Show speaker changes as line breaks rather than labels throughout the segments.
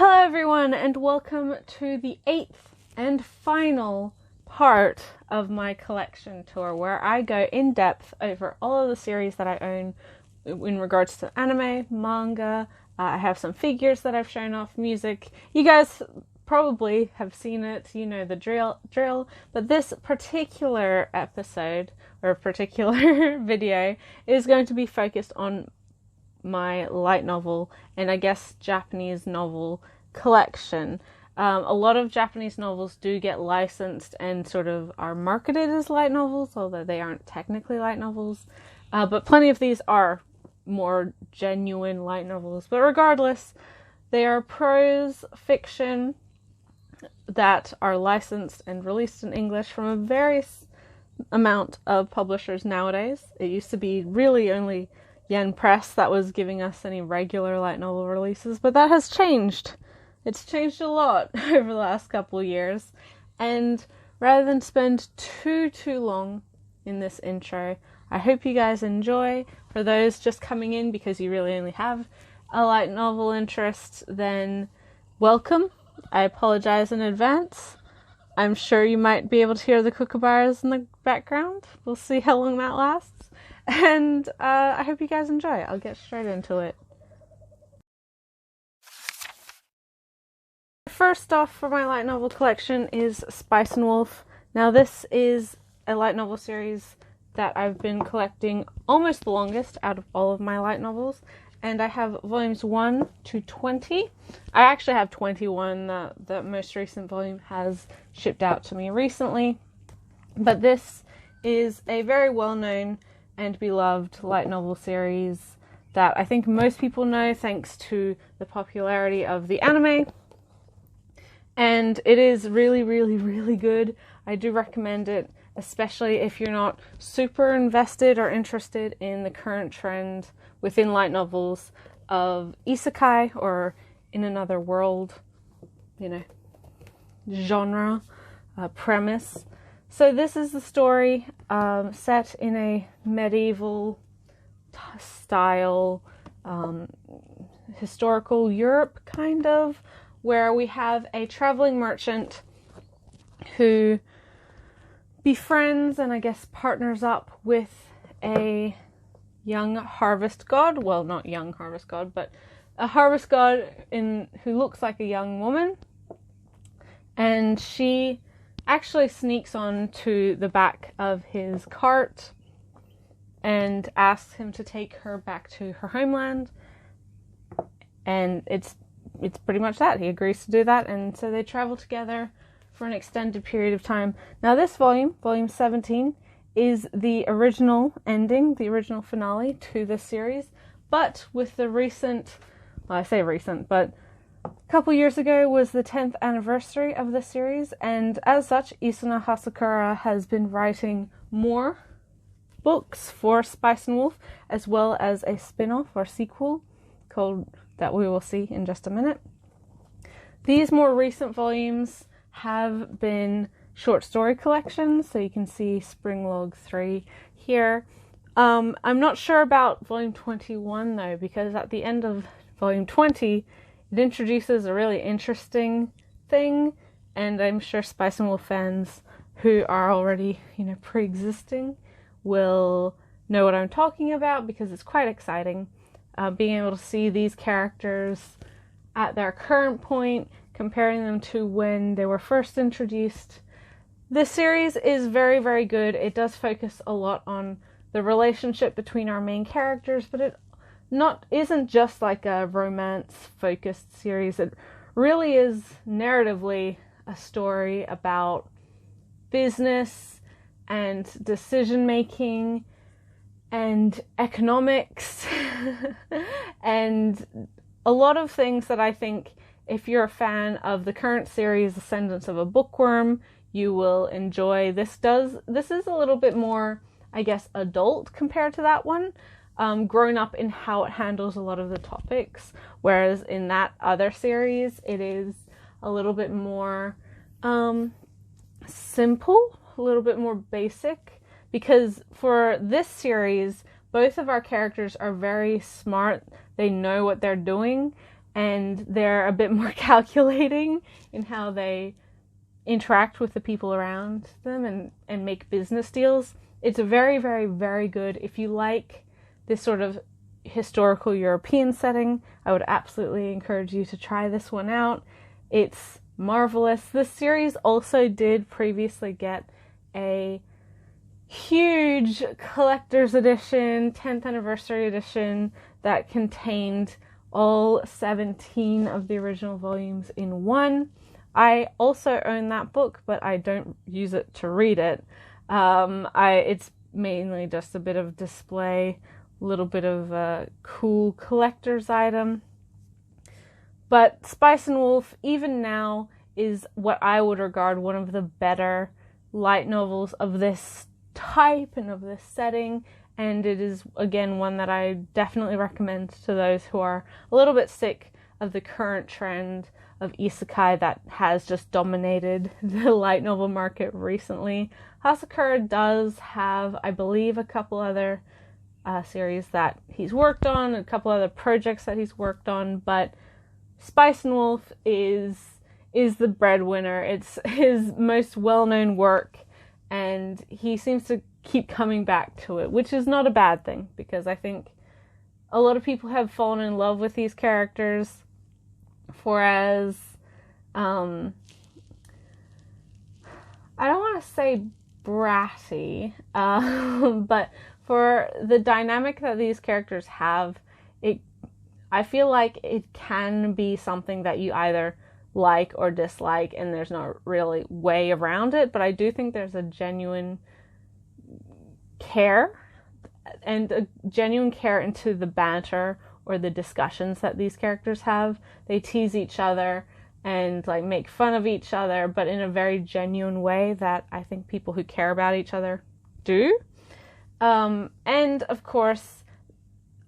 Hello everyone, and welcome to the 8th and final part of my collection tour, where I go in depth over all of the series that I own in regards to anime, manga. I have some figures that I've shown off, music. You guys probably have seen it, you know the drill, but this particular episode, or particular video, is going to be focused on my light novel and I guess Japanese novel collection. A lot of Japanese novels do get licensed and sort of are marketed as light novels, although they aren't technically light novels. But plenty of these are more genuine light novels. But regardless, they are prose fiction that are licensed and released in English from a various amount of publishers nowadays. It used to be really only Yen Press that was giving us any regular light novel releases, but that has changed. It's changed a lot over the last couple of years, and rather than spend too long in this intro, I hope you guys enjoy. For those just coming in because you really only have a light novel interest, then welcome. I apologize in advance. I'm sure you might be able to hear the kookaburras in the background. We'll see how long that lasts. And I hope you guys enjoy. I'll get straight into it. First off for my light novel collection is Spicen Wolf. Now this is a light novel series that I've been collecting almost the longest out of all of my light novels. And I have volumes 1 to 20. I actually have 21. The most recent volume has shipped out to me recently. But this is a very well-known and beloved light novel series that I think most people know thanks to the popularity of the anime. And it is really good. I do recommend it, especially if you're not super invested or interested in the current trend within light novels of isekai, or in another world, genre, premise. So this is the story set in a medieval style, historical Europe, kind of, where we have a traveling merchant who befriends and I guess partners up with a young harvest god. Well, not young harvest god, but a harvest god who looks like a young woman. And she actually sneaks on to the back of his cart and asks him to take her back to her homeland. And it's pretty much that. He agrees to do that, and so they travel together for an extended period of time. Now this volume 17, is the original ending, the original finale to this series, but with the recent, well, I say recent, but a couple years ago was the 10th anniversary of the series, and as such, Isuna Hasakura has been writing more books for Spicen Wolf, as well as a spin-off or sequel called that we will see in just a minute. These more recent volumes have been short story collections, so you can see Spring Log 3 here. I'm not sure about volume 21 though, because at the end of volume 20, it introduces a really interesting thing, and I'm sure Spicen Wolf fans who are already, pre-existing will know what I'm talking about, because it's quite exciting. Being able to see these characters at their current point, comparing them to when they were first introduced. This series is very good. It does focus a lot on the relationship between our main characters, but it isn't just like a romance-focused series. It really is narratively a story about business and decision-making and economics and a lot of things that I think, if you're a fan of the current series, Ascendance of a Bookworm, you will enjoy. This is a little bit more, I guess, adult compared to that one. Grown up in how it handles a lot of the topics, whereas in that other series it is a little bit more simple, a little bit more basic, because for this series both of our characters are very smart. They know what they're doing, and they're a bit more calculating in how they interact with the people around them and make business deals. It's very, very, very good. If you like this sort of historical European setting, I would absolutely encourage you to try this one out. It's marvelous. This series also did previously get a huge collector's edition, 10th anniversary edition, that contained all 17 of the original volumes in one. I also own that book, but I don't use it to read it. It's mainly just a bit of display, a little bit of a cool collector's item. But Spicen Wolf, even now, is what I would regard one of the better light novels of this type and of this setting, and it is, again, one that I definitely recommend to those who are a little bit sick of the current trend of isekai that has just dominated the light novel market recently. Hasakura does have, I believe, a couple other series that he's worked on, a couple other projects that he's worked on, but Spicen Wolf is the breadwinner. It's his most well-known work, and he seems to keep coming back to it, which is not a bad thing, because I think a lot of people have fallen in love with these characters, whereas I don't want to say bratty, but for the dynamic that these characters have, I feel like it can be something that you either like or dislike, and there's no really way around it, but I do think there's a genuine care into the banter or the discussions that these characters have. They tease each other and like make fun of each other, but in a very genuine way that I think people who care about each other do. And of course,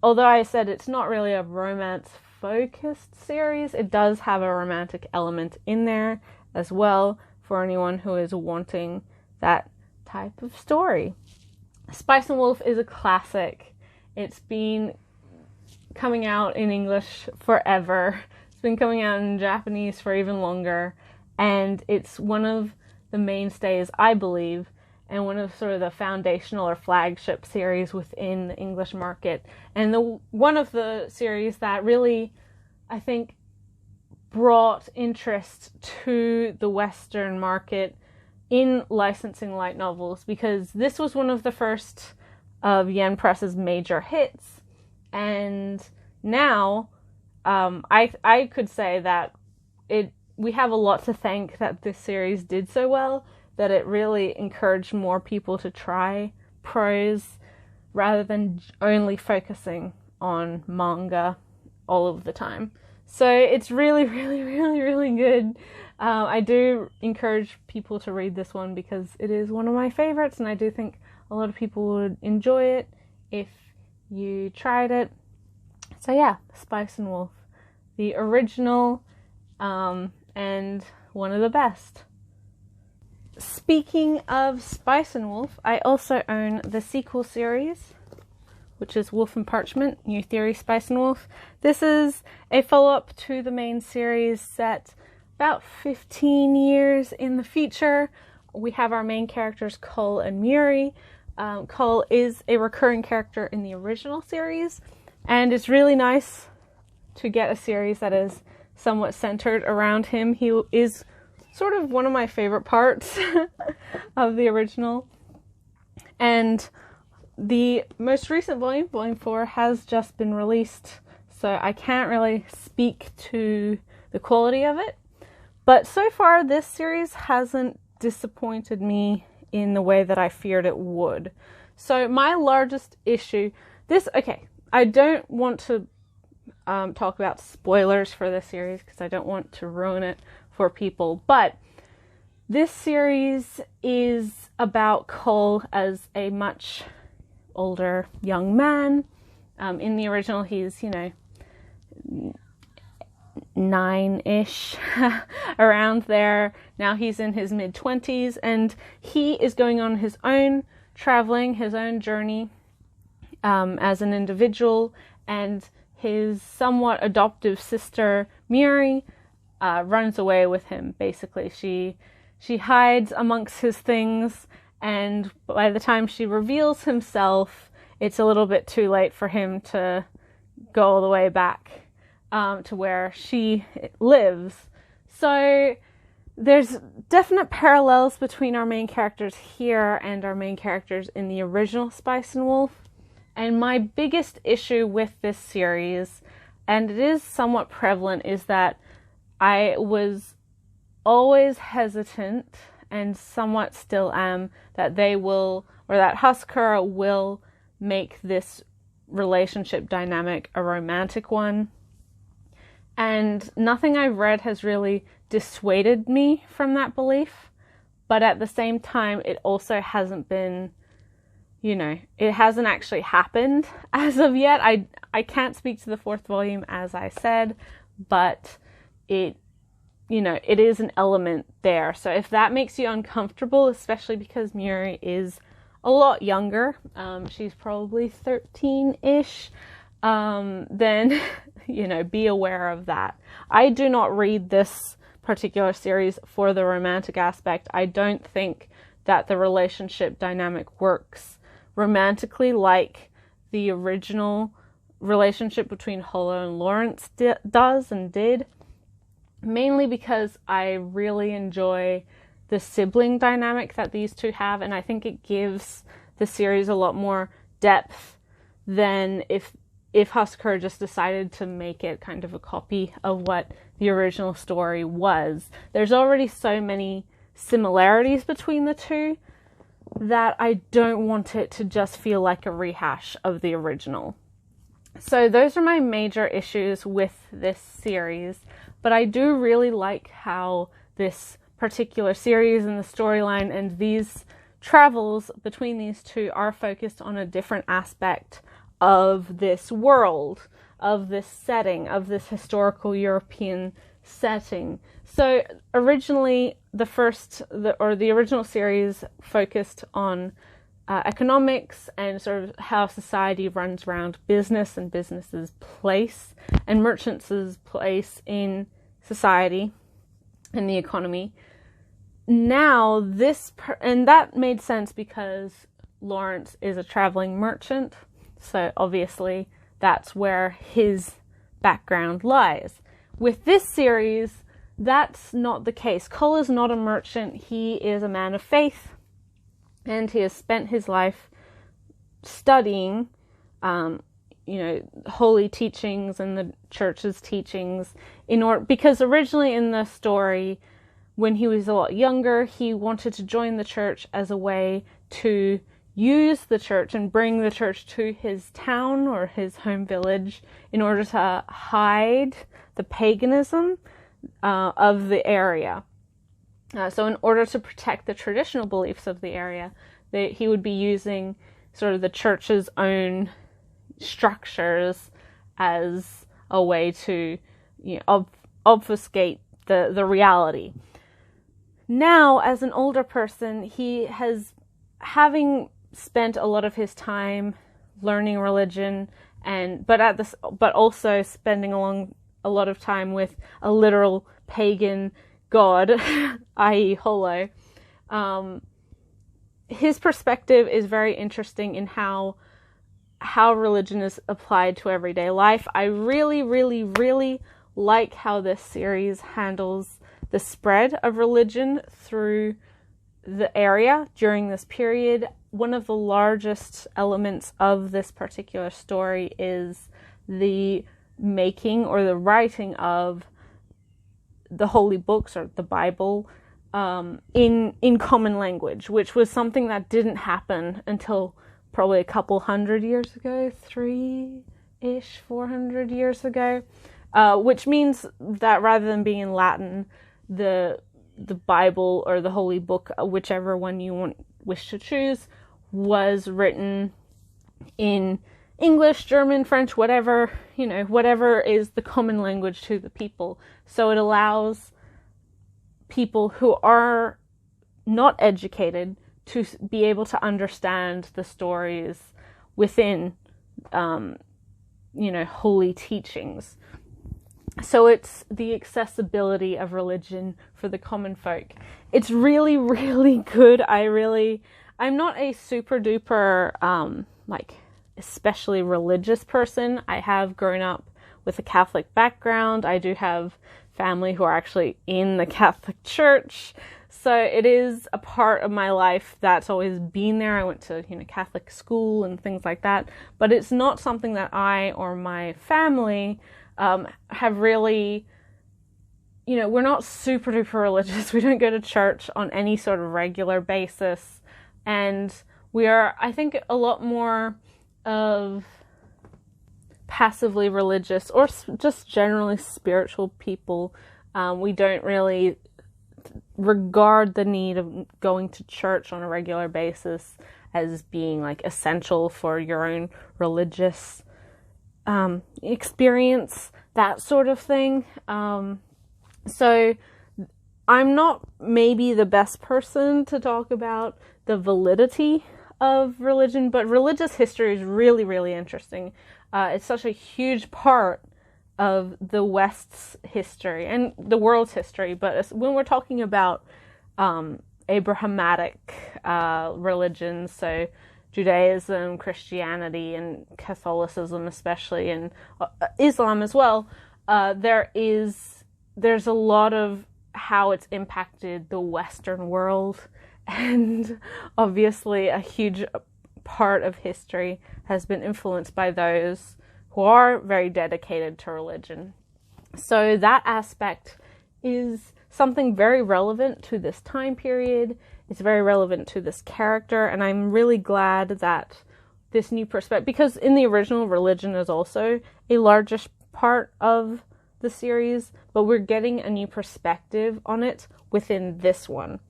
although I said it's not really a romance-focused series, it does have a romantic element in there as well for anyone who is wanting that type of story. Spicen Wolf is a classic. It's been coming out in English forever. It's been coming out in Japanese for even longer, and it's one of the mainstays, I believe, and one of sort of the foundational or flagship series within the English market, and one of the series that really, I think, brought interest to the Western market in licensing light novels, because this was one of the first of Yen Press's major hits, and now I could say that we have a lot to thank that this series did so well, that it really encouraged more people to try prose rather than only focusing on manga all of the time. So it's really, really, really, really good. I do encourage people to read this one because it is one of my favorites, and I do think a lot of people would enjoy it if you tried it. So yeah, Spicen Wolf, the original, and one of the best. Speaking of Spicen Wolf, I also own the sequel series, which is Wolf and Parchment, New Theory Spicen Wolf. This is a follow-up to the main series set about 15 years in the future. We have our main characters, Cole and Muri. Cole is a recurring character in the original series, and it's really nice to get a series that is somewhat centered around him. He is sort of one of my favorite parts of the original. And the most recent volume, Volume 4, has just been released, so I can't really speak to the quality of it. But so far, this series hasn't disappointed me in the way that I feared it would. So my largest issue, I don't want to talk about spoilers for this series because I don't want to ruin it for people, but this series is about Cole as a much older young man. In the original, he's, 9-ish, around there. Now he's in his mid-20s, and he is going on his own traveling, his own journey as an individual, and his somewhat adoptive sister, Miri, runs away with him, basically. She hides amongst his things, and by the time she reveals himself, it's a little bit too late for him to go all the way back to where she lives. So there's definite parallels between our main characters here and our main characters in the original Spicen Wolf. And my biggest issue with this series, and it is somewhat prevalent, is that I was always hesitant, and somewhat still am, that they will, or that Hasekura will make this relationship dynamic a romantic one. And nothing I've read has really dissuaded me from that belief. But at the same time, it also hasn't been, it hasn't actually happened as of yet. I can't speak to the 4th volume, as I said, but it is an element there. So if that makes you uncomfortable, especially because Miri is a lot younger, she's probably 13-ish, then, be aware of that. I do not read this particular series for the romantic aspect. I don't think that the relationship dynamic works romantically like the original relationship between Holo and Lawrence does and did. Mainly because I really enjoy the sibling dynamic that these two have, and I think it gives the series a lot more depth than if Hasekura just decided to make it kind of a copy of what the original story was. There's already so many similarities between the two that I don't want it to just feel like a rehash of the original. So those are my major issues with this series. But I do really like how this particular series and the storyline and these travels between these two are focused on a different aspect of this world, of this setting, of this historical European setting. So originally, the original series focused on economics and sort of how society runs around business and business's place and merchants' place in society and the economy. Now and that made sense because Lawrence is a traveling merchant, so obviously that's where his background lies. With this series, that's not the case. Cole is not a merchant, he is a man of faith. And he has spent his life studying, holy teachings and the church's teachings because originally in the story, when he was a lot younger, he wanted to join the church as a way to use the church and bring the church to his town or his home village in order to hide the paganism of the area. So in order to protect the traditional beliefs of the area, he would be using sort of the church's own structures as a way to obfuscate the reality. Now, as an older person, he has, having spent a lot of his time learning religion, but also spending a lot of time with a literal pagan god, i.e. Holo, his perspective is very interesting in how religion is applied to everyday life. I really, really, really like how this series handles the spread of religion through the area during this period. One of the largest elements of this particular story is the making or the writing of the holy books or the Bible in common language, which was something that didn't happen until probably a couple hundred years ago, 400 years ago, which means that rather than being in Latin, the Bible or the holy book, whichever one you wish to choose, was written in English, German, French, whatever is the common language to the people. So it allows people who are not educated to be able to understand the stories within holy teachings. So it's the accessibility of religion for the common folk. It's really, really good. I'm not a super duper, especially religious person. I have grown up with a Catholic background. I do have family who are actually in the Catholic Church. So it is a part of my life that's always been there. I went to, Catholic school and things like that. But it's not something that I or my family have really, we're not super duper religious. We don't go to church on any sort of regular basis. And we are, I think, a lot more of passively religious or just generally spiritual people. We don't really regard the need of going to church on a regular basis as being essential for your own religious experience, that sort of thing. So I'm not maybe the best person to talk about the validity of religion, but religious history is really, really interesting. It's such a huge part of the West's history and the world's history. But when we're talking about Abrahamic religions, so Judaism, Christianity, and Catholicism especially, and Islam as well, there's a lot of how it's impacted the Western world, and obviously a huge part of history has been influenced by those who are very dedicated to religion. So that aspect is something very relevant to this time period. It's very relevant to this character, and I'm really glad that this new perspective, because in the original, religion is also a largest part of the series, but we're getting a new perspective on it within this one.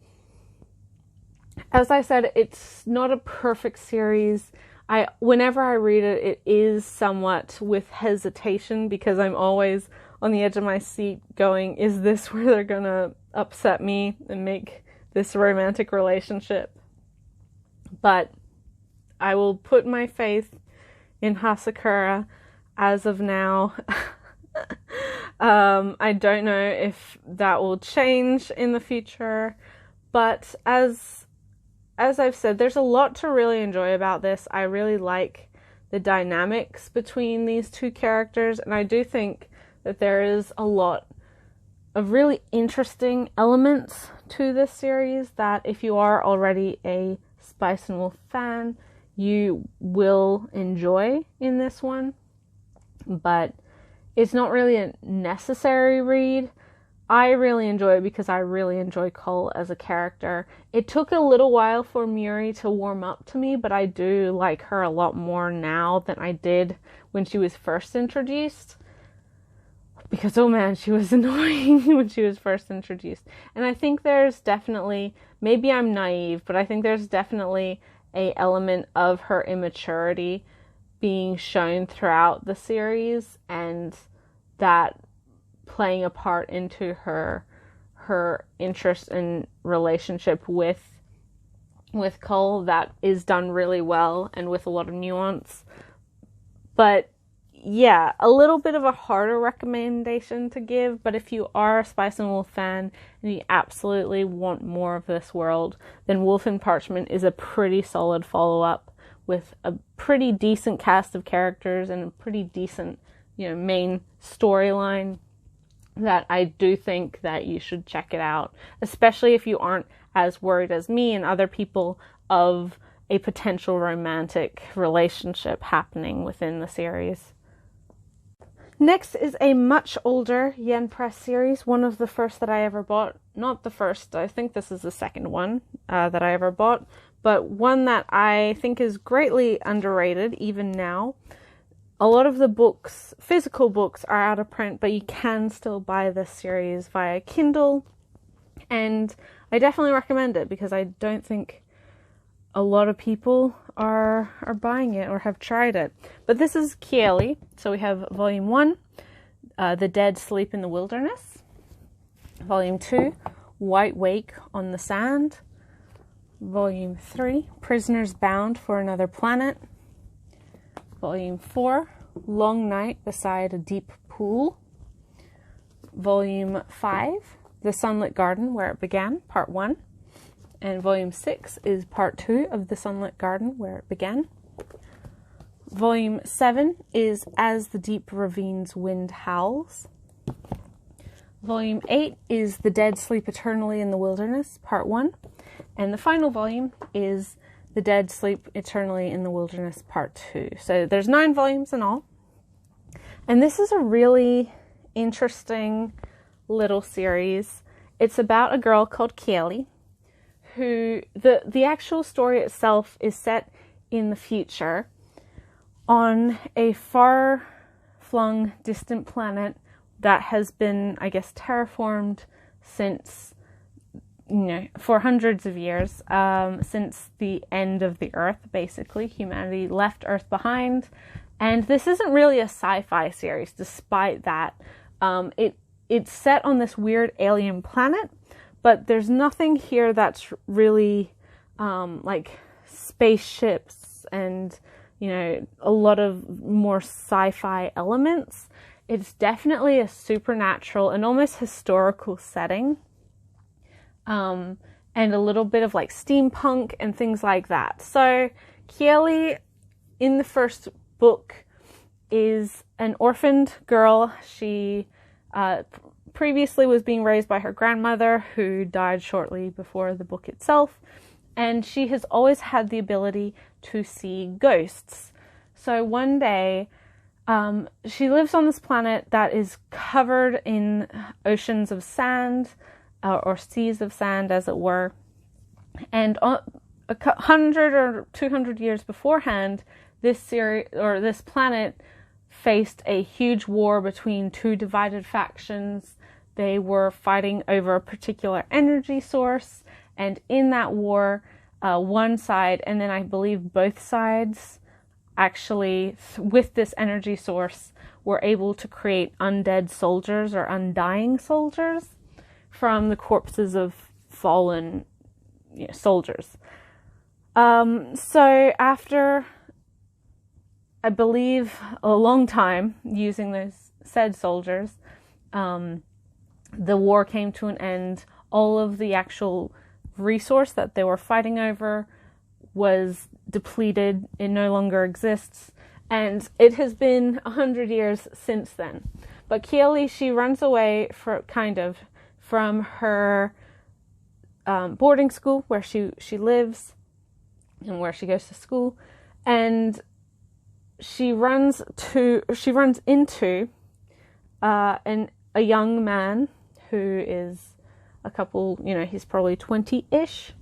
As I said, it's not a perfect series. Whenever I read it, it is somewhat with hesitation, because I'm always on the edge of my seat going, is this where they're gonna upset me and make this romantic relationship? But I will put my faith in Hasakura as of now. I don't know if that will change in the future, but as I've said, there's a lot to really enjoy about this. I really like the dynamics between these two characters, and I do think that there is a lot of really interesting elements to this series that if you are already a Spicen Wolf fan, you will enjoy in this one. But it's not really a necessary read. I really enjoy it because I really enjoy Cole as a character. It took a little while for Muri to warm up to me, but I do like her a lot more now than I did when she was first introduced. Because, oh man, she was annoying when she was first introduced. And I think there's definitely, maybe I'm naive, but I think there's definitely an element of her immaturity being shown throughout the series, and that playing a part into her interest and relationship with Cole that is done really well and with a lot of nuance. But yeah, a little bit of a harder recommendation to give, but if you are a Spicen Wolf fan and you absolutely want more of this world, then Wolf in Parchment is a pretty solid follow-up with a pretty decent cast of characters and a pretty decent, main storyline that I do think that you should check it out, especially if you aren't as worried as me and other people of a potential romantic relationship happening within the series. Next is a much older Yen Press series, one of the first that I ever bought. Not the first, I think this is the second one that I ever bought, but one that I think is greatly underrated even now. A lot of the books, physical books, are out of print, but you can still buy this series via Kindle, and I definitely recommend it because I don't think a lot of people are buying it or have tried it. But this is Kieli. So we have Volume 1, The Dead Sleep in the Wilderness. Volume 2, White Wake on the Sand. Volume 3, Prisoners Bound for Another Planet. Volume 4, Long Night Beside a Deep Pool. Volume 5, The Sunlit Garden Where It Began, Part 1. And Volume 6 is Part 2 of The Sunlit Garden Where It Began. Volume 7 is As the Deep Ravine's Wind Howls. Volume 8 is The Dead Sleep Eternally in the Wilderness, Part 1. And the final volume is The Dead Sleep Eternally in the Wilderness, Part 2. So there's 9 volumes in all. And this is a really interesting little series. It's about a girl called Kelly, who the actual story itself is set in the future on a far-flung distant planet that has been, I guess, terraformed since, for hundreds of years, since the end of the Earth, basically. Humanity left Earth behind. And this isn't really a sci-fi series, despite that. It's set on this weird alien planet, but there's nothing here that's really like spaceships and, a lot of more sci-fi elements. It's definitely a supernatural and almost historical setting. And a little bit of like steampunk and things like that. So Kelly, in the first book, is an orphaned girl. She previously was being raised by her grandmother, who died shortly before the book itself, and she has always had the ability to see ghosts. So one day, she lives on this planet that is covered in oceans of sand, or seas of sand, as it were, and 100 or 200 years beforehand, this planet faced a huge war between two divided factions. They were fighting over a particular energy source, and in that war, one side, and then I believe both sides, actually, with this energy source, were able to create undead soldiers or undying soldiers from the corpses of fallen soldiers. So after, I believe, a long time using those said soldiers, the war came to an end. All of the actual resource that they were fighting over was depleted. It no longer exists. And it has been 100 years since then. But Kelly, she runs away from her boarding school where she lives and where she goes to school. And she runs into a young man who is he's probably 20-ish.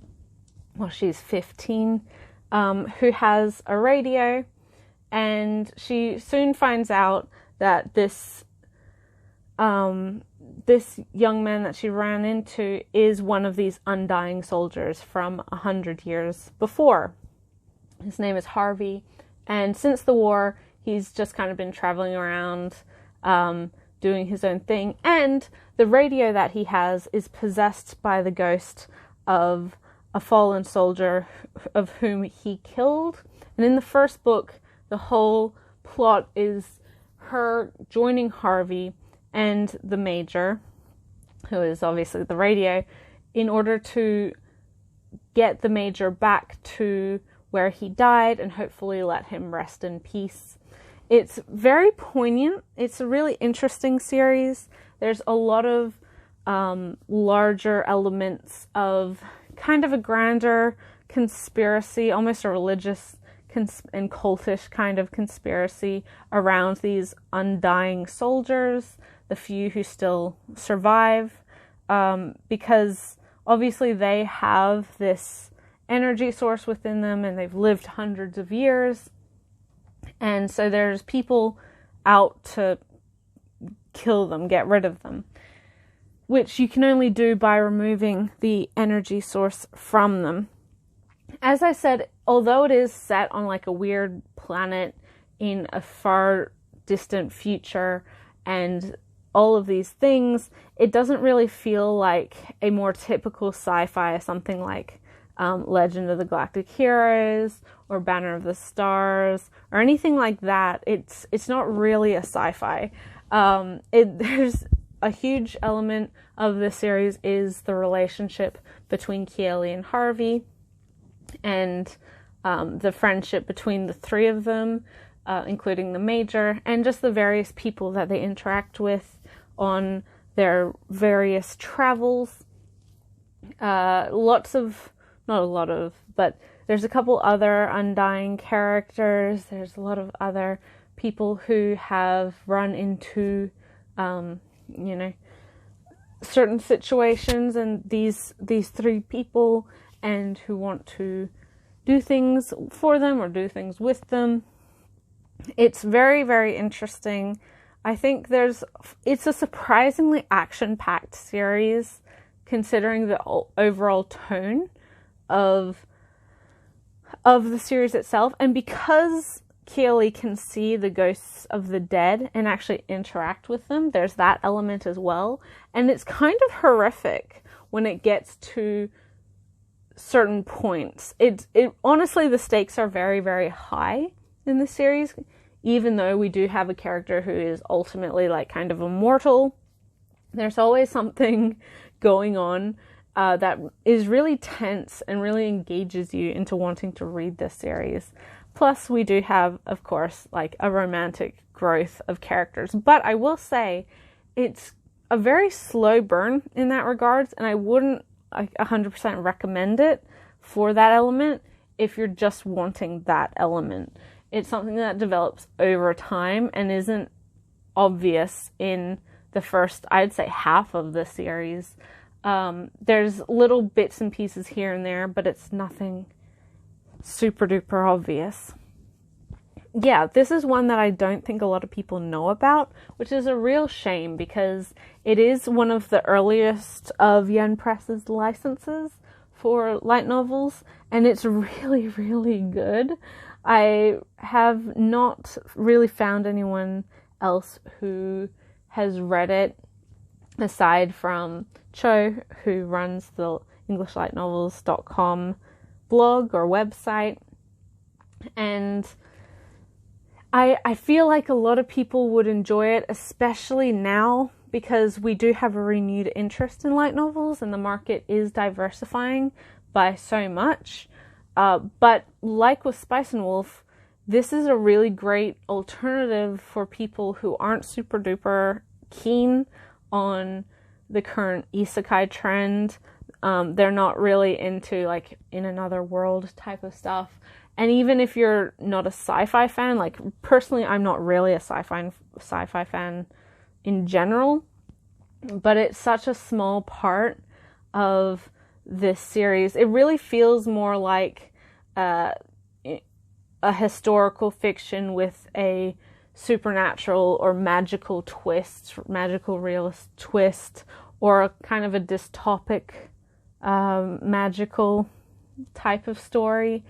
Well, she's 15, who has a radio, and she soon finds out that this young man that she ran into is one of these undying soldiers from 100 years before. His name is Haruhi. And since the war, he's just kind of been traveling around, doing his own thing. And the radio that he has is possessed by the ghost of a fallen soldier of whom he killed. And in the first book, the whole plot is her joining Haruhi and the Major, who is obviously the radio, in order to get the Major back to where he died and hopefully let him rest in peace. It's very poignant. It's a really interesting series. There's a lot of larger elements of kind of a grander conspiracy, almost a religious and cultish kind of conspiracy around these undying soldiers, the few who still survive, because obviously they have this energy source within them and they've lived hundreds of years, and so there's people out to kill them, get rid of them, which you can only do by removing the energy source from them. As I said, although it is set on like a weird planet in a far distant future and all of these things, it doesn't really feel like a more typical sci-fi, something like Legend of the Galactic Heroes or Banner of the Stars or anything like that. It's not really a sci-fi. There's a huge element of this series is the relationship between Keely and Haruhi, and the friendship between the three of them, including the Major, and just the various people that they interact with on their various travels. But there's a couple other undying characters. There's a lot of other people who have run into, certain situations, and these three people, and who want to do things for them or do things with them. It's very, very interesting. I think it's a surprisingly action-packed series, considering the overall tone of the series itself. And because Keely can see the ghosts of the dead and actually interact with them, there's that element as well. And it's kind of horrific when it gets to certain points. It honestly, the stakes are very, very high in the series, even though we do have a character who is ultimately like kind of immortal. There's always something going on that is really tense and really engages you into wanting to read this series. Plus, we do have, of course, like a romantic growth of characters. But I will say, it's a very slow burn in that regards, and I wouldn't 100% recommend it for that element if you're just wanting that element. It's something that develops over time and isn't obvious in the first, I'd say, half of the series. There's little bits and pieces here and there, but it's nothing super duper obvious. Yeah, this is one that I don't think a lot of people know about, which is a real shame because it is one of the earliest of Yen Press's licenses for light novels, and it's really, really good. I have not really found anyone else who has read it aside from Cho, who runs the EnglishLightNovels.com blog or website. And I feel like a lot of people would enjoy it, especially now, because we do have a renewed interest in light novels and the market is diversifying by so much. But like with Spicen Wolf, this is a really great alternative for people who aren't super duper keen on the current isekai trend. They're not really into like in another world type of stuff. And even if you're not a sci-fi fan, like personally, I'm not really a sci-fi fan in general, but it's such a small part of this series. It really feels more like a historical fiction with a supernatural or magical twist, magical realist twist, or a kind of a dystopic magical type of story.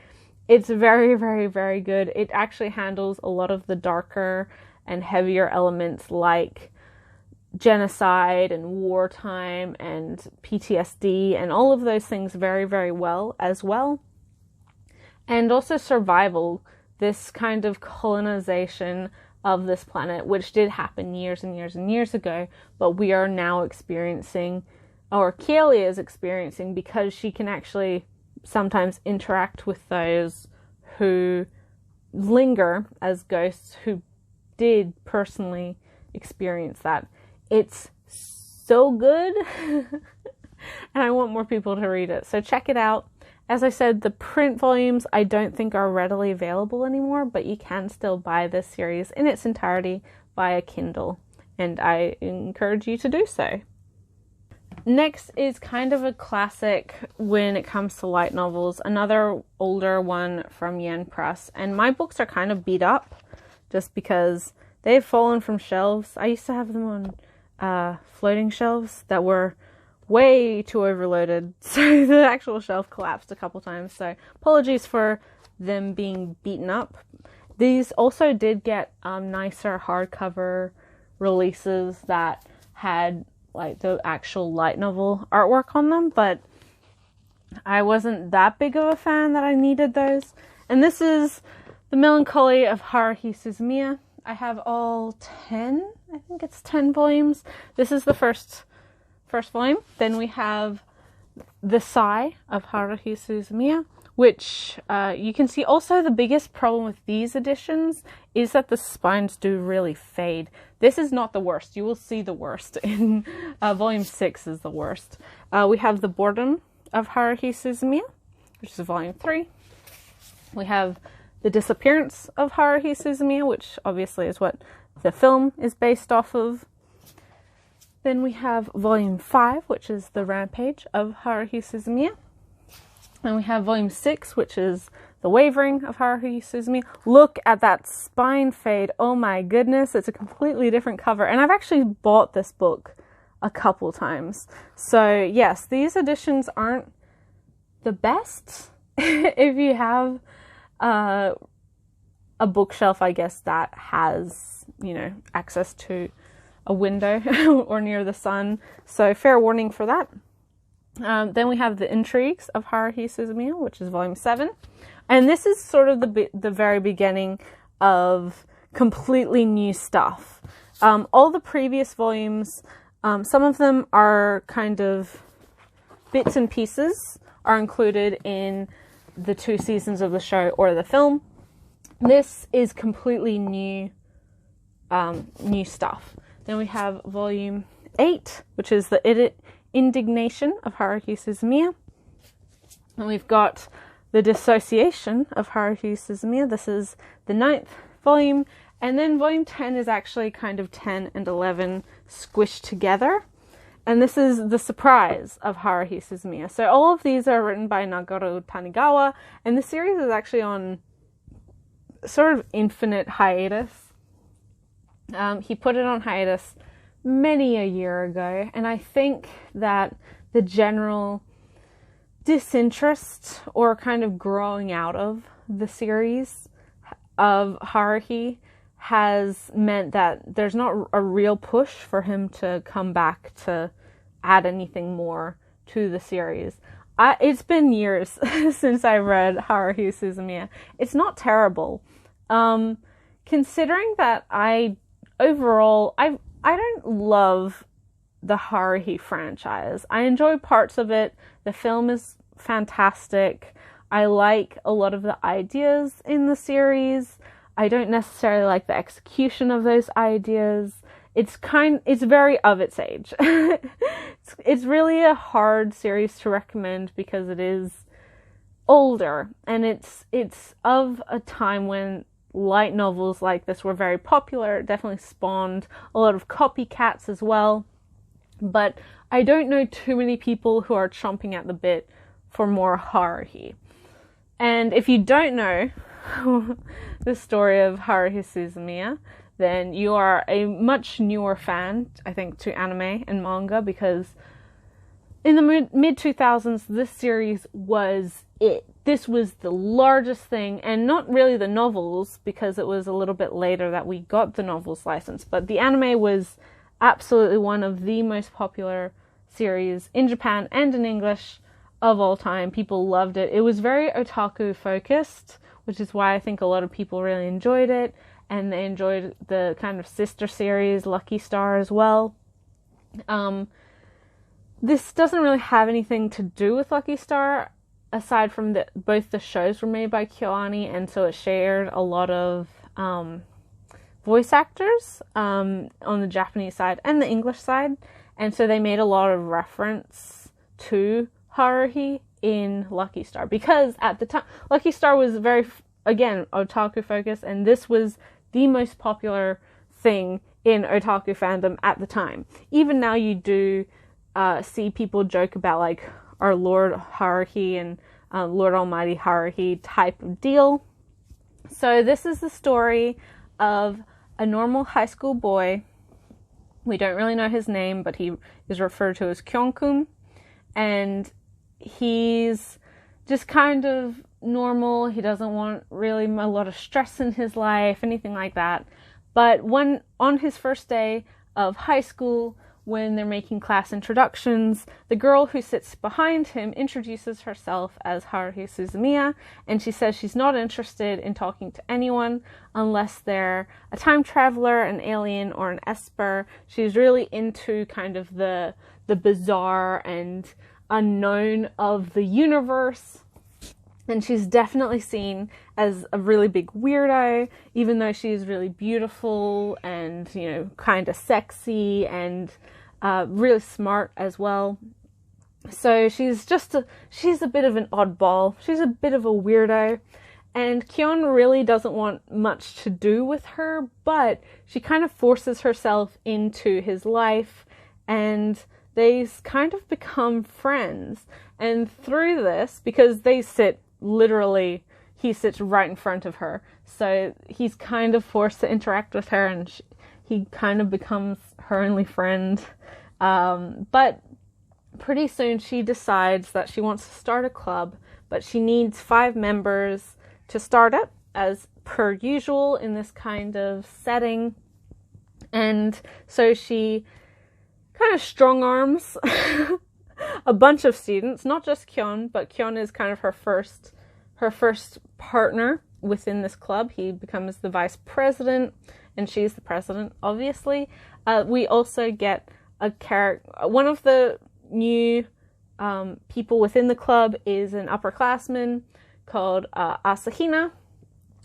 It's very, very, very good. It actually handles a lot of the darker and heavier elements like genocide and wartime and PTSD and all of those things very, very well as well. And also survival, this kind of colonization of this planet, which did happen years and years and years ago, but we are now experiencing, or Keely is experiencing, because she can actually sometimes interact with those who linger as ghosts who did personally experience that. It's so good and I want more people to read it, so check it out. As I said, the print volumes I don't think are readily available anymore, but you can still buy this series in its entirety via Kindle, and I encourage you to do so. Next is kind of a classic when it comes to light novels, another older one from Yen Press, and my books are kind of beat up just because they've fallen from shelves. I used to have them on floating shelves that were way too overloaded, so the actual shelf collapsed a couple times, so apologies for them being beaten up. These also did get nicer hardcover releases that had like the actual light novel artwork on them, but I wasn't that big of a fan that I needed those. And this is the Melancholy of Haruhi Suzumiya. I have all 10, I think it's 10 volumes. This is the first volume. Then we have The Sigh of Haruhi Suzumiya, which you can see also the biggest problem with these editions is that the spines do really fade. This is not the worst. You will see the worst in volume 6 is the worst. We have The Boredom of Haruhi Suzumiya, which is volume 3. We have The Disappearance of Haruhi Suzumiya, which obviously is what the film is based off of. Then we have volume 5, which is The Rampage of Haruhi Suzumiya. And we have volume 6, which is The Wavering of Haruhi Suzumiya. Look at that spine fade. Oh my goodness, it's a completely different cover. And I've actually bought this book a couple times. So yes, these editions aren't the best if you have a bookshelf, I guess, that has, you know, access to a window or near the sun. So fair warning for that. Then we have The Intrigues of Haruhi Suzumiya, which is volume 7. And this is sort of the very beginning of completely new stuff. All the previous volumes, some of them are kind of bits and pieces are included in the 2 seasons of the show or the film. This is completely new stuff. Then we have volume 8, which is The Indignation of Haruhi Suzumiya. And we've got The Dissociation of Haruhi Suzumiya. This is the 9th volume. And then volume 10 is actually kind of 10 and 11 squished together. And this is The Surprise of Haruhi Suzumiya. So all of these are written by Nagoro Tanigawa. And the series is actually on sort of infinite hiatus. He put it on hiatus many a year ago, and I think that the general disinterest or kind of growing out of the series of Haruhi has meant that there's not a real push for him to come back to add anything more to the series. It's been years since I read Haruhi Suzumiya. It's not terrible. Considering that I don't love the Haruhi franchise. I enjoy parts of it. The film is fantastic. I like a lot of the ideas in the series. I don't necessarily like the execution of those ideas. It's very of its age. It's really a hard series to recommend because it is older, and it's of a time when light novels like this were very popular. It definitely spawned a lot of copycats as well. But I don't know too many people who are chomping at the bit for more Haruhi. And if you don't know the story of Haruhi Suzumiya, then you are a much newer fan, I think, to anime and manga, because in the mid-2000s, this series was it. This was the largest thing, and not really the novels, because it was a little bit later that we got the novels license, but the anime was absolutely one of the most popular series in Japan and in English of all time. People loved it. It was very otaku focused, which is why I think a lot of people really enjoyed it, and they enjoyed the kind of sister series, Lucky Star, as well. This doesn't really have anything to do with Lucky Star, aside from that both the shows were made by KyoAni, and so it shared a lot of voice actors on the Japanese side and the English side, and so they made a lot of reference to Haruhi in Lucky Star, because at the time Lucky Star was very, again, otaku focused, and this was the most popular thing in otaku fandom at the time. Even now you do see people joke about like our Lord Haruhi and Lord Almighty Haruhi type of deal. So this is the story of a normal high school boy. We don't really know his name, but he is referred to as Kyonkun, and he's just kind of normal. He doesn't want really a lot of stress in his life, anything like that. But on his first day of high school, when they're making class introductions, the girl who sits behind him introduces herself as Haruhi Suzumiya, and she says she's not interested in talking to anyone unless they're a time traveler, an alien, or an esper. She's really into kind of the bizarre and unknown of the universe. And she's definitely seen as a really big weirdo, even though she's really beautiful and, you know, kind of sexy and really smart as well. So she's a bit of an oddball. She's a bit of a weirdo. And Kyon really doesn't want much to do with her, but she kind of forces herself into his life, and they kind of become friends. And through this, because they sit literally, he sits right in front of her, so he's kind of forced to interact with her, and he kind of becomes her only friend. But pretty soon she decides that she wants to start a club, but she needs 5 members to start it, as per usual in this kind of setting. And so she kind of strong arms a bunch of students, not just Kyon, but Kyon is kind of her first partner within this club. He becomes the vice president, and she's the president, obviously. We also get a character. One of the new people within the club is an upperclassman called Asahina,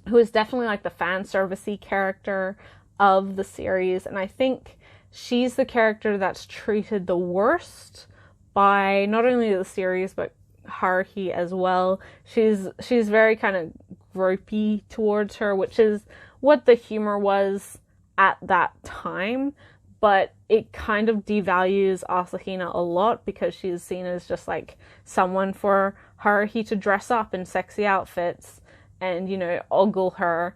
who is definitely like the fan servicey character of the series, and I think she's the character that's treated the worst by not only the series but Haruhi as well. She's very kind of gropey towards her, which is what the humor was at that time, but it kind of devalues Asahina a lot because she's seen as just like someone for Haruhi to dress up in sexy outfits and, you know, ogle her.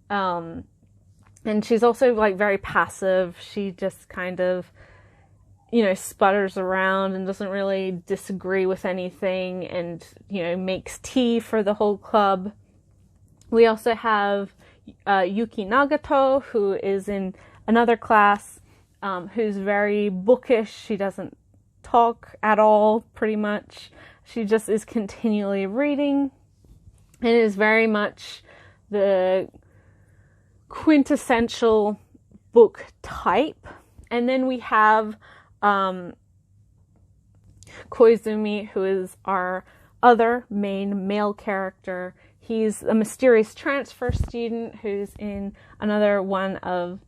And she's also like very passive. She just kind of, you know, sputters around and doesn't really disagree with anything, and, you know, makes tea for the whole club. We also have Yuki Nagato, who is in another class, who's very bookish. She doesn't talk at all, pretty much. She just is continually reading, and is very much the quintessential book type. And then we have Koizumi, who is our other main male character. He's a mysterious transfer student who's in another one of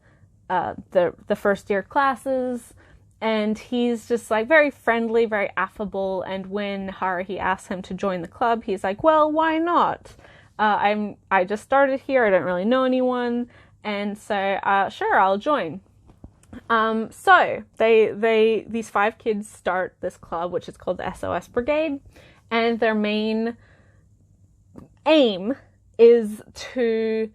the first year classes, and he's just like very friendly, very affable. And when Haruhi asks him to join the club, he's like, well, why not? I just started here, I don't really know anyone, and so sure, I'll join. So these 5 kids start this club, which is called the SOS Brigade, and their main aim is to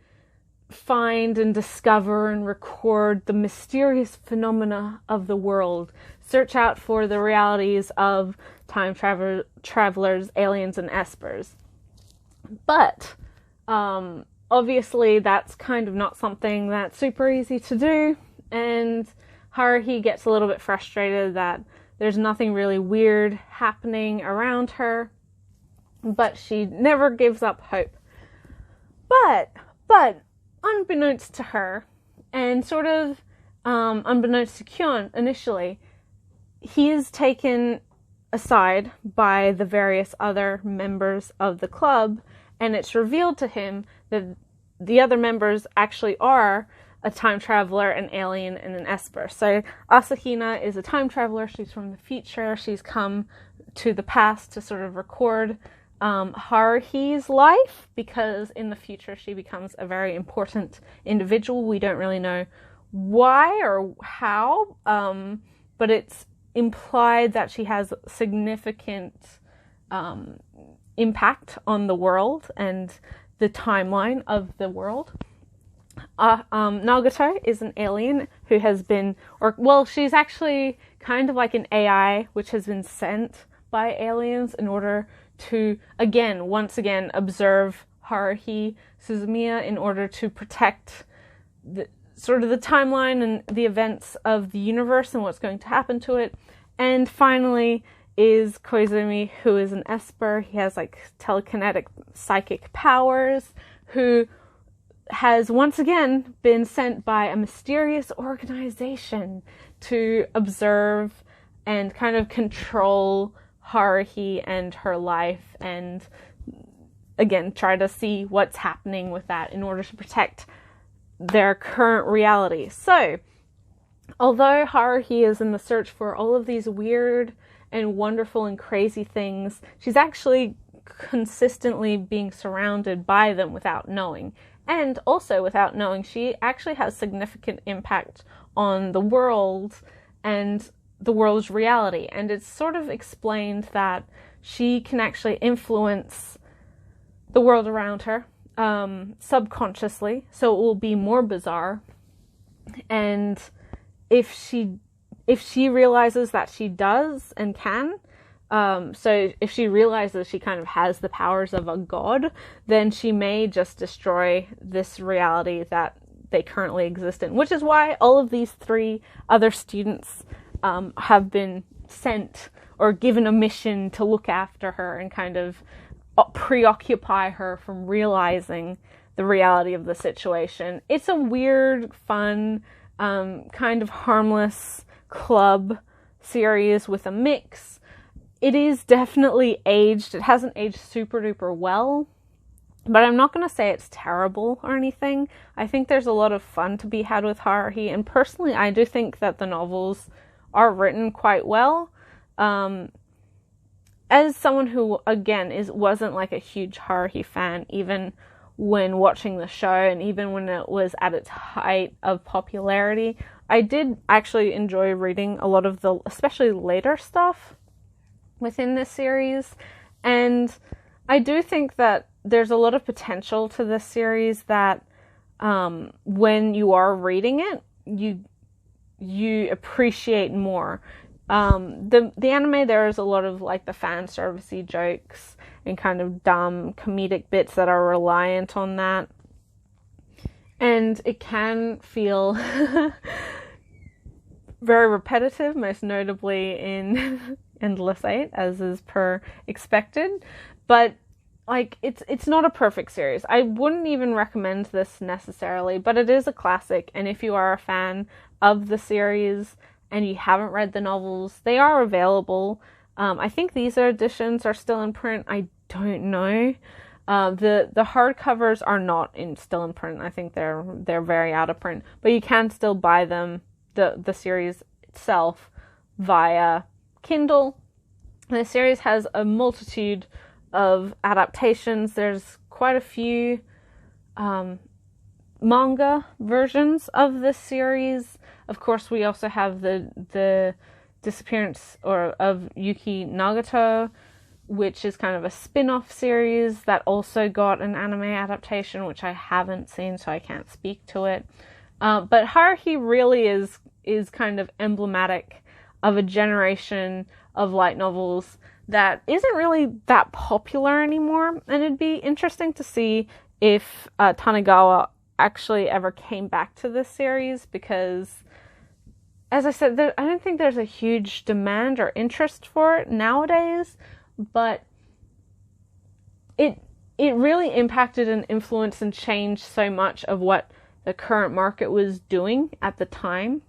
find and discover and record the mysterious phenomena of the world, search out for the realities of time travelers, aliens, and espers. But obviously that's kind of not something that's super easy to do, and Haruhi gets a little bit frustrated that there's nothing really weird happening around her, but she never gives up hope. But unbeknownst to her, and sort of unbeknownst to Kyon initially, he is taken aside by the various other members of the club, and it's revealed to him that the other members actually are a time traveler, an alien, and an esper. So Asahina is a time traveler. She's from the future. She's come to the past to sort of record Haruhi's life, because in the future she becomes a very important individual. We don't really know why or how, but it's implied that she has significant impact on the world and the timeline of the world. Nagato is an alien who has been, she's actually kind of like an AI which has been sent by aliens in order to, once again, observe Haruhi Suzumiya in order to protect sort of the timeline and the events of the universe and what's going to happen to it. And finally is Koizumi, who is an Esper. He has like telekinetic psychic powers, who has once again been sent by a mysterious organization to observe and kind of control Haruhi and her life, and again try to see what's happening with that in order to protect their current reality. So, although Haruhi is in the search for all of these weird and wonderful and crazy things, she's actually consistently being surrounded by them without knowing. And also without knowing, she actually has significant impact on the world and the world's reality. And it's sort of explained that she can actually influence the world around her subconsciously, so it will be more bizarre. And if she realizes that she does and can, so if she realizes she kind of has the powers of a god, then she may just destroy this reality that they currently exist in, which is why all of these 3 other students have been sent or given a mission to look after her and kind of preoccupy her from realizing the reality of the situation. It's a weird, fun, kind of harmless club series with a mix. It is definitely aged. It hasn't aged super duper well, but I'm not going to say it's terrible or anything. I think there's a lot of fun to be had with Haruhi, and personally I do think that the novels are written quite well. As someone who, again, wasn't like a huge Haruhi fan, even when watching the show and even when it was at its height of popularity, I did actually enjoy reading a lot of the, especially later stuff within this series. And I do think that there's a lot of potential to this series that when you are reading it, you appreciate more. The anime, there is a lot of like the fan servicey jokes and kind of dumb comedic bits that are reliant on that, and it can feel very repetitive, most notably in Endless 8, as is per expected. But like it's not a perfect series. I wouldn't even recommend this necessarily, but it is a classic, and if you are a fan of the series and you haven't read the novels, they are available. I think these editions are still in print. I don't know. The hardcovers are not still in print. I think they're very out of print. But you can still buy them, the series itself, via Kindle. The series has a multitude of adaptations. There's quite a few manga versions of this series. Of course, we also have the disappearance of Yuki Nagato, which is kind of a spin-off series that also got an anime adaptation, which I haven't seen, so I can't speak to it. But Haruhi really is kind of emblematic of a generation of light novels that isn't really that popular anymore, and it'd be interesting to see if Tanigawa actually ever came back to this series, because, as I said, I don't think there's a huge demand or interest for it nowadays, but it really impacted and influenced and changed so much of what the current market was doing at the time,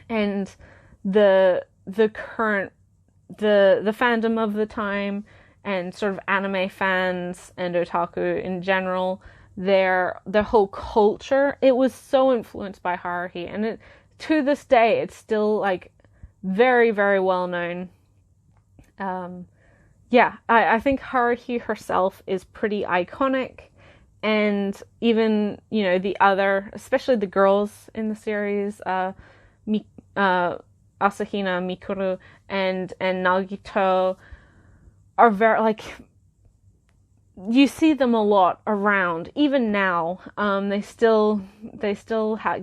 and the fandom of the time, and sort of anime fans and otaku in general, their whole culture, it was so influenced by Haruhi, and to this day it's still like very, very well known. I think Haruhi herself is pretty iconic, and even, the other, especially the girls in the series, Asahina, Mikuru, and Nagito, are very, like, you see them a lot around, even now. They still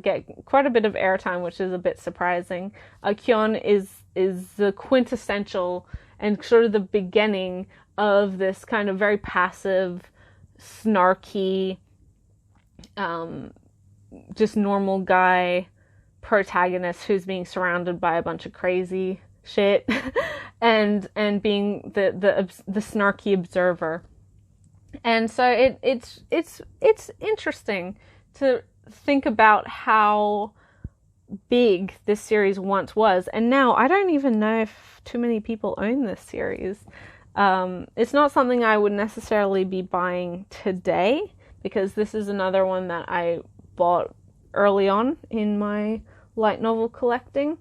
get quite a bit of airtime, which is a bit surprising. Kyon is the quintessential and sort of the beginning of this kind of very passive, snarky, just normal guy protagonist who's being surrounded by a bunch of crazy shit and being the snarky observer. And so it's interesting to think about how big this series once was, and now I don't even know if too many people own this series. It's not something I would necessarily be buying today, because this is another one that I bought early on in my light novel collecting.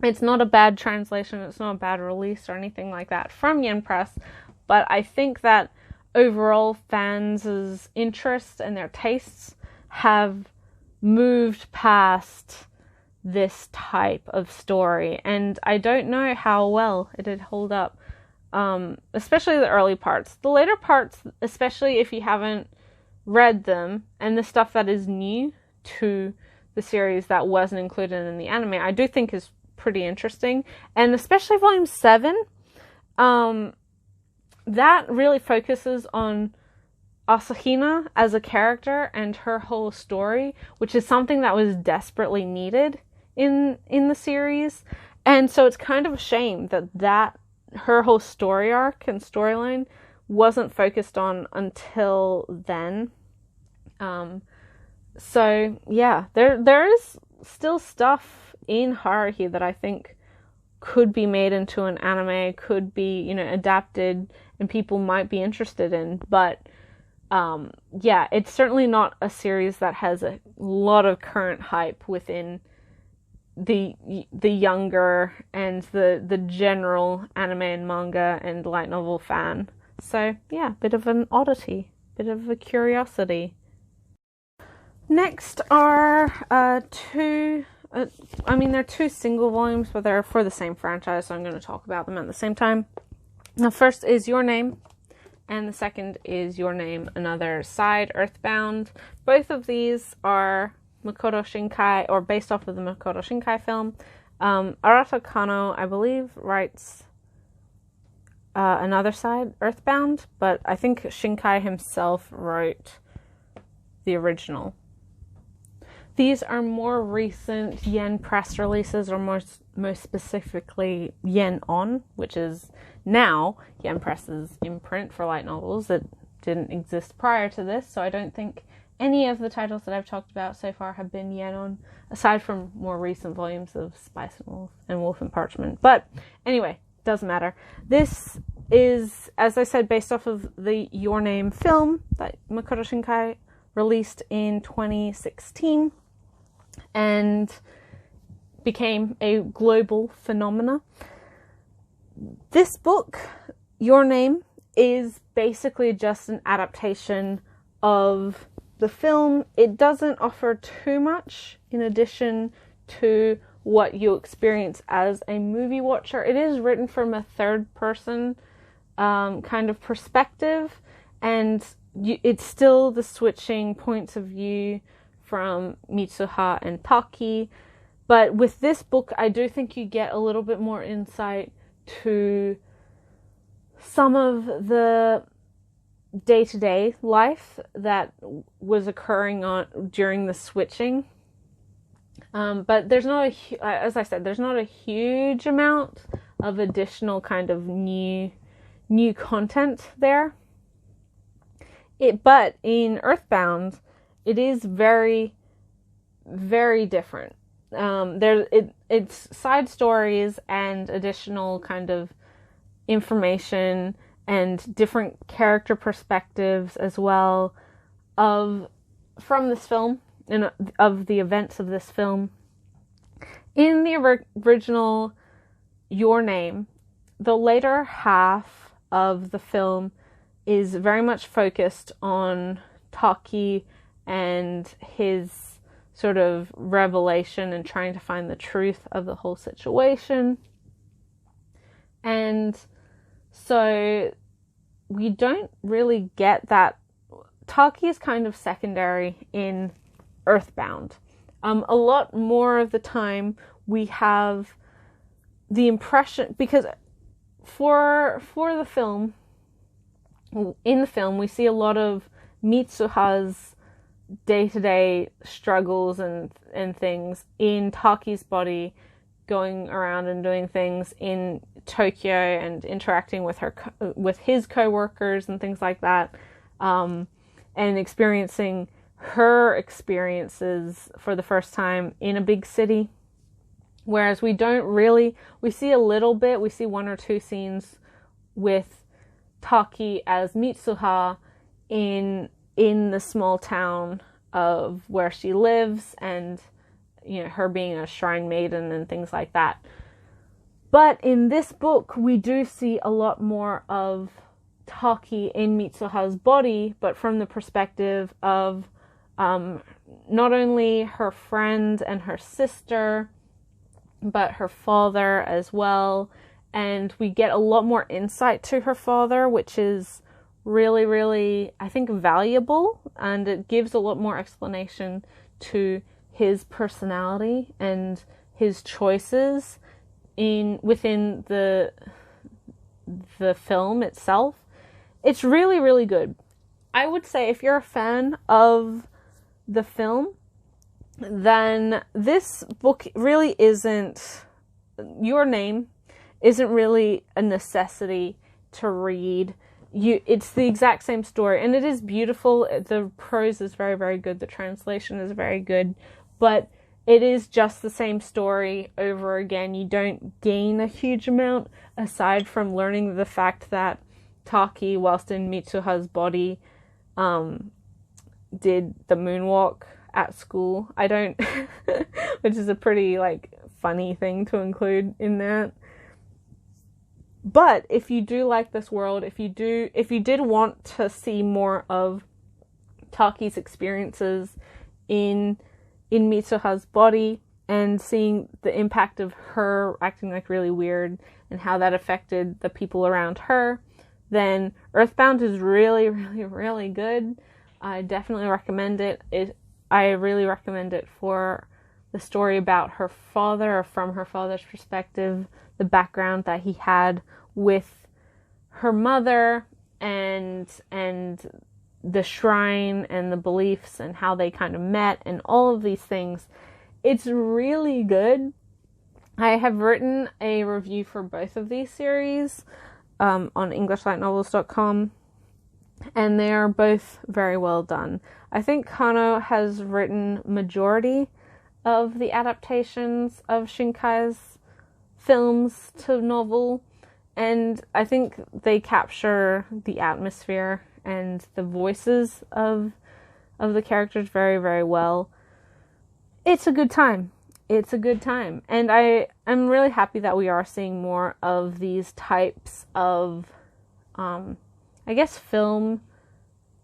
It's not a bad translation, it's not a bad release or anything like that from Yen Press, but I think that overall fans' interests and their tastes have moved past this type of story, and I don't know how well it'd hold up, especially the early parts. The later parts, especially if you haven't read them, and the stuff that is new to the series that wasn't included in the anime, I do think is pretty interesting. And especially volume 7, that really focuses on Asahina as a character and her whole story, which is something that was desperately needed in the series. And so it's kind of a shame that her whole story arc and storyline wasn't focused on until then. So yeah, there is still stuff in Haruhi that I think could be made into an anime, could be, adapted, and people might be interested in. But yeah, it's certainly not a series that has a lot of current hype within the younger and the general anime and manga and light novel fan. So yeah, bit of an oddity, bit of a curiosity. Next are they're 2 single volumes, but they're for the same franchise, so I'm going to talk about them at the same time. The first is Your Name, and the second is Your Name, Another Side, Earthbound. Both of these are Makoto Shinkai, or based off of the Makoto Shinkai film. Arata Kano, I believe, writes Another Side, Earthbound, but I think Shinkai himself wrote the original. These are more recent Yen Press releases, or most specifically Yen On, which is now Yen Press's imprint for light novels. It didn't exist prior to this, so I don't think any of the titles that I've talked about so far have been Yen On, aside from more recent volumes of Spicen Wolf and Wolf and Parchment. But anyway, doesn't matter. This is, as I said, based off of the Your Name film that Makoto Shinkai released in 2016 and became a global phenomena. This book, Your Name, is basically just an adaptation of the film. It doesn't offer too much in addition to what you experience as a movie watcher. It is written from a third person kind of perspective, and it's still the switching points of view from Mitsuha and Taki. But with this book, I do think you get a little bit more insight to some of the day-to-day life that was occurring during the switching. But there's not as I said, there's not a huge amount of additional kind of new content there. But in Earthbound, it is very, very different. It's side stories and additional kind of information and different character perspectives as well from this film and of the events of this film. In the original Your Name, the later half of the film is very much focused on Taki and his sort of revelation and trying to find the truth of the whole situation. And so we don't really get that. Taki is kind of secondary in Earthbound. A lot more of the time we have the impression, because for the film, in the film we see a lot of Mitsuha's day-to-day struggles and things in Taki's body, going around and doing things in Tokyo and interacting with his co-workers and things like that, and experiencing her experiences for the first time in a big city. Whereas we see a little bit, we see 1 or 2 scenes with Taki as Mitsuha in the small town of where she lives, and her being a shrine maiden and things like that. But in this book, we do see a lot more of Taki in Mitsuha's body, but from the perspective of not only her friend and her sister, but her father as well. And we get a lot more insight to her father, which is really, really, I think, valuable. And it gives a lot more explanation to his personality and his choices within the film itself. It's really, really good. I would say if you're a fan of the film, then this book really isn't, Your Name isn't really a necessity to read. It's the exact same story, and it is beautiful. The prose is very, very good. The translation is very good, but it is just the same story over again. You don't gain a huge amount aside from learning the fact that Taki, whilst in Mitsuha's body, did the moonwalk at school. Which is a pretty, funny thing to include in that. But if you do like this world, if you did want to see more of Taki's experiences in Mitsuha's body and seeing the impact of her acting really weird and how that affected the people around her, then Earthbound is really, really, really good. I definitely recommend it. I really recommend it for the story about her father, or from her father's perspective, the background that he had with her mother, and the shrine and the beliefs and how they kind of met and all of these things. It's really good. I have written a review for both of these series on EnglishLightNovels.com, and they are both very well done. I think Kano has written majority of the adaptations of Shinkai's films to novel, and I think they capture the atmosphere and the voices of the characters very, very well. It's a good time. It's a good time. And I'm really happy that we are seeing more of these types of, film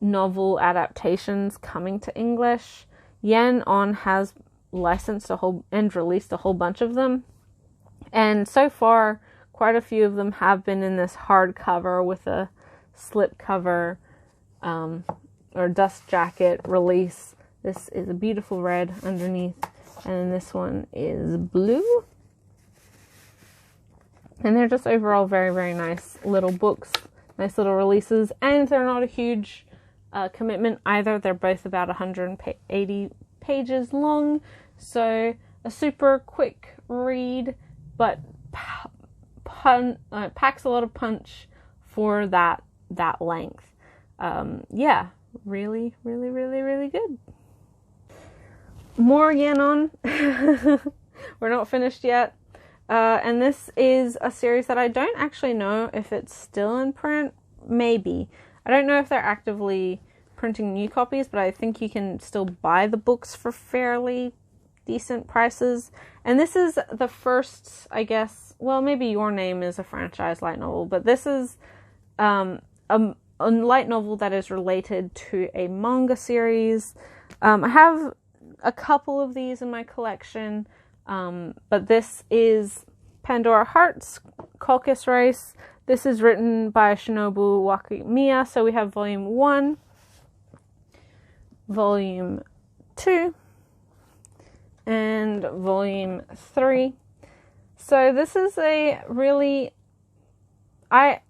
novel adaptations coming to English. Yen On has licensed and released a whole bunch of them. And so far, quite a few of them have been in this hardcover with a slipcover or dust jacket release. This is a beautiful red underneath, and this one is blue. And they're just overall very, very nice little books, nice little releases, and they're not a huge commitment either. They're both about 180 pages long, so a super quick read, but packs a lot of punch for that length. Really, really, really, really good. More Yenon. We're not finished yet. And this is a series that I don't actually know if it's still in print. Maybe. I don't know if they're actively printing new copies, but I think you can still buy the books for fairly decent prices. And this is the first, I guess, well, maybe Your Name is a franchise light novel, but this is a light novel that is related to a manga series. I have a couple of these in my collection, but this is Pandora Hearts, Caucus Race. This is written by Shinobu Wakamiya, so we have Volume 1, Volume 2, and Volume 3. So this is a really... I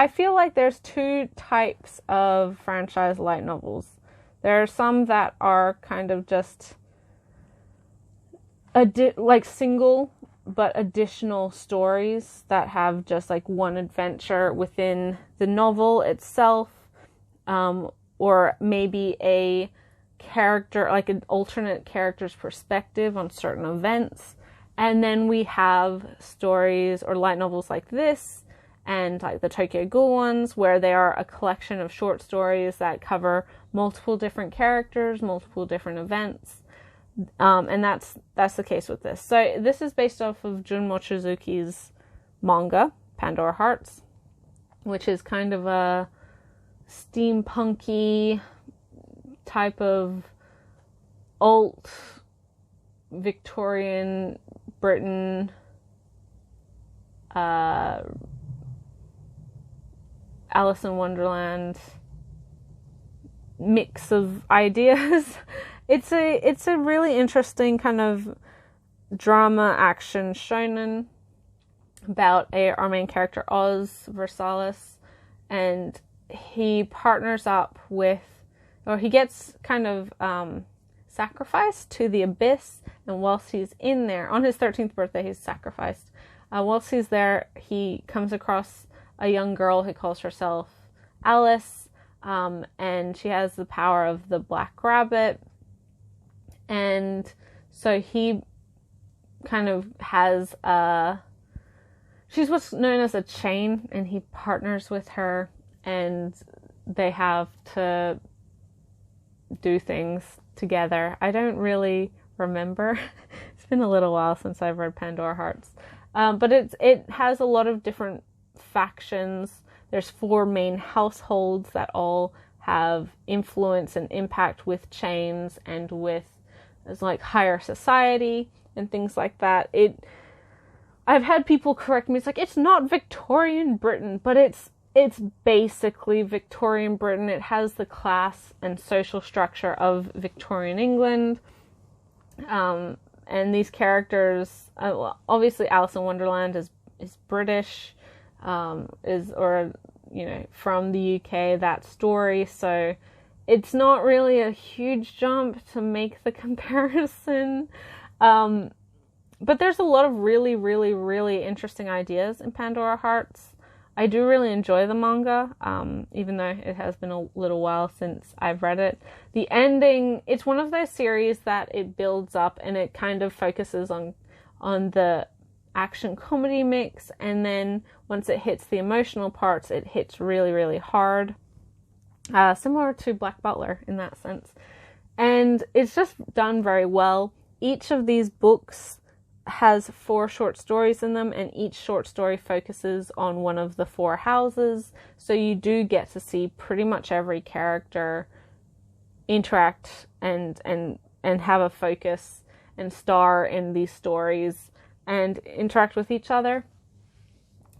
feel like there's two types of franchise light novels. There are some that are kind of just single but additional stories that have just like one adventure within the novel itself, or maybe a character, like an alternate character's perspective on certain events. And then we have stories or light novels like this, and like the Tokyo Ghoul ones, where they are a collection of short stories that cover multiple different characters, multiple different events. And that's the case with this. So this is based off of Jun Mochizuki's manga, Pandora Hearts, which is kind of a steampunky type of alt Victorian Britain Alice in Wonderland mix of ideas. It's a really interesting kind of drama action shonen about our main character Oz Versailles, and he partners up with, or he gets kind of sacrificed to the abyss, and whilst he's in there, on his 13th birthday, he's sacrificed. Whilst he's there, he comes across a young girl who calls herself Alice, and she has the power of the Black Rabbit. And so he kind of has she's what's known as a chain, and he partners with her, and they have to do things together. I don't really remember. It's been a little while since I've read Pandora Hearts. But it has a lot of different factions. There's 4 main households that all have influence and impact with chains and with like higher society and things like that. I've had people correct me. It's like, it's not Victorian Britain, but it's basically Victorian Britain. It has the class and social structure of Victorian England. And these characters, obviously Alice in Wonderland is British, from the UK, that story. So it's not really a huge jump to make the comparison. But there's a lot of really, really, really interesting ideas in Pandora Hearts. I do really enjoy the manga, even though it has been a little while since I've read it. The ending, it's one of those series that it builds up and it kind of focuses on the action comedy mix, and then once it hits the emotional parts, it hits really, really hard. Similar to Black Butler in that sense. And it's just done very well. Each of these books has 4 short stories in them, and each short story focuses on one of the 4 houses. So you do get to see pretty much every character interact and have a focus and star in these stories and interact with each other.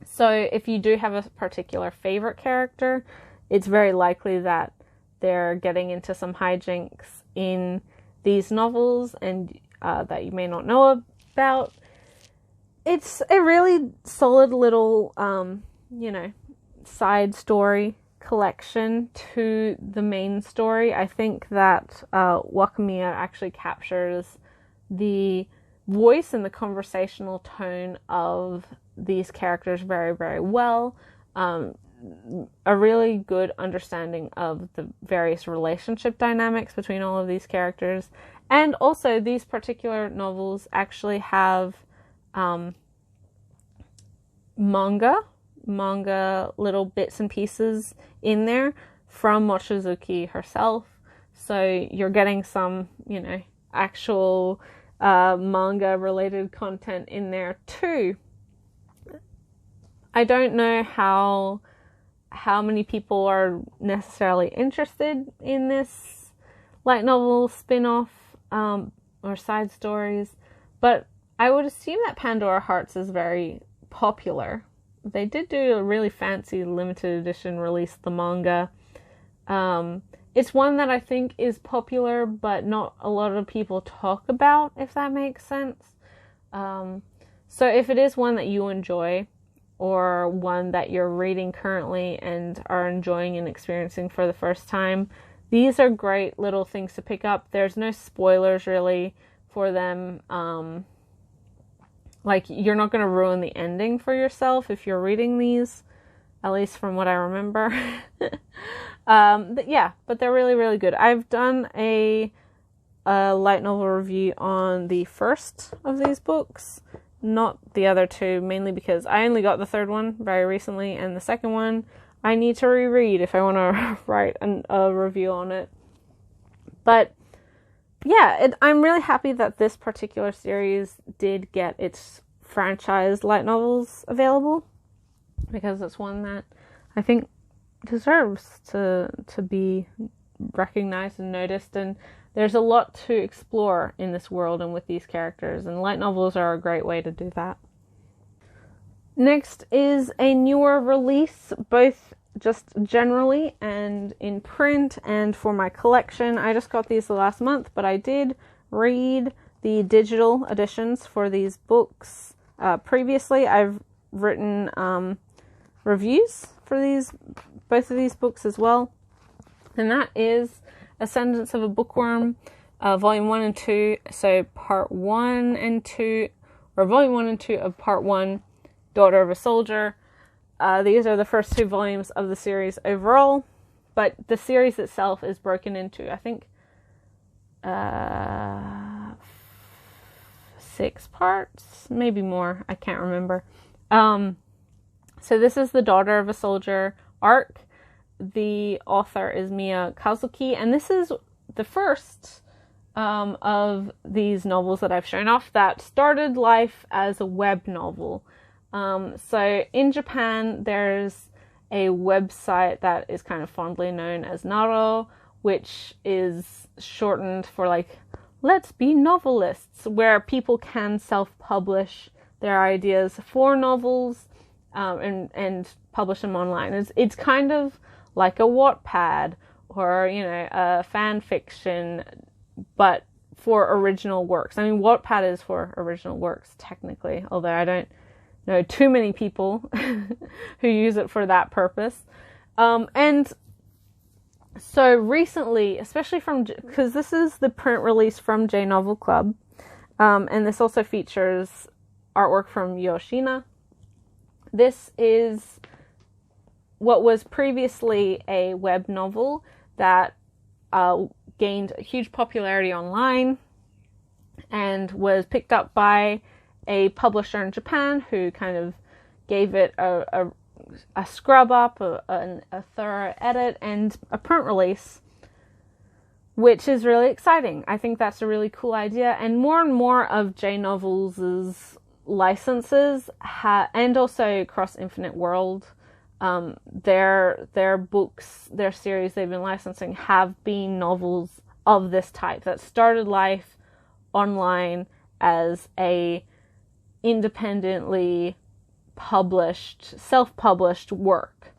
So if you do have a particular favorite character, it's very likely that they're getting into some hijinks in these novels and that you may not know about. It's a really solid little, side story collection to the main story. I think that Wakamiya actually captures the voice and the conversational tone of these characters very, very well. A really good understanding of the various relationship dynamics between all of these characters. And also, these particular novels actually have manga little bits and pieces in there from Mochizuki herself. So you're getting some, actual manga related content in there too. I don't know how many people are necessarily interested in this light novel spin-off or side stories, but I would assume that Pandora Hearts is very popular. They did do a really fancy limited edition release, the manga. It's one that I think is popular, but not a lot of people talk about, if that makes sense. So if it is one that you enjoy, or one that you're reading currently and are enjoying and experiencing for the first time, these are great little things to pick up. There's no spoilers really for them. Like, you're not going to ruin the ending for yourself if you're reading these, at least from what I remember. But they're really, really good. I've done a light novel review on the first of these books, not the other two, mainly because I only got the third one very recently, and the second one I need to reread if I want to write a review on it. But yeah, I'm really happy that this particular series did get its franchise light novels available, because it's one that I think deserves to be recognized and noticed, and there's a lot to explore in this world and with these characters, and light novels are a great way to do that. Next is a newer release, both just generally and in print and for my collection. I just got these the last month, but I did read the digital editions for these books previously. I've written reviews for both of these books as well, and that is Ascendance of a Bookworm, Volume 1 and 2, so Part 1 and 2, or Volume 1 and 2 of Part 1, Daughter of a Soldier. These are the first two volumes of the series overall, but the series itself is broken into, I think, 6 parts, maybe more, I can't remember. So this is the Daughter of a Soldier arc. The author is Mia Kazuki, and this is the first of these novels that I've shown off that started life as a web novel. So in Japan, there's a website that is kind of fondly known as Naro, which is shortened for like, let's be novelists, where people can self-publish their ideas for novels and publish them online. It's kind of like a Wattpad or, a fan fiction, but for original works. I mean, Wattpad is for original works, technically, although I don't know too many people who use it for that purpose. And so recently, especially because this is the print release from J Novel Club, and this also features artwork from Yoshina. This is what was previously a web novel that gained huge popularity online and was picked up by a publisher in Japan who kind of gave it a scrub up, a thorough edit, and a print release, which is really exciting. I think that's a really cool idea, and more of J Novels' licenses and also Cross Infinite World, their books, their series they've been licensing have been novels of this type that started life online as a independently published, self-published work,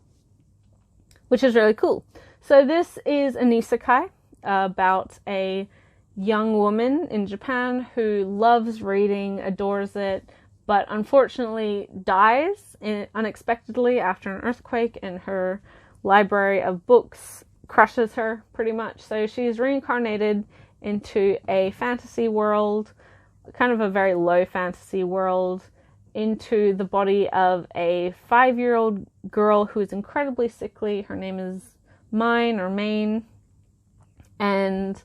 which is really cool. So this is an isekai about a young woman in Japan who loves reading, adores it, but unfortunately dies unexpectedly after an earthquake, and her library of books crushes her pretty much. So she's reincarnated into a fantasy world, kind of a very low fantasy world, into the body of a 5-year-old girl who is incredibly sickly. Her name is Main, and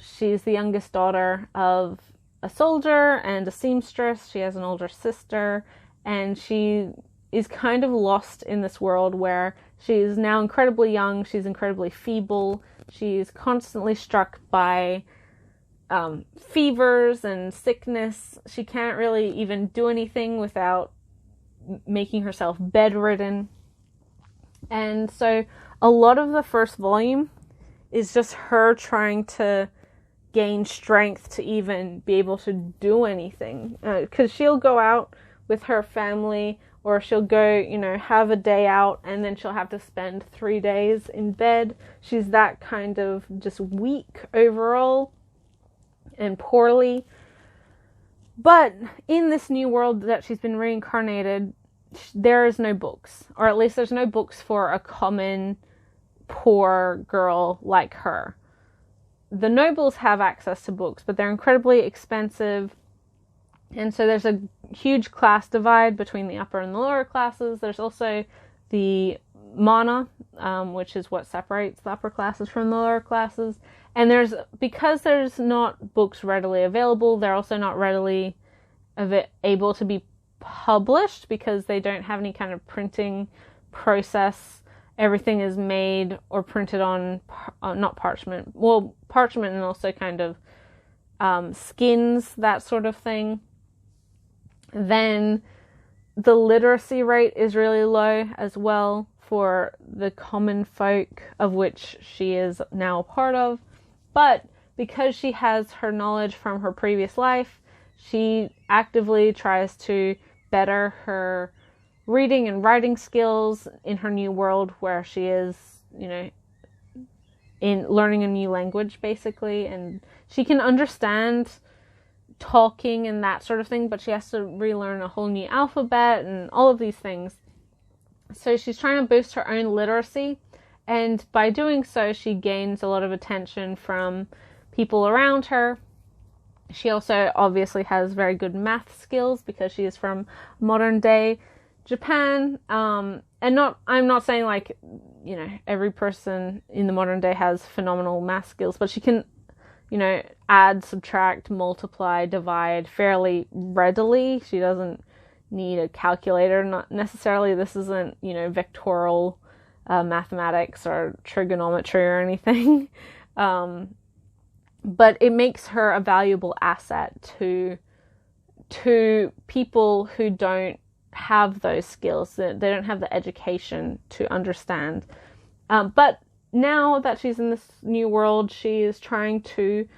she's the youngest daughter of a soldier and a seamstress. She has an older sister, and she is kind of lost in this world where she's now incredibly young, she's incredibly feeble, she's constantly struck by fevers and sickness. She can't really even do anything without making herself bedridden. And so a lot of the first volume is just her trying to gain strength to even be able to do anything. Because she'll go out with her family, or she'll go, have a day out, and then she'll have to spend 3 days in bed. She's that kind of just weak overall and poorly. But in this new world that she's been reincarnated, there is no books, or at least there's no books for a common poor girl like her. The nobles have access to books, but they're incredibly expensive. And so there's a huge class divide between the upper and the lower classes. There's also the mana, which is what separates the upper classes from the lower classes. And because there's not books readily available, they're also not readily able to be published because they don't have any kind of printing process. Everything is made or printed on, not parchment, well, parchment and also kind of skins, that sort of thing. Then the literacy rate is really low as well for the common folk, of which she is now a part of. But because she has her knowledge from her previous life, she actively tries to better her reading and writing skills in her new world, where she is, in learning a new language, basically. And she can understand talking and that sort of thing, but she has to relearn a whole new alphabet and all of these things. So she's trying to boost her own literacy, and by doing so, she gains a lot of attention from people around her. She also obviously has very good math skills because she is from modern day Japan. I'm not saying like, every person in the modern day has phenomenal math skills, but she can, add, subtract, multiply, divide fairly readily. She doesn't need a calculator. Not necessarily, this isn't, vectorial mathematics or trigonometry or anything. But it makes her a valuable asset to people who don't have those skills. They don't have the education to understand. But now that she's in this new world, she is trying to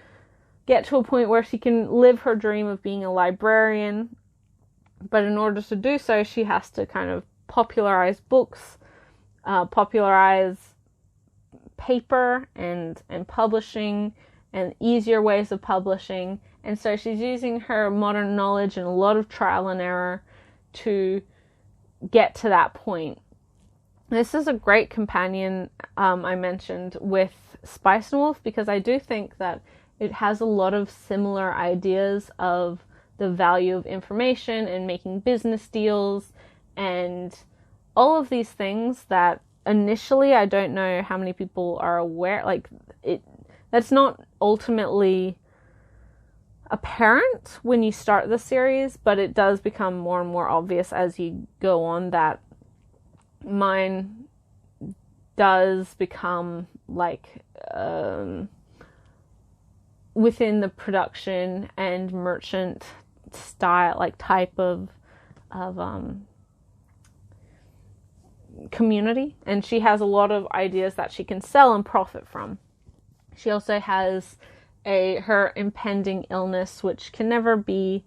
get to a point where she can live her dream of being a librarian. But in order to do so, she has to kind of popularize books, popularize paper and publishing, and easier ways of publishing. And so she's using her modern knowledge and a lot of trial and error to get to that point. This is a great companion, I mentioned, with Spicen Wolf, because I do think that it has a lot of similar ideas of the value of information and making business deals and all of these things that initially I don't know how many people are aware, that's not ultimately apparent when you start the series, but it does become more and more obvious as you go on that mine does become within the production and merchant style, type of community, and she has a lot of ideas that she can sell and profit from. She also has her impending illness, which can never be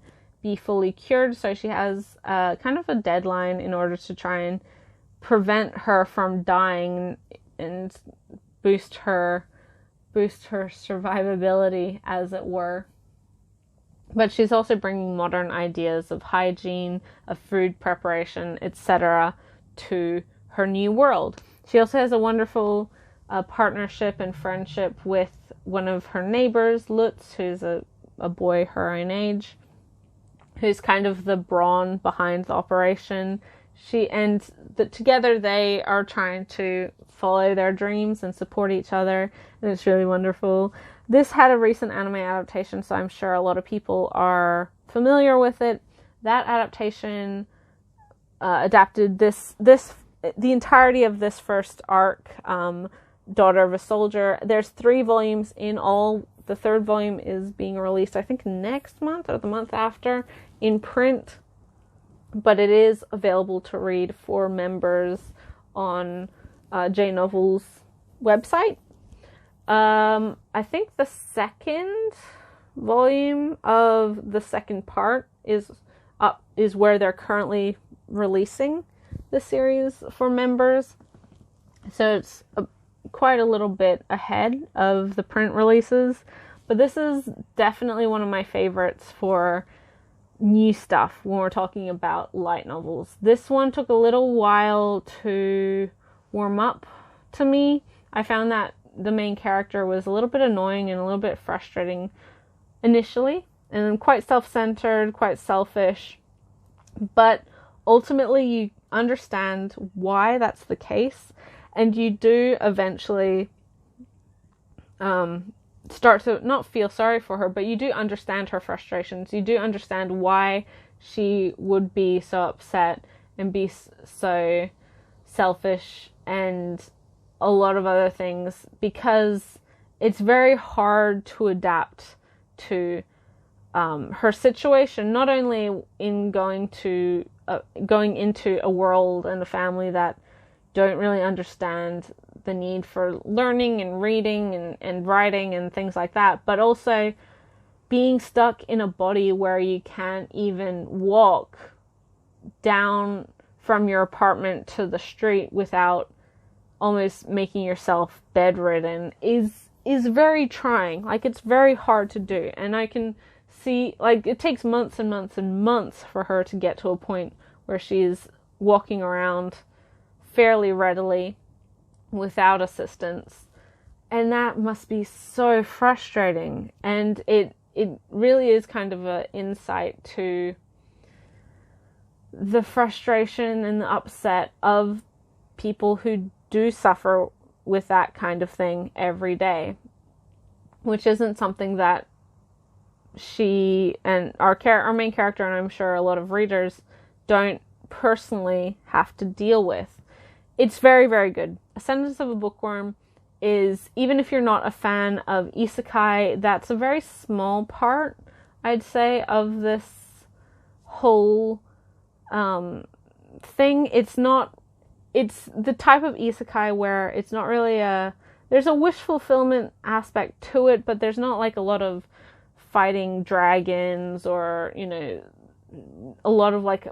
fully cured, so she has kind of a deadline in order to try and prevent her from dying and boost her survivability, as it were. But she's also bringing modern ideas of hygiene, of food preparation, etc. to her new world. She also has a wonderful partnership and friendship with one of her neighbors, Lutz, who's a boy her own age, who's kind of the brawn behind the operation. Together they are trying to follow their dreams and support each other, and it's really wonderful. This had a recent anime adaptation, so I'm sure a lot of people are familiar with it. That adaptation adapted the entirety of this first arc, Daughter of a Soldier. There's 3 volumes in all. The 3rd volume is being released, I think, next month or the month after in print, but it is available to read for members on J Novel's website. I think the 2nd volume of the 2nd part is where they're currently releasing the series for members. So it's quite a little bit ahead of the print releases. But this is definitely one of my favorites for new stuff when we're talking about light novels. This one took a little while to warm up to me. I found that the main character was a little bit annoying and a little bit frustrating initially, and then quite self-centered, quite selfish, but ultimately you understand why that's the case, and you do eventually start to not feel sorry for her, but you do understand her frustrations. You do understand why she would be so upset and be so selfish and a lot of other things, because it's very hard to adapt to her situation, not only in going into a world and a family that don't really understand the need for learning and reading and writing and things like that, but also being stuck in a body where you can't even walk down from your apartment to the street without almost making yourself bedridden is very trying. Like, it's very hard to do, and I can see, like, it takes months and months and months for her to get to a point where she's walking around fairly readily without assistance, and that must be so frustrating. And it really is kind of an insight to the frustration and the upset of people who do suffer with that kind of thing every day, which isn't something that she and our main character, and I'm sure a lot of readers, don't personally have to deal with. It's very, very good. Ascendance of a Bookworm is, even if you're not a fan of isekai, that's a very small part, I'd say, of this whole thing. It's the type of isekai where it's not really there's a wish fulfillment aspect to it, but there's not like a lot of fighting dragons or, you know, a lot of like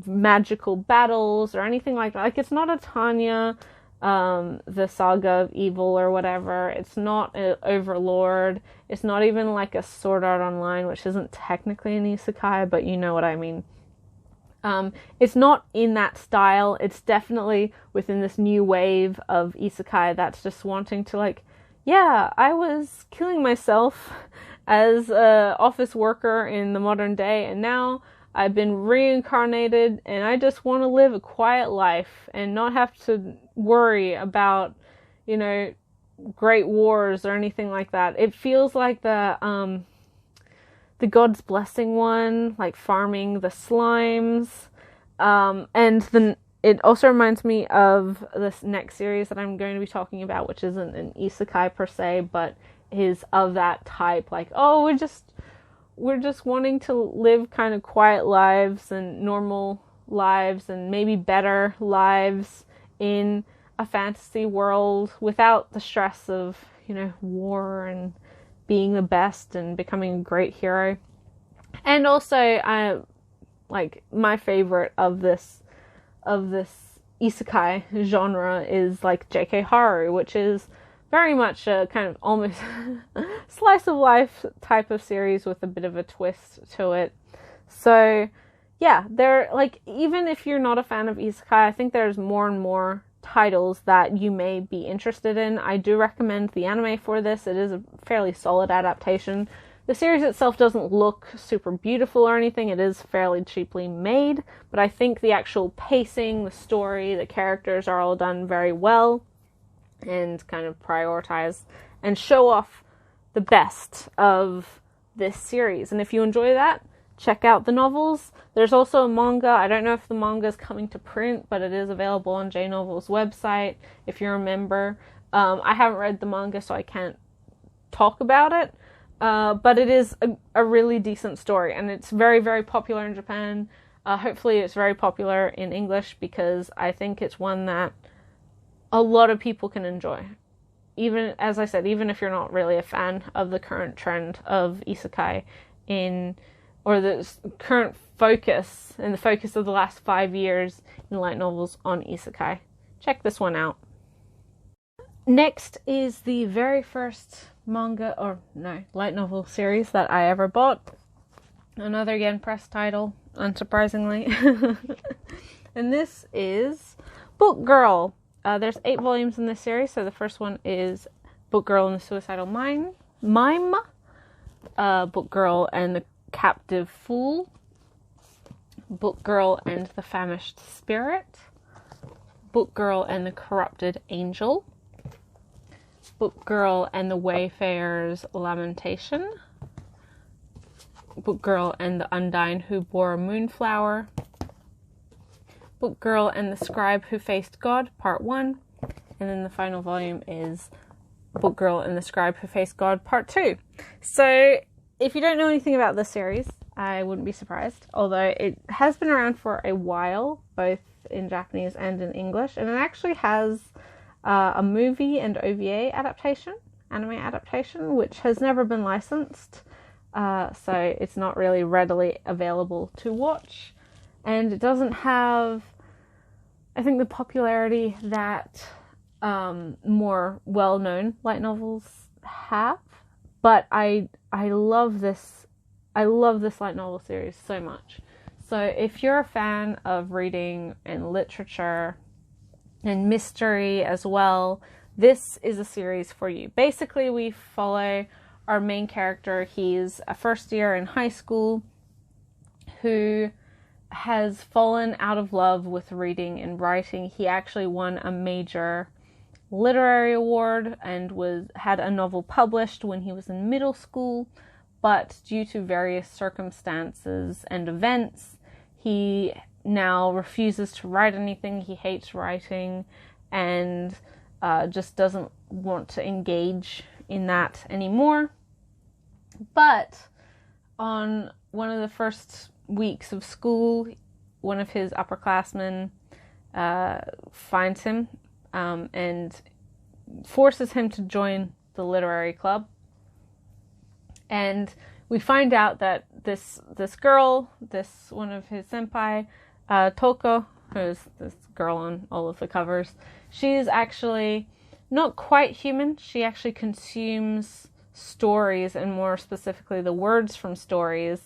magical battles or anything like that. Like, it's not a Tanya, the Saga of Evil or whatever. It's not an Overlord. It's not even like a Sword Art Online, which isn't technically an isekai, but you know what I mean. It's not in that style. It's definitely within this new wave of isekai that's just wanting to, like, yeah, I was killing myself as a office worker in the modern day, and now I've been reincarnated, and I just want to live a quiet life and not have to worry about, you know, great wars or anything like that. It feels like the God's Blessing one, like farming the slimes. And it also reminds me of this next series that I'm going to be talking about, which isn't an isekai per se, but is of that type. Like, oh, we're just wanting to live kind of quiet lives and normal lives and maybe better lives in a fantasy world without the stress of, you know, war and being the best and becoming a great hero. And also, like, my favorite of this isekai genre is like JK Haru, which is very much a kind of almost slice of life type of series with a bit of a twist to it. So yeah, they're like, even if you're not a fan of isekai, I think there's more and more titles that you may be interested in. I do recommend the anime for this. It is a fairly solid adaptation. The series itself doesn't look super beautiful or anything. It is fairly cheaply made, but I think the actual pacing, the story, the characters are all done very well and kind of prioritize and show off the best of this series. And if you enjoy that, check out the novels. There's also a manga. I don't know if the manga is coming to print, but it is available on JNovel's website if you're a member. I haven't read the manga, so I can't talk about it. But it is a really decent story, and it's very, very popular in Japan. Hopefully it's very popular in English, because I think it's one that a lot of people can enjoy. Even, as I said, even if you're not really a fan of the current trend of isekai or the current focus, and the focus of the last 5 years in light novels on isekai. Check this one out. Next is the very first light novel series that I ever bought. Another Yen Press title, unsurprisingly. And this is Book Girl. There's 8 volumes in this series. So the first one is Book Girl and the Suicidal Mime, Book Girl and the Captive Fool, Book Girl and the Famished Spirit, Book Girl and the Corrupted Angel, Book Girl and the Wayfarer's Lamentation, Book Girl and the Undine Who Bore a Moonflower, Book Girl and the Scribe Who Faced God, Part 1, and then the final volume is Book Girl and the Scribe Who Faced God, Part 2. So, if you don't know anything about this series, I wouldn't be surprised, although it has been around for a while, both in Japanese and in English, and it actually has a movie and OVA adaptation, anime adaptation, which has never been licensed, so it's not really readily available to watch, and it doesn't have, I think, the popularity that more well-known light novels have, but I love this light novel series so much. So if you're a fan of reading and literature and mystery as well, this is a series for you. Basically, we follow our main character. He's a first year in high school who has fallen out of love with reading and writing. He actually won a major literary award and had a novel published when he was in middle school, but due to various circumstances and events, he now refuses to write anything. He hates writing and just doesn't want to engage in that anymore. But on one of the first weeks of school, one of his upperclassmen finds him and forces him to join the literary club. And we find out that this girl, one of his senpai, Toko, who's this girl on all of the covers, she is actually not quite human. She actually consumes stories, and more specifically the words from stories,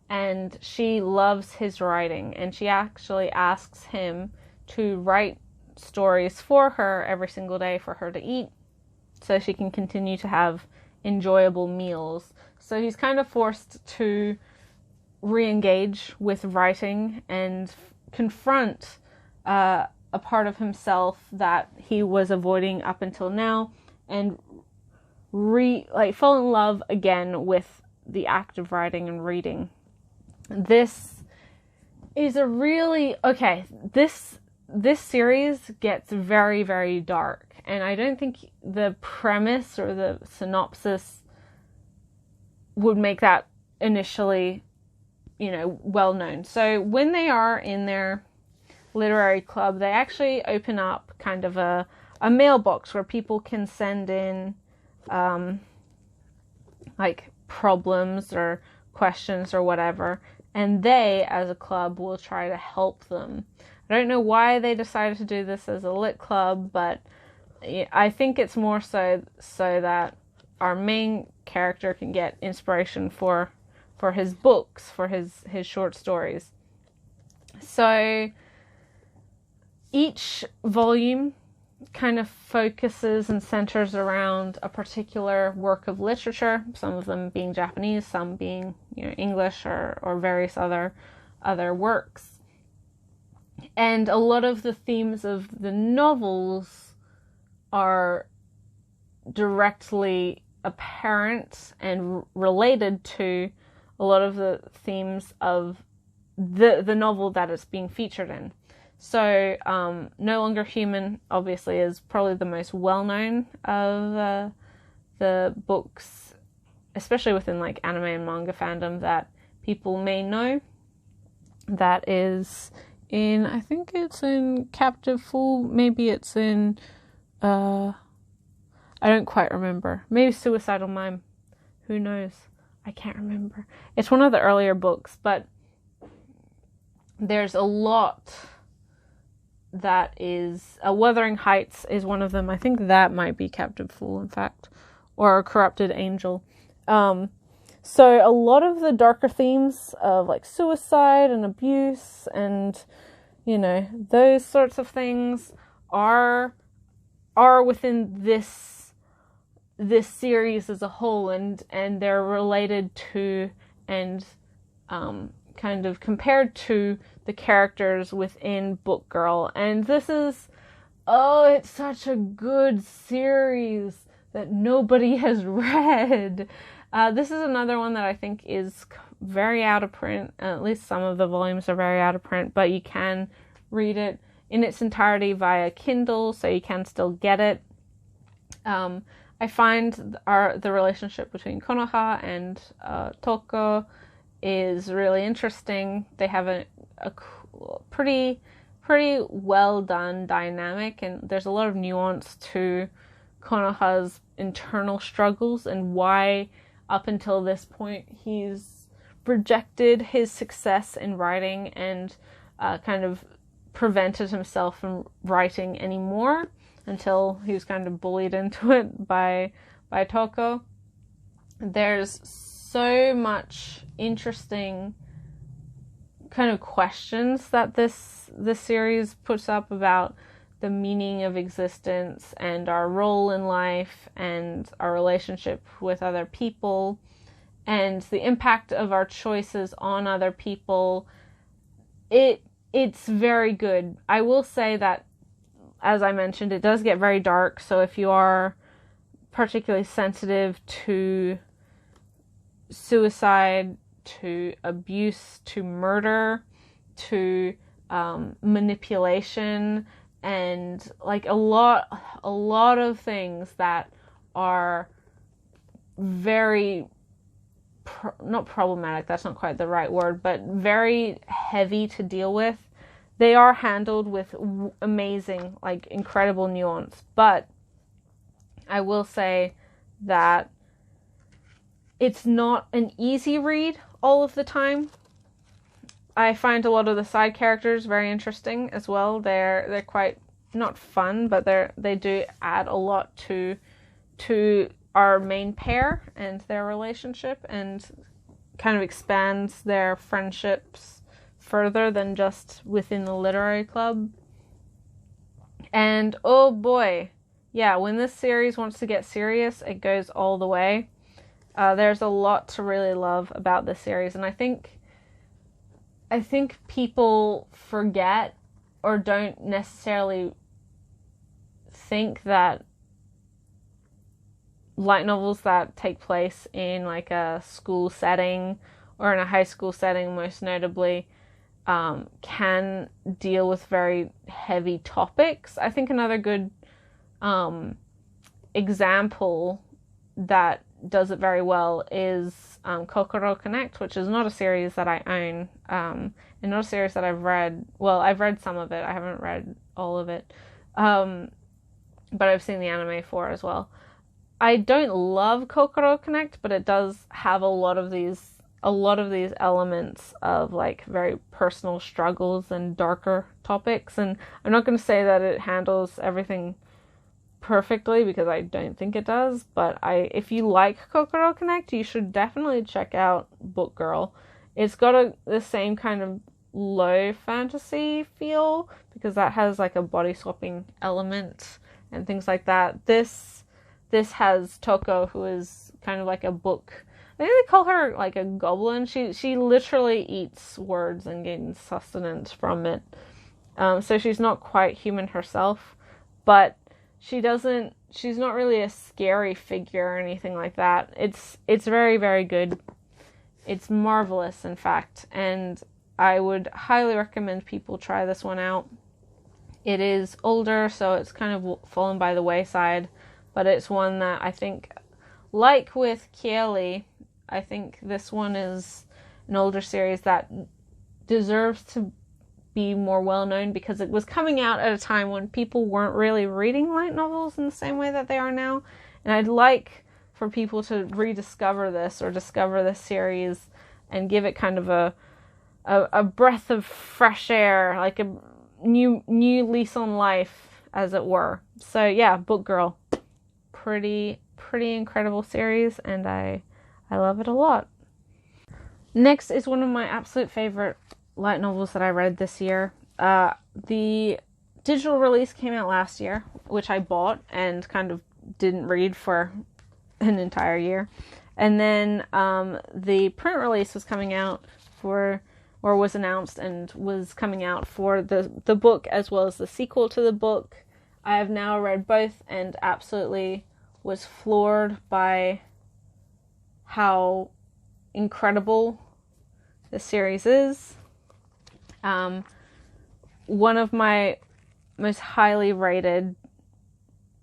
and she loves his writing, and she actually asks him to write stories for her every single day for her to eat so she can continue to have enjoyable meals. So he's kind of forced to re-engage with writing and confront a part of himself that he was avoiding up until now, and fall in love again with the act of writing and reading. This is a really this series gets very, very dark, and I don't think the premise or the synopsis would make that initially, well known. So when they are in their literary club, they actually open up kind of a mailbox where people can send in problems or questions or whatever, and they, as a club, will try to help them. I don't know why they decided to do this as a lit club, but I think it's more so that our main character can get inspiration for his books, for his short stories. So each volume kind of focuses and centers around a particular work of literature, some of them being Japanese, some being English or various other works. And a lot of the themes of the novels are directly apparent and related to a lot of the themes of the novel that it's being featured in. So, No Longer Human, obviously, is probably the most well-known of the books, especially within anime and manga fandom, that people may know. That is I think it's in Captive Fool, maybe it's in, I don't quite remember. Maybe Suicidal Mime. Who knows? I can't remember. It's one of the earlier books, but there's a lot that is... Wuthering Heights is one of them. I think that might be Captive Fool, in fact. Or Corrupted Angel. So a lot of the darker themes of suicide and abuse and, those sorts of things are are within this series as a whole, and they're related to and kind of compared to the characters within Book Girl. And this is, it's such a good series that nobody has read. This is another one that I think is very out of print. At least some of the volumes are very out of print, but you can read it in its entirety via Kindle, so you can still get it. I find the relationship between Konoha and Toko is really interesting. They have a pretty well done dynamic, and there's a lot of nuance to Konoha's internal struggles and why up until this point he's rejected his success in writing and kind of prevented himself from writing anymore until he was kind of bullied into it by Toko. There's so much interesting kind of questions that this series puts up about the meaning of existence and our role in life and our relationship with other people and the impact of our choices on other people. It's very good. I will say that, as I mentioned, it does get very dark, so if you are particularly sensitive to suicide, to abuse, to murder, to manipulation, and like a lot of things that are very not problematic, that's not quite the right word, but very heavy to deal with, they are handled with amazing, like incredible nuance. But I will say that it's not an easy read all of the time. I find a lot of the side characters very interesting as well. They're quite not fun, but they do add a lot to our main pair and their relationship, and kind of expands their friendships further than just within the literary club. And oh boy, yeah, when this series wants to get serious, it goes all the way. There's a lot to really love about this series, and I think people forget or don't necessarily think that light novels that take place in like a school setting or in a high school setting, most notably, can deal with very heavy topics. I think another good example that does it very well is Kokoro Connect, which is not a series that I own, and not a series that I've read. Well, I've read some of it. I haven't read all of it, but I've seen the anime for as well. I don't love Kokoro Connect, but it does have a lot of these elements of like very personal struggles and darker topics. And I'm not going to say that it handles everything perfectly, because I don't think it does, but if you like Kokoro Connect, you should definitely check out Book Girl. It's got the same kind of low fantasy feel, because that has like a body swapping element and things like that. This has Toko, who is kind of like a book. I think they call her like a goblin. She literally eats words and gains sustenance from it. So she's not quite human herself, but she's not really a scary figure or anything like that. It's very, very good. It's marvelous, in fact, and I would highly recommend people try this one out. It is older, so it's kind of fallen by the wayside, but it's one that I think, like with Kieli, I think this one is an older series that deserves to be more well known, because it was coming out at a time when people weren't really reading light novels in the same way that they are now. And I'd like for people to rediscover this or discover this series and give it kind of a breath of fresh air, like a new lease on life, as it were. So yeah, Book Girl, pretty incredible series, and I love it a lot. Next is one of my absolute favorite light novels that I read this year. The digital release came out last year, which I bought and kind of didn't read for an entire year. And then the print release was coming out was announced and was coming out for the book as well as the sequel to the book. I have now read both and absolutely was floored by how incredible the series is. One of my most highly rated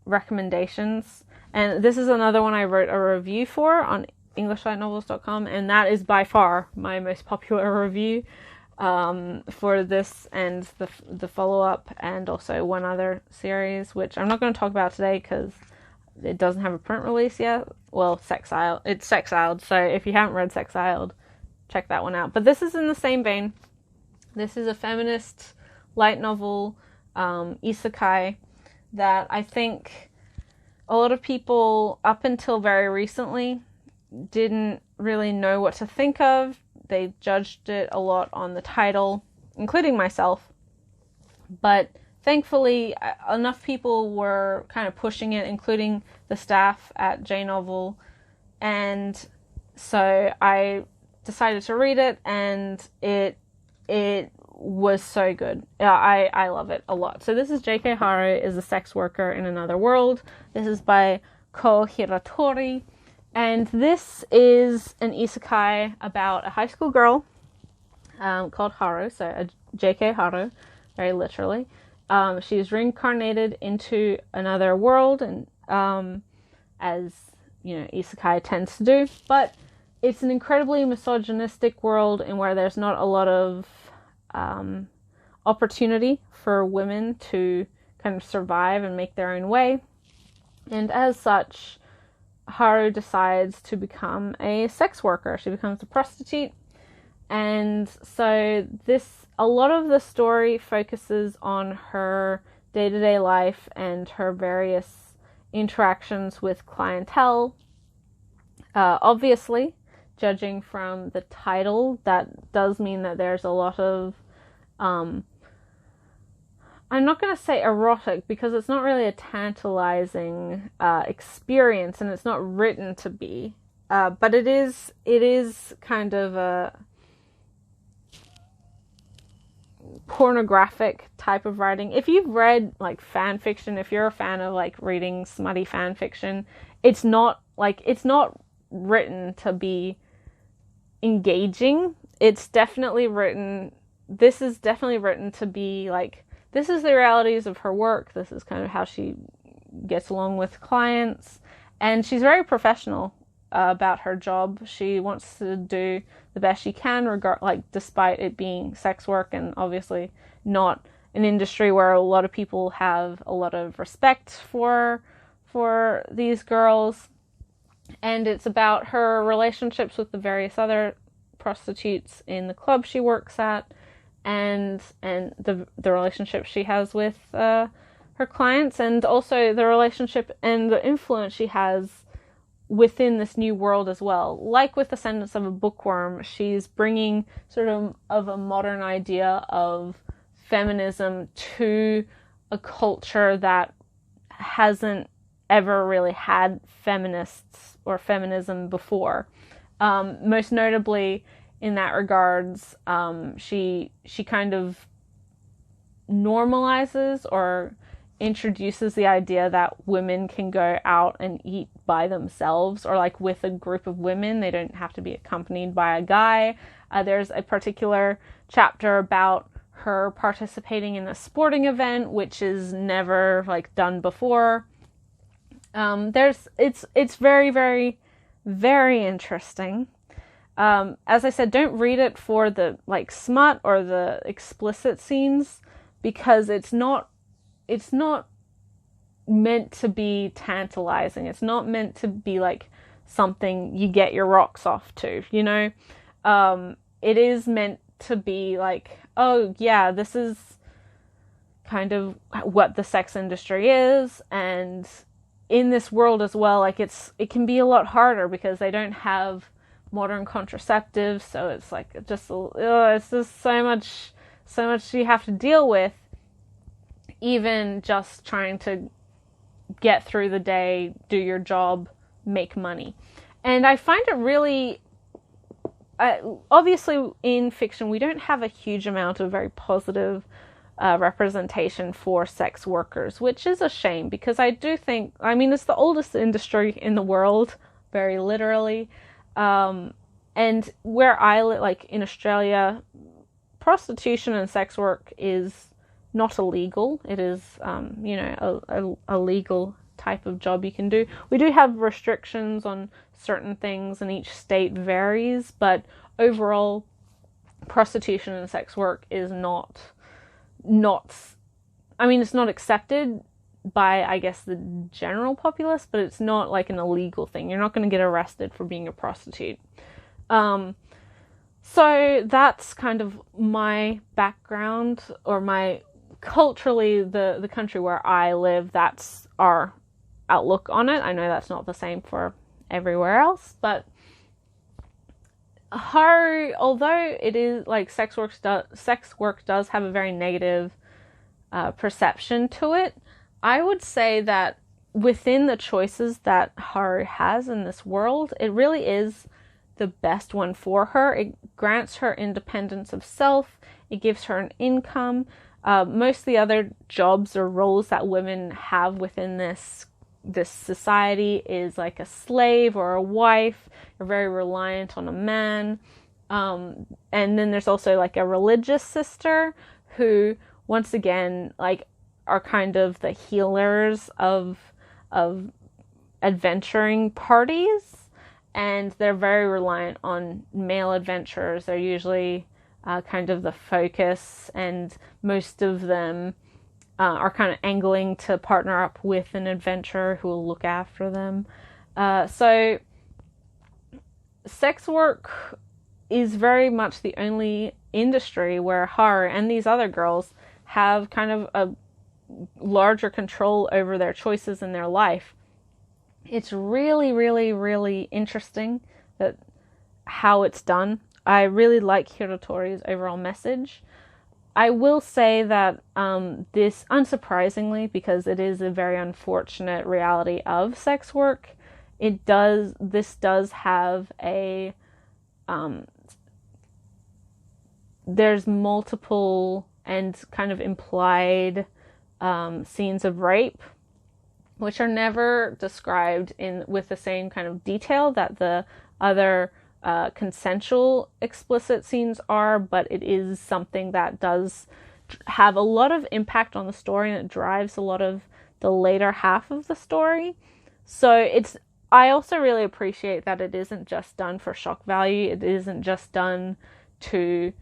recommendations, and this is another one I wrote a review for on EnglishLightNovels.com, and that is by far my most popular review for this and the follow-up, and also one other series, which I'm not going to talk about today because it doesn't have a print release yet. Well, it's Sexiled, so if you haven't read Sexiled, check that one out. But this is in the same vein. This is a feminist light novel, isekai, that I think a lot of people, up until very recently, didn't really know what to think of. They judged it a lot on the title, including myself. But thankfully, enough people were kind of pushing it, including the staff at J-Novel. And so I decided to read it, and it was so good. I love it a lot. So this is J.K. Haru is a sex worker in another world. This is by Ko Hiratori. And this is an isekai about a high school girl called Haru, so a J.K. Haru, very literally. She is reincarnated into another world, and as you know, isekai tends to do. But it's an incredibly misogynistic world in where there's not a lot of opportunity for women to kind of survive and make their own way. And as such, Haru decides to become a sex worker. She becomes a prostitute. And so a lot of the story focuses on her day-to-day life and her various interactions with clientele. Obviously, judging from the title, that does mean that there's a lot of I'm not going to say erotic because it's not really a tantalizing experience, and it's not written to be. But it is kind of a pornographic type of writing. If you've read like fan fiction, if you're a fan of like reading smutty fan fiction, it's not written to be engaging. This is definitely written to be like, this is the realities of her work. This is kind of how she gets along with clients. And she's very professional about her job. She wants to do the best she can, despite it being sex work and obviously not an industry where a lot of people have a lot of respect for these girls. And it's about her relationships with the various other prostitutes in the club she works at, and the relationship she has with her clients, and also the relationship and the influence she has within this new world as well. Like with Ascendance of a Bookworm, she's bringing sort of a modern idea of feminism to a culture that hasn't ever really had feminists or feminism before. Most notably, in that regards, she kind of normalizes or introduces the idea that women can go out and eat by themselves or like with a group of women. They don't have to be accompanied by a guy. There's a particular chapter about her participating in a sporting event, which is never like done before. It's very, very, very interesting. As I said, don't read it for the like smut or the explicit scenes, because it's not meant to be tantalizing. It's not meant to be like something you get your rocks off to, you know? It is meant to be like, oh yeah, this is kind of what the sex industry is, and in this world as well, like it can be a lot harder because they don't have modern contraceptives, so it's like it's just so much you have to deal with, even just trying to get through the day, do your job, make money. And I find it really, obviously in fiction we don't have a huge amount of very positive representation for sex workers, which is a shame, because I do think, I mean, it's the oldest industry in the world, very literally, and where I live, like in Australia, prostitution and sex work is not illegal. It is, a legal type of job you can do. We do have restrictions on certain things, and each state varies, but overall, prostitution and sex work is not, I mean, it's not accepted by, I guess, the general populace, but it's not like an illegal thing. You're not going to get arrested for being a prostitute. So that's kind of my background, or my, culturally, the country where I live, that's our outlook on it. I know that's not the same for everywhere else, but although it is like sex work does have a very negative perception to it, I would say that within the choices that Haru has in this world, it really is the best one for her. It grants her independence of self. It gives her an income. Most of the other jobs or roles that women have within this society is like a slave or a wife. You're very reliant on a man. And then there's also like a religious sister who, once again, like are kind of the healers of adventuring parties. And they're very reliant on male adventurers. They're usually kind of the focus, and most of them are kind of angling to partner up with an adventurer who will look after them. So sex work is very much the only industry where Haru and these other girls have kind of a larger control over their choices in their life. It's really, really, really interesting that how it's done. I really like Hirotori's overall message. I will say that this, unsurprisingly, because it is a very unfortunate reality of sex work, this does have a, there's multiple and kind of implied scenes of rape, which are never described with the same kind of detail that the other consensual explicit scenes are, but it is something that does have a lot of impact on the story, and it drives a lot of the later half of the story. So I also really appreciate that it isn't just done for shock value. It isn't just done to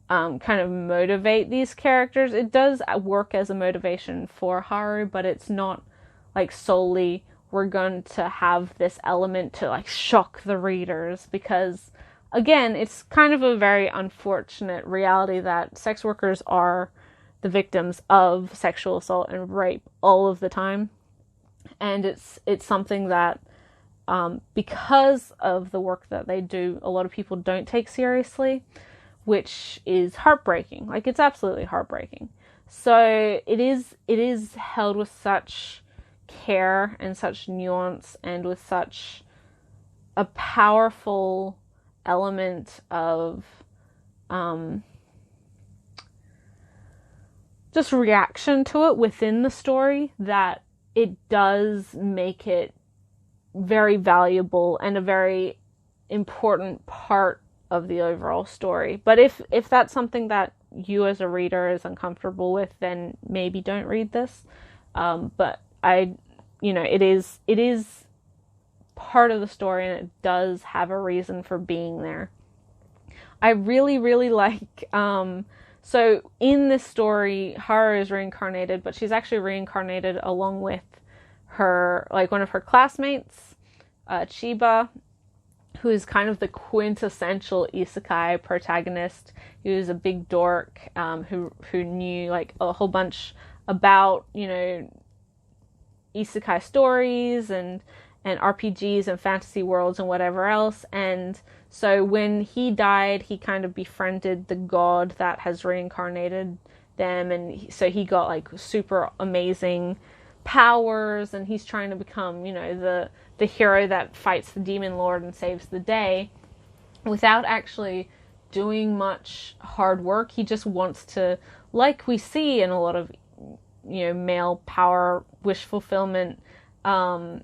kind of motivate these characters. It does work as a motivation for Haru, but it's not like solely we're going to have this element to like shock the readers, because again, it's kind of a very unfortunate reality that sex workers are the victims of sexual assault and rape all of the time. And it's something that because of the work that they do, a lot of people don't take seriously, which is heartbreaking. Like, it's absolutely heartbreaking. So it is held with such care and such nuance, and with such a powerful element of just reaction to it within the story, that it does make it very valuable and a very important part of the overall story. But if that's something that you as a reader is uncomfortable with, then maybe don't read this. But it is part of the story, and it does have a reason for being there. I really, really like, so in this story, Haru is reincarnated, but she's actually reincarnated along with her, like one of her classmates, Chiba, who is kind of the quintessential isekai protagonist. He was a big dork, who knew like a whole bunch about, isekai stories and RPGs and fantasy worlds and whatever else. And so when he died, he kind of befriended the god that has reincarnated them, and so he got like super amazing powers, and he's trying to become, the hero that fights the demon lord and saves the day without actually doing much hard work. He just wants to, like we see in a lot of, male power wish fulfillment, male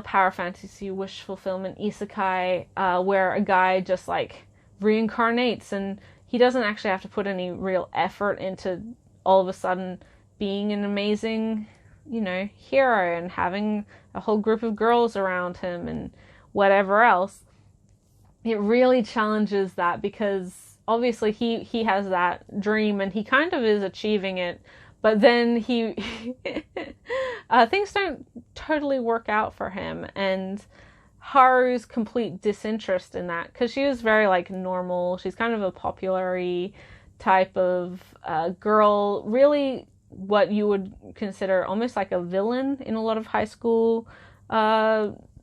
power fantasy wish fulfillment isekai, where a guy just like reincarnates and he doesn't actually have to put any real effort into all of a sudden being an amazing, hero and having a whole group of girls around him and whatever else. It really challenges that, because obviously he has that dream and he kind of is achieving it, but then things don't totally work out for him, and Haru's complete disinterest in that, because she was very like normal. She's kind of a popular-y type of girl, really what you would consider almost like a villain in a lot of high school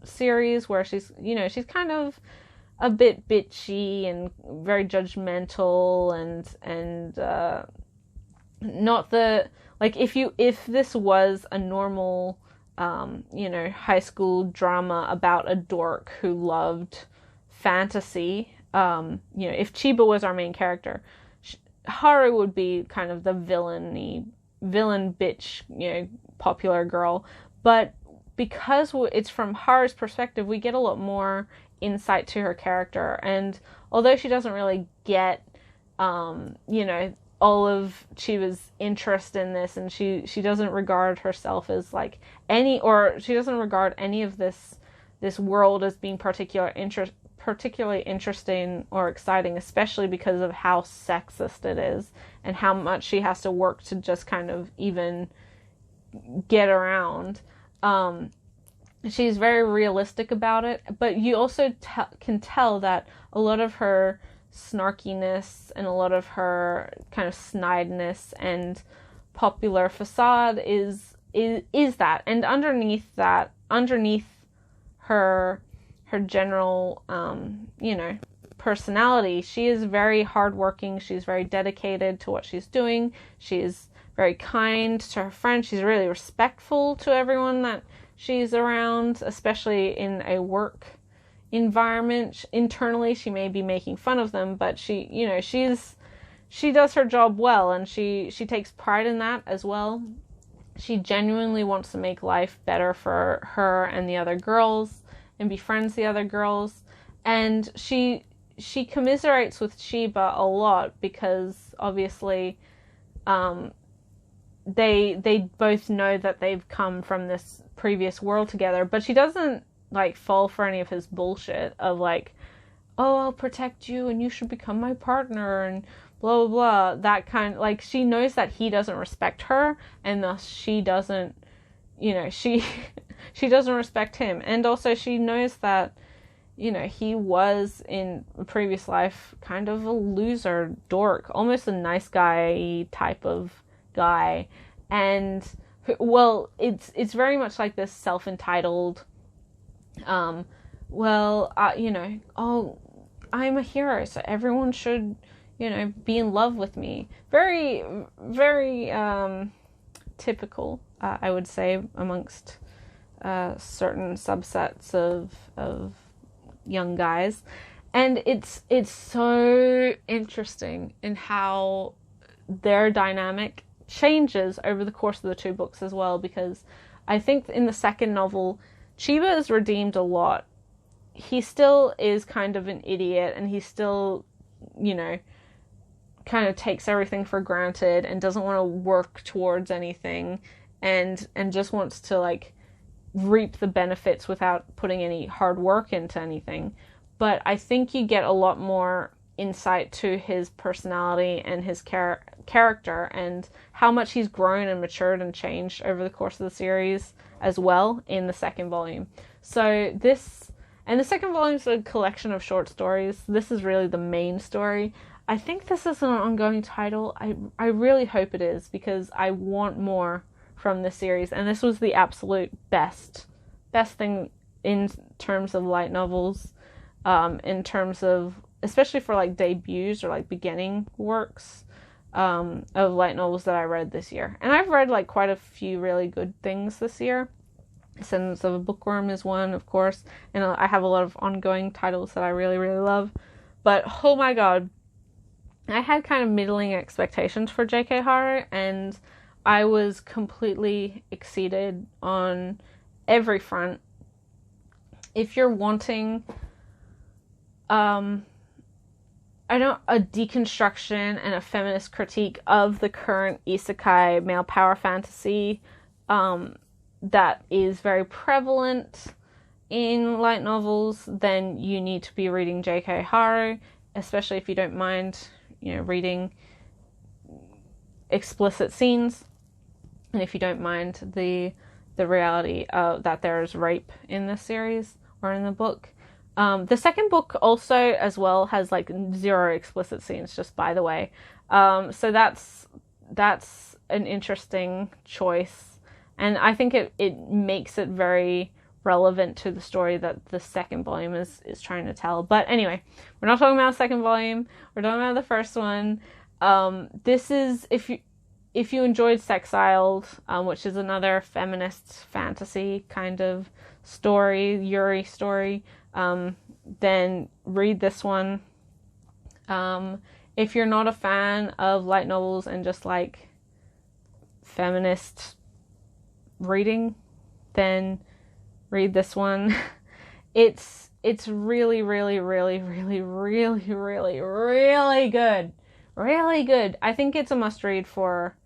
series, where she's kind of a bit bitchy and very judgmental and not the, like, if this was a normal high school drama about a dork who loved fantasy, if Chiba was our main character, Haru would be kind of the villain bitch, popular girl. But because it's from Haru's perspective, we get a lot more insight to her character. And although she doesn't really get, all of Chiba's interest in this, and she doesn't regard herself as like she doesn't regard any of this world as being particularly interesting or exciting, especially because of how sexist it is and how much she has to work to just kind of even get around. She's very realistic about it, but you also can tell that a lot of her snarkiness and a lot of her kind of snideness and popular facade is that, and underneath her general personality, she is very hardworking. She's very dedicated to what she's doing. She's very kind to her friends. She's really respectful to everyone that she's around, especially in a work environment. Internally, she may be making fun of them, but she does her job well, and she takes pride in that as well. She genuinely wants to make life better for her and the other girls and befriends the other girls. And she commiserates with Chiba a lot, because obviously they both know that they've come from this previous world together, but she doesn't like fall for any of his bullshit of like, oh, I'll protect you and you should become my partner and blah blah blah. That kind, like, she knows that he doesn't respect her, and thus she doesn't, she doesn't respect him. And also she knows that, he was in a previous life kind of a loser dork, almost a nice guy type of guy. And well, it's very much like this self-entitled, oh, I'm a hero, so everyone should, be in love with me. Very, very typical, I would say, amongst certain subsets of young guys. And it's so interesting in how their dynamic changes over the course of the two books as well, because I think in the second novel, Chiba is redeemed a lot. He still is kind of an idiot, and he still, kind of takes everything for granted and doesn't want to work towards anything, and just wants to like reap the benefits without putting any hard work into anything. But I think you get a lot more insight to his personality and his character, and how much he's grown and matured and changed over the course of the series as well in the second volume. So the second volume is a collection of short stories. This is really the main story. I think this is an ongoing title. I really hope it is, because I want more from this series, and this was the absolute best thing in terms of light novels, in terms of especially for like debuts or like beginning works of light novels that I read this year. And I've read like quite a few really good things this year. Descendants of a Bookworm is one, of course, and I have a lot of ongoing titles that I really, really love. But oh my god, I had kind of middling expectations for J.K. Haru, and I was completely exceeded on every front. If you're wanting a deconstruction and a feminist critique of the current isekai male power fantasy that is very prevalent in light novels, then you need to be reading J.K. Haru, especially if you don't mind, reading explicit scenes, and if you don't mind the reality that there's rape in this series or in the book. The second book also as well has like 0 explicit scenes, just by the way. So that's an interesting choice. And I think it makes it very relevant to the story that the second volume is trying to tell. But anyway, we're not talking about the second volume. We're talking about the first one. This is, if you enjoyed Sexiled, which is another feminist fantasy kind of story, Yuri story, then read this one. If you're not a fan of light novels and just like feminist reading, then read this one. It's really, really, really, really, really, really, really good. Really good. I think it's a must read for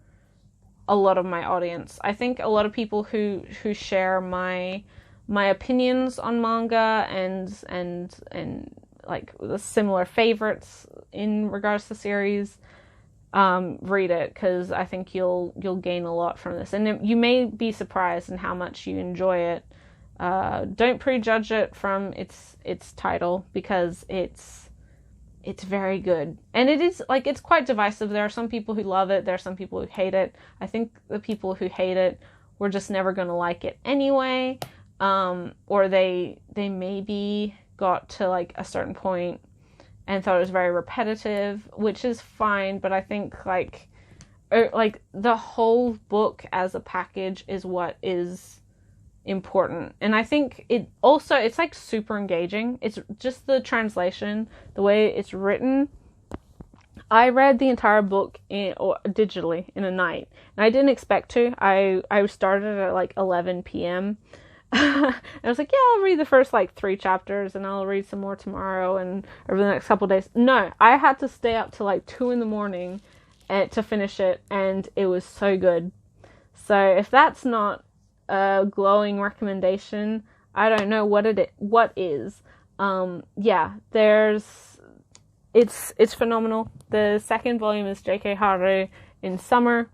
a lot of my audience. I think a lot of people who share my opinions on manga and like the similar favorites in regards to the series, read it, because I think you'll gain a lot from this, and you may be surprised in how much you enjoy it. Don't prejudge it from its title, because it's very good, and it is like, it's quite divisive. There are some people who love it, there are some people who hate it. I think the people who hate it were just never going to like it anyway, or they maybe got to like a certain point and thought it was very repetitive, which is fine, but I think like the whole book as a package is what is important. And I think it's like super engaging. It's just the translation, the way it's written. I read the entire book digitally in a night, and I didn't expect to. I started at like 11 p.m. And I was like, yeah, I'll read the first like 3 chapters and I'll read some more tomorrow and over the next couple of days. No, I had to stay up till like 2 in the to finish it, and it was so good. So if that's not a glowing recommendation, I don't know what is. Yeah, it's phenomenal. The second volume is J.K. Haru in summer.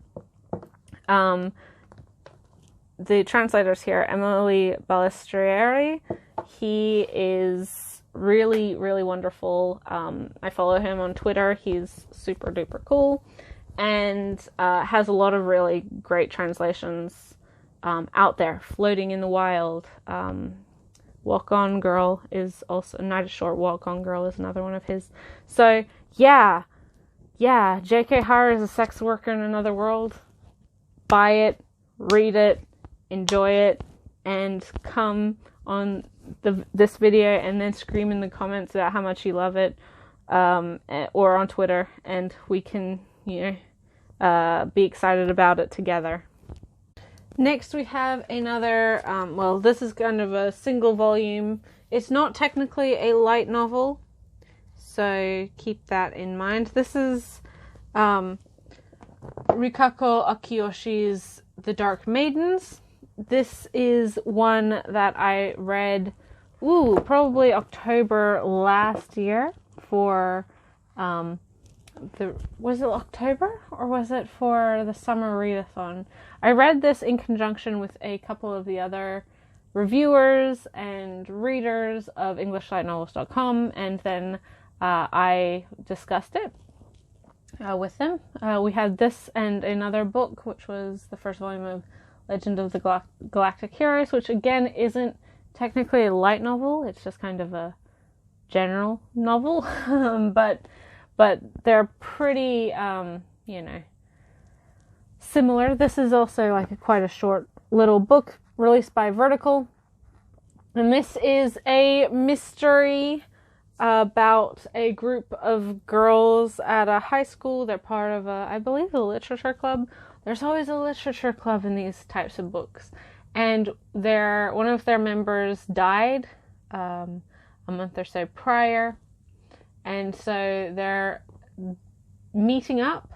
The translators here, Emily Balestrieri, he is really, really wonderful. I follow him on Twitter. He's super duper cool, and has a lot of really great translations out there, floating in the wild. Walk On Girl is also, Night is Short, Walk On Girl is another one of his. So yeah, J.K. Haru is a sex worker in another world. Buy it, read it, enjoy it, and come on this video and then scream in the comments about how much you love it, or on Twitter, and we can be excited about it together. Next we have another, this is kind of a single volume. It's not technically a light novel, so keep that in mind. This is Rikako Akiyoshi's The Dark Maidens. This is one that I read, probably October last year for, was it October or was it for the summer readathon? I read this in conjunction with a couple of the other reviewers and readers of EnglishLightNovels.com, and then I discussed it with them. We had this and another book, which was the first volume of Legend of the Galactic Heroes, which again isn't technically a light novel. It's just kind of a general novel, but they're pretty, similar. This is also like quite a short little book released by Vertical, and this is a mystery about a group of girls at a high school. They're part of I believe, a literature club. There's always a literature club in these types of books. And one of their members died a month or so prior. And so they're meeting up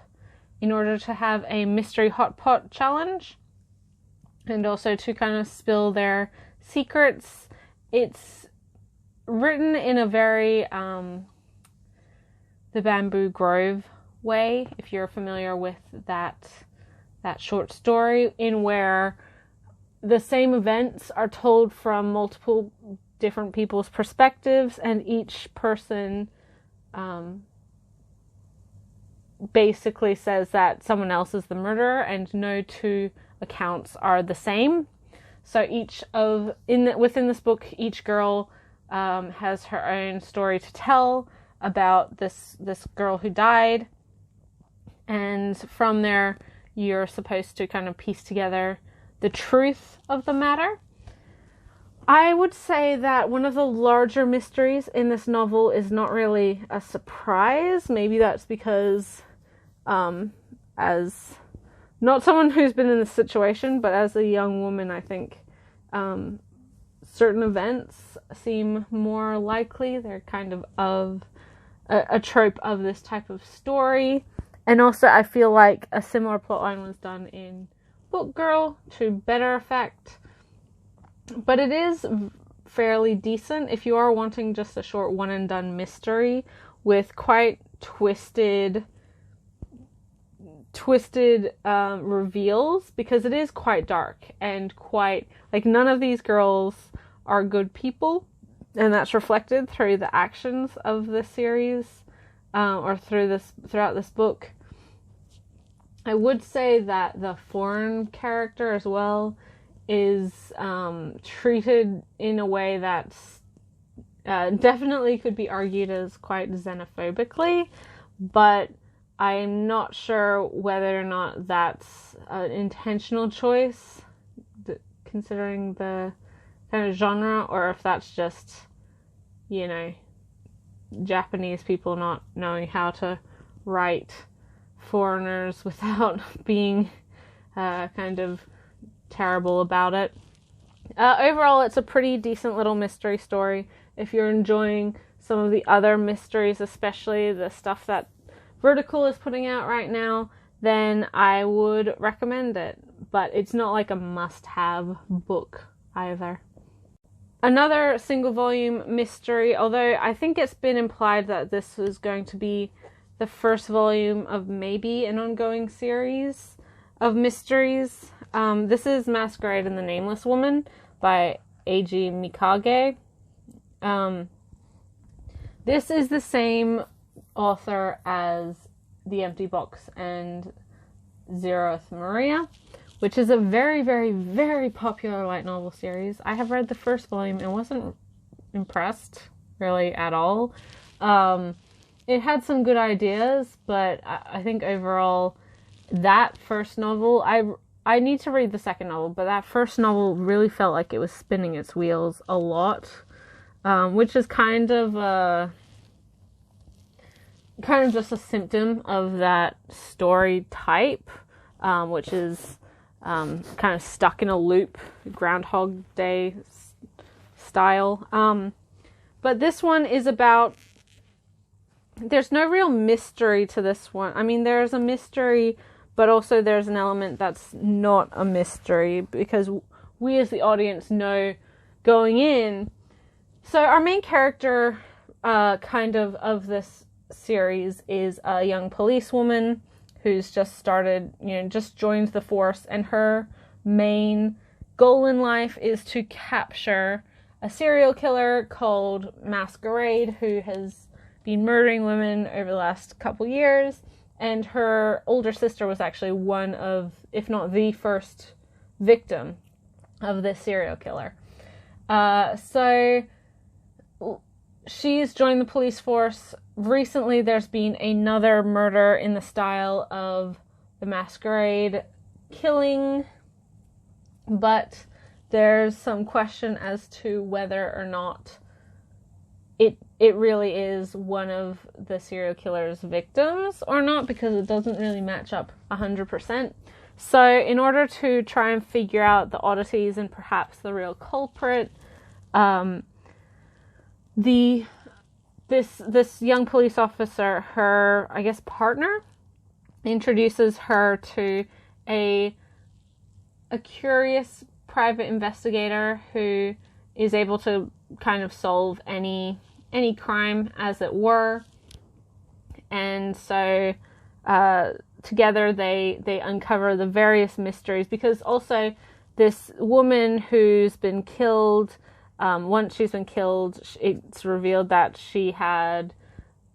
in order to have a mystery hot pot challenge. And also to kind of spill their secrets. It's written in a very the Bamboo Grove way, if you're familiar with that short story, in where the same events are told from multiple different people's perspectives, and each person basically says that someone else is the murderer, and no two accounts are the same. So within this book, each girl has her own story to tell about this girl who died, and from there you're supposed to kind of piece together the truth of the matter. I would say that one of the larger mysteries in this novel is not really a surprise. Maybe that's because as not someone who's been in this situation, but as a young woman, I think certain events seem more likely. They're kind of a trope of this type of story. And also I feel like a similar plotline was done in Book Girl to better effect. But it is fairly decent if you are wanting just a short one and done mystery with quite twisted reveals, because it is quite dark and quite, like, none of these girls are good people, and that's reflected through the actions of the series, or throughout this book. I would say that the foreign character as well is treated in a way that's definitely could be argued as quite xenophobically, but I'm not sure whether or not that's an intentional choice, considering the kind of genre, or if that's just, Japanese people not knowing how to write foreigners without being kind of terrible about it. Overall, it's a pretty decent little mystery story. If you're enjoying some of the other mysteries, especially the stuff that Vertical is putting out right now, then I would recommend it. But it's not like a must-have book either. Another single volume mystery, although I think it's been implied that this was going to be the first volume of maybe an ongoing series of mysteries. This is Masquerade and the Nameless Woman by Eiji Mikage. This is the same author as The Empty Box and Zeroth Maria, which is a very, very, very popular light novel series. I have read the first volume and wasn't impressed really at all. It had some good ideas, but I think overall that first novel, I need to read the second novel, but that first novel really felt like it was spinning its wheels a lot, which is kind of just a symptom of that story type, which is kind of stuck in a loop, Groundhog Day style. But this one is about, there's no real mystery to this one. I mean, there's a mystery, but also there's an element that's not a mystery, because we as the audience know going in. So our main character of this series is a young policewoman who's just joined the force, and her main goal in life is to capture a serial killer called Masquerade, who has been murdering women over the last couple years, and her older sister was actually one of, if not the first victim of this serial killer. So she's joined the police force. Recently, there's been another murder in the style of the Masquerade killing, but there's some question as to whether or not it really is one of the serial killer's victims or not, because it doesn't really match up 100%. So in order to try and figure out the oddities and perhaps the real culprit, this young police officer, her, I guess, partner, introduces her to a curious private investigator who is able to kind of solve any crime, as it were. And so together they uncover the various mysteries, because also this woman who's been killed, once she's been killed, it's revealed that she had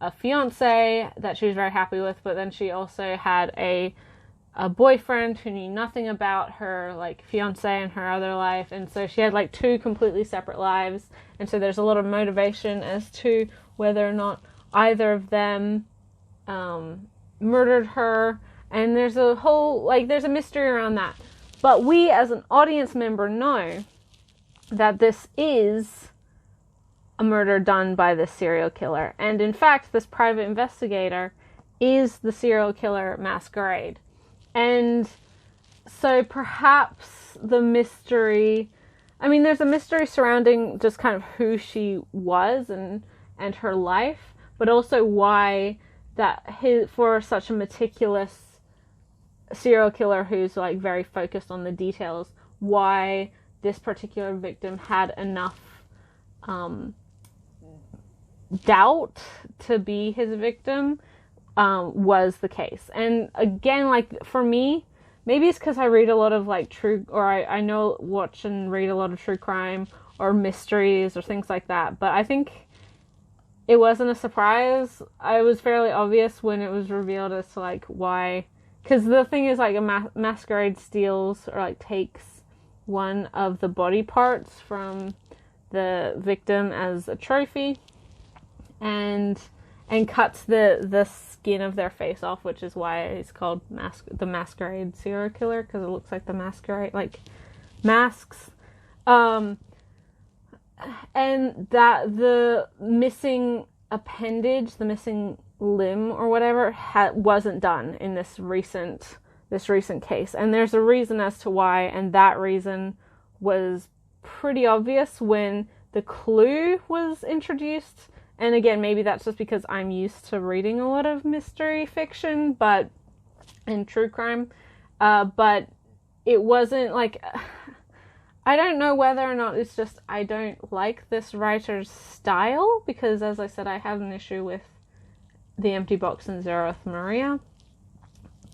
a fiance that she was very happy with, but then she also had a boyfriend who knew nothing about her, like, fiance and her other life, and so she had, like, two completely separate lives, and so there's a lot of motivation as to whether or not either of them murdered her, and there's a whole, like, there's a mystery around that. But we, as an audience member, know that this is a murder done by this serial killer, and in fact, this private investigator is the serial killer Masquerade. And so perhaps the mystery, I mean, there's a mystery surrounding just kind of who she was and her life, but also why for such a meticulous serial killer who's, like, very focused on the details, why this particular victim had enough doubt to be his victim was the case. And again, like, for me, maybe it's because I read a lot of, like, watch and read a lot of true crime or mysteries or things like that, but I think it wasn't a surprise. It was fairly obvious when it was revealed as to, like, why, because the thing is, like, a Masquerade steals or, like, takes one of the body parts from the victim as a trophy, and cuts the skin of their face off, which is why it's called the Masquerade serial killer, because it looks like the Masquerade, like, masks. And that the missing appendage, the missing limb or whatever, wasn't done in this recent case. And there's a reason as to why, and that reason was pretty obvious when the clue was introduced. And again, maybe that's just because I'm used to reading a lot of mystery fiction, and true crime, but it wasn't, like, I don't know whether or not it's just I don't like this writer's style, because, as I said, I have an issue with The Empty Box and Zeroth Maria.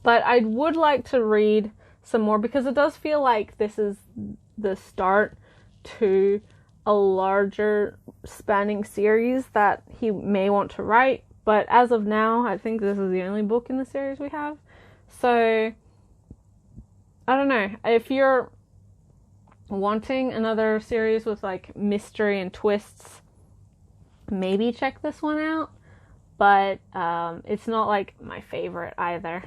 But I would like to read some more, because it does feel like this is the start to a larger spanning series that he may want to write. But as of now, I think this is the only book in the series we have. So, I don't know. If you're wanting another series with, like, mystery and twists, maybe check this one out. But it's not, like, my favorite either.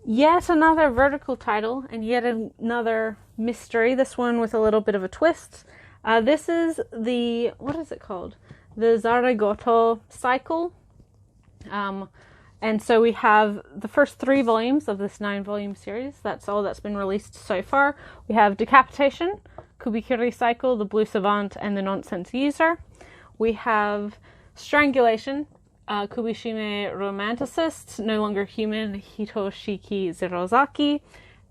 Yet another vertical title, and yet another mystery, this one with a little bit of a twist. This is what is it called? The Zaragoto cycle. And so we have the first 3 volumes of this 9-volume series. That's all that's been released so far. We have Decapitation, Kubikiri Cycle, The Blue Savant, and The Nonsense User. We have Strangulation, Kubishime Romanticist, No Longer Human, Hitoshiki Zerozaki.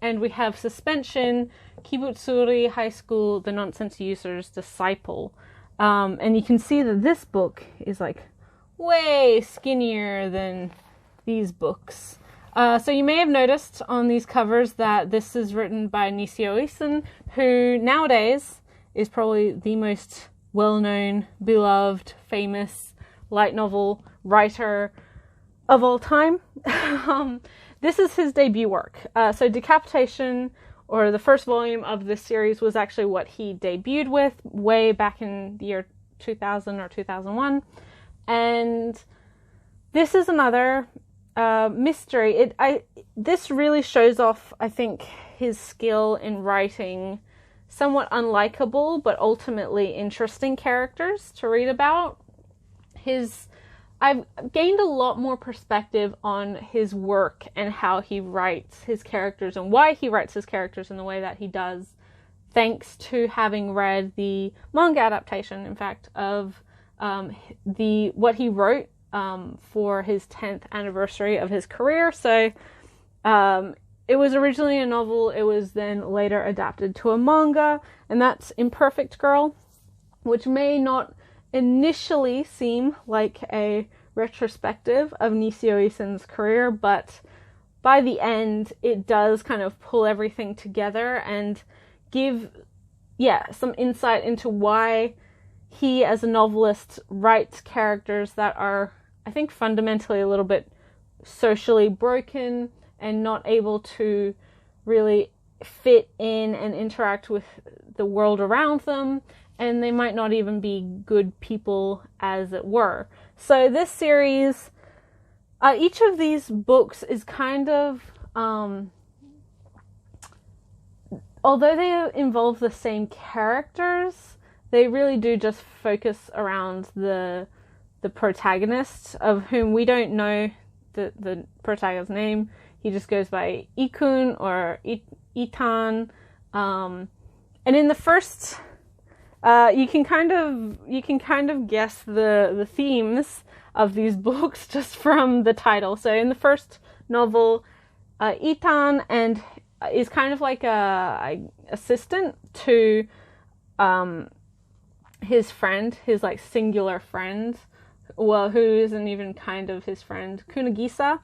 And we have Suspension, Kibutsuri High School, The Nonsense User's Disciple. And you can see that this book is, like, way skinnier than these books. So you may have noticed on these covers that this is written by Nishio Isen, who nowadays is probably the most well-known, beloved, famous light novel writer of all time. This is his debut work. So Decapitation, or the first volume of this series, was actually what he debuted with way back in the year 2000 or 2001. And this is another mystery. This really shows off, I think, his skill in writing somewhat unlikable but ultimately interesting characters to read about. I've gained a lot more perspective on his work and how he writes his characters and why he writes his characters in the way that he does, thanks to having read the manga adaptation, in fact, of what he wrote for his 10th anniversary of his career. So it was originally a novel. It was then later adapted to a manga, and that's Imperfect Girl, which may not initially seem like a retrospective of Nisio Isen's career, but by the end it does kind of pull everything together and give some insight into why he as a novelist writes characters that are, I think, fundamentally a little bit socially broken and not able to really fit in and interact with the world around them, and they might not even be good people, as it were. So this series, each of these books is kind of, although they involve the same characters, they really do just focus around the protagonist, of whom we don't know the protagonist's name. He just goes by Ikun or Itan. And in the first, you can kind of guess the themes of these books just from the title. So in the first novel, Itan is kind of like a assistant to his friend, his like singular friend, well, who isn't even kind of his friend, Kunagisa,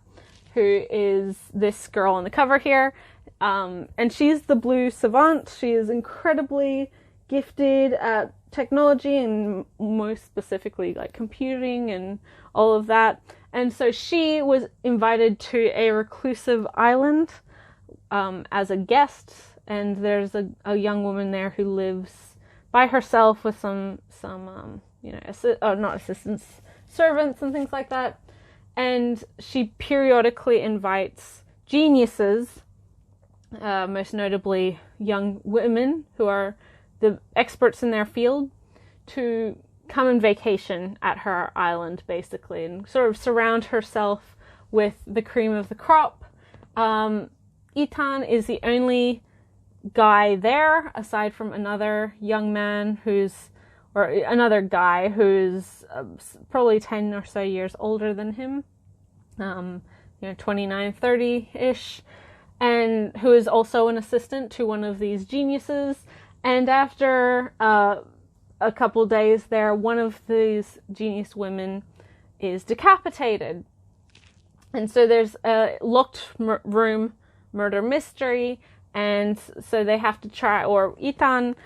who is this girl on the cover here. And she's the blue savant. She is incredibly gifted at technology and most specifically like computing and all of that. And so she was invited to a reclusive island as a guest, and there's a young woman there who lives by herself with some not assistants, servants and things like that. And she periodically invites geniuses, most notably young women who are the experts in their field, to come and vacation at her island, basically, and sort of surround herself with the cream of the crop. Itan is the only guy there, aside from another young man another guy who's probably 10 or so years older than him, 29, 30-ish, and who is also an assistant to one of these geniuses. And after a couple days there, one of these genius women is decapitated. And so there's a locked room murder mystery, and so they have to Itan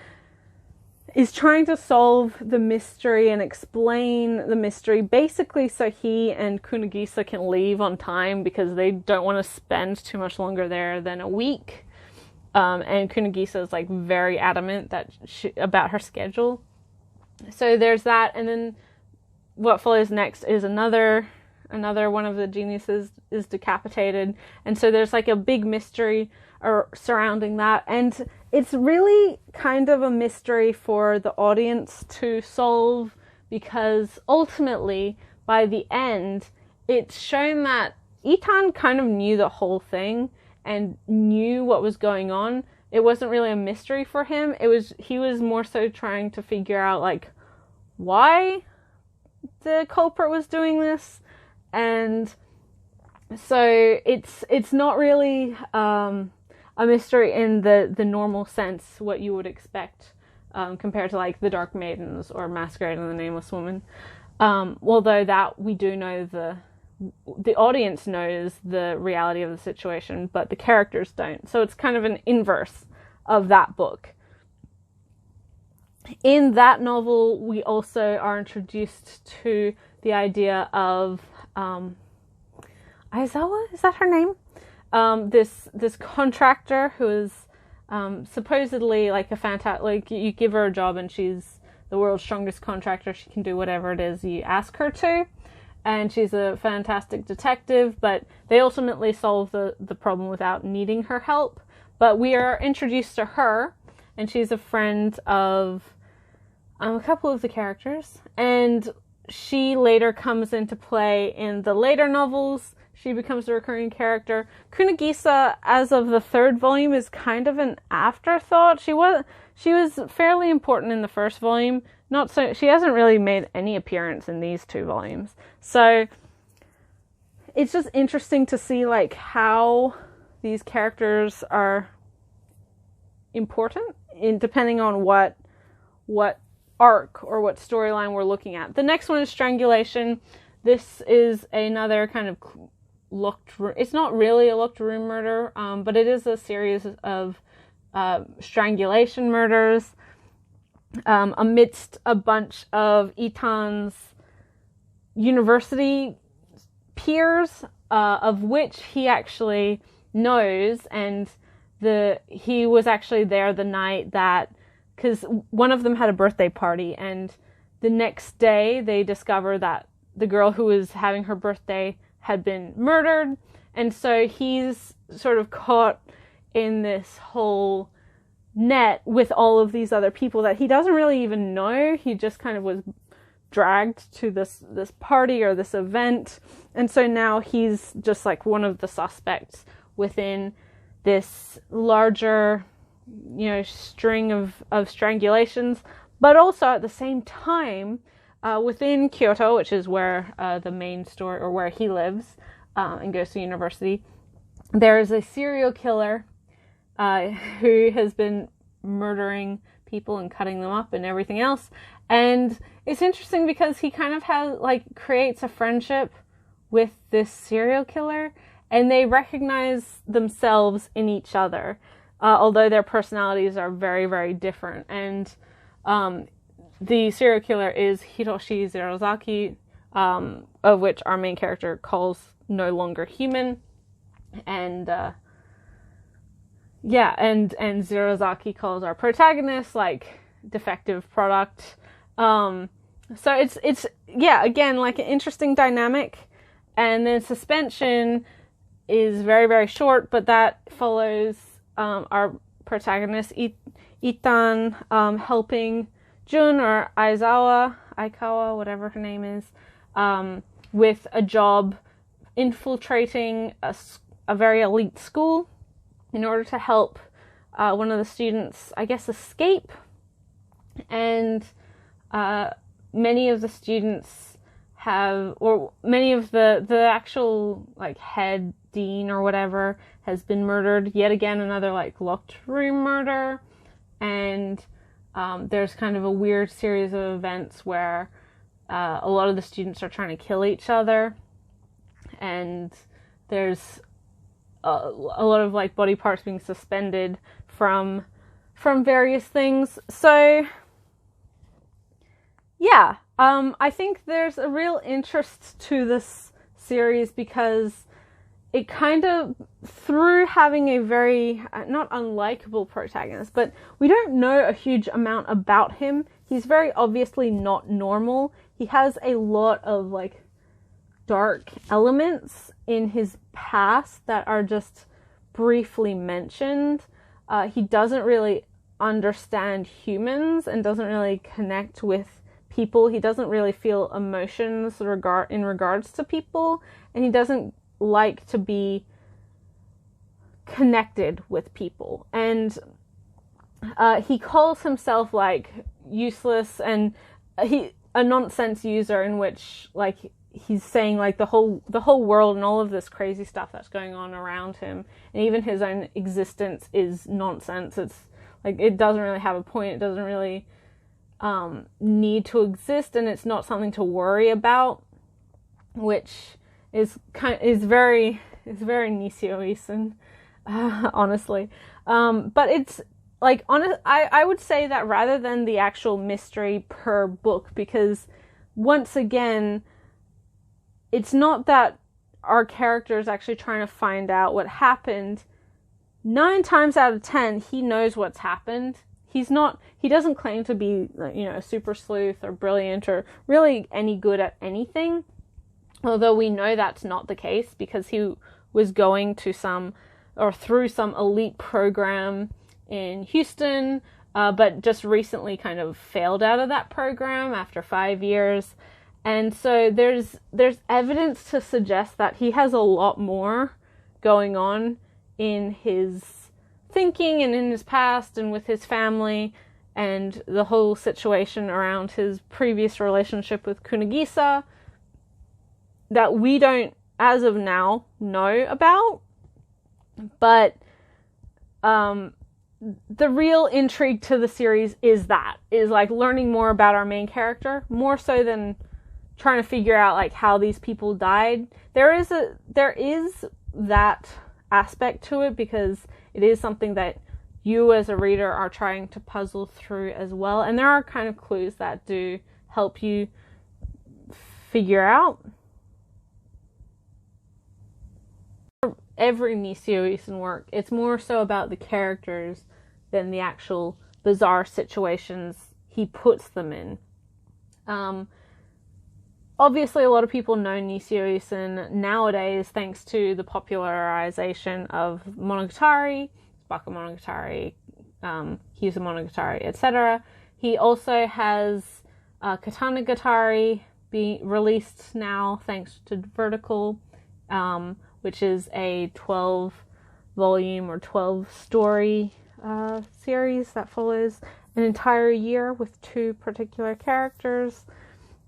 is trying to solve the mystery and explain the mystery, basically so he and Kunagisa can leave on time, because they don't want to spend too much longer there than a week. And Kunagisa is like very adamant about her schedule. So there's that, and then what follows next is another one of the geniuses is decapitated, and so there's like a big mystery surrounding that, and it's really kind of a mystery for the audience to solve, because ultimately by the end it's shown that Itan kind of knew the whole thing and knew what was going on. It wasn't really a mystery for him. He was more so trying to figure out like why the culprit was doing this. And so it's not really a mystery in the normal sense, what you would expect, compared to like The Dark Maidens or Masquerade and the Nameless Woman. Although that we do know the audience knows the reality of the situation, but the characters don't. So it's kind of an inverse of that book. In that novel, we also are introduced to the idea of Aizawa, is that her name? This contractor who is supposedly like a fantastic, like you give her a job and she's the world's strongest contractor. She can do whatever it is you ask her to. And she's a fantastic detective, but they ultimately solve the problem without needing her help. But we are introduced to her, and she's a friend of a couple of the characters. And she later comes into play in the later novels. She becomes a recurring character. Kunagisa, as of the third volume, is kind of an afterthought. She was fairly important in the first volume. Not so. She hasn't really made any appearance in these 2 volumes. So it's just interesting to see like how these characters are important in depending on what arc or what storyline we're looking at. The next one is Strangulation. This is another kind of it's not really a locked room murder, but it is a series of strangulation murders amidst a bunch of Itan's university peers, of which he actually knows, and he was actually there the night that, because one of them had a birthday party, and the next day they discover that the girl who was having her birthday had been murdered, and so he's sort of caught in this whole net with all of these other people that he doesn't really even know. He just kind of was dragged to this party or this event, and so now he's just like one of the suspects within this larger, string of strangulations. But also at the same time, within Kyoto, which is where the main story, or where he lives and goes to university, there is a serial killer who has been murdering people and cutting them up and everything else. And it's interesting because he kind of creates a friendship with this serial killer, and they recognize themselves in each other, although their personalities are very, very different. And the serial killer is Hiroshi Zerozaki, of which our main character calls no longer human. And and Zerozaki calls our protagonist defective product. So it's again, an interesting dynamic. And then Suspension is very, very short, but that follows our protagonist Itan helping Jun, or Aikawa, whatever her name is, with a job infiltrating a very elite school in order to help one of the students, I guess, escape. And many of the students many of the actual head dean or whatever has been murdered. Yet again, another locked room murder. And there's kind of a weird series of events where a lot of the students are trying to kill each other, and there's a lot of body parts being suspended from various things. So yeah, I think there's a real interest to this series because it kind of, through having a very, not unlikable protagonist, but we don't know a huge amount about him. He's very obviously not normal. He has a lot of dark elements in his past that are just briefly mentioned. He doesn't really understand humans and doesn't really connect with people. He doesn't really feel emotions in regards to people, and he doesn't like to be connected with people. And he calls himself useless and a nonsense user, in which he's saying the whole world and all of this crazy stuff that's going on around him, and even his own existence, is nonsense. It's it doesn't really have a point. It doesn't really need to exist, and it's not something to worry about, which is very Nishio-isan, honestly. But it's I would say that rather than the actual mystery per book, because once again, it's not that our character is actually trying to find out what happened. 9 times out of 10, he knows what's happened. he doesn't claim to be, you know, a super sleuth or brilliant or really any good at anything. Although we know that's not the case, because he was going to through some elite program in Houston, but just recently kind of failed out of that program after 5 years. And so there's evidence to suggest that he has a lot more going on in his thinking and in his past and with his family and the whole situation around his previous relationship with Kunigisa that we don't, as of now, know about. But the real intrigue to the series is like learning more about our main character, more so than trying to figure out like how these people died. There is that aspect to it, because it is something that you as a reader are trying to puzzle through as well, and there are kind of clues that do help you figure out. Every Nisio Isin work, it's more so about the characters than the actual bizarre situations he puts them in. Obviously, a lot of people know Nisio Isin nowadays thanks to the popularization of Monogatari, Bakemonogatari, Kyusa Monogatari, etc. He also has Katanagatari being released now thanks to Vertical, which is a 12-volume or 12-story series that follows an entire year with 2 particular characters.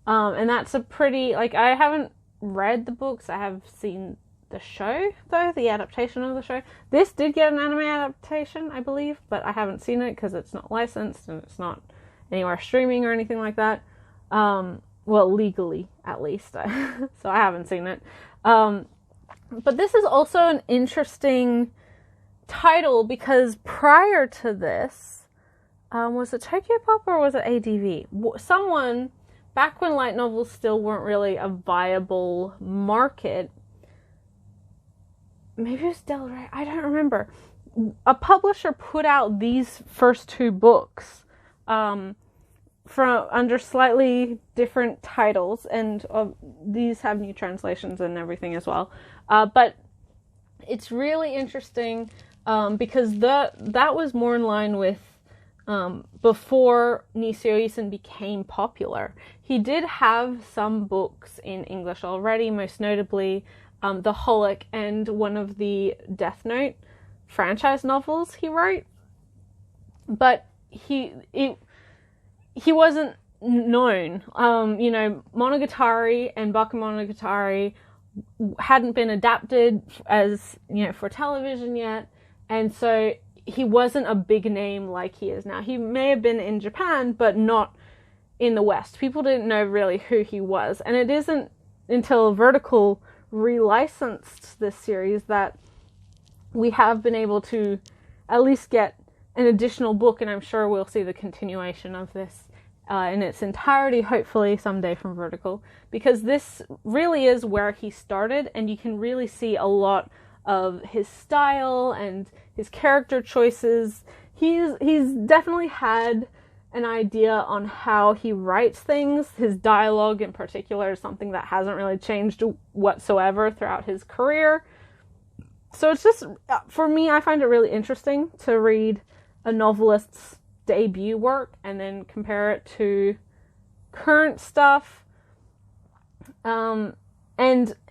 And that's a pretty, like, I haven't read the books, I have seen the show, though, the adaptation of the show. This did get an anime adaptation, I believe, but I haven't seen it because it's not licensed and it's not anywhere streaming or anything like that. Well, legally, at least. So I haven't seen it. But this is also an interesting title, because prior to this, was it Tokyo Pop or was it ADV? Someone, back when light novels still weren't really a viable market, maybe it was Del Rey, I don't remember, a publisher put out these first 2 books from under slightly different titles, and these have new translations and everything as well. But it's really interesting because that was more in line with before Nisio Isin became popular. He did have some books in English already, most notably The Holic and one of the Death Note franchise novels he wrote. But he wasn't known. You know, Monogatari and Bakemonogatari hadn't been adapted as, you know, for television yet, and so he wasn't a big name like he is now. He may have been in Japan, but not in the West. People didn't know really who he was, and it isn't until Vertical relicensed this series that we have been able to at least get an additional book, and I'm sure we'll see the continuation of this in its entirety, hopefully someday, from Vertical, because this really is where he started, and you can really see a lot of his style and his character choices. He's definitely had an idea on how he writes things. His dialogue in particular is something that hasn't really changed whatsoever throughout his career. So it's just, for me, I find it really interesting to read a novelist's debut work and then compare it to current stuff. And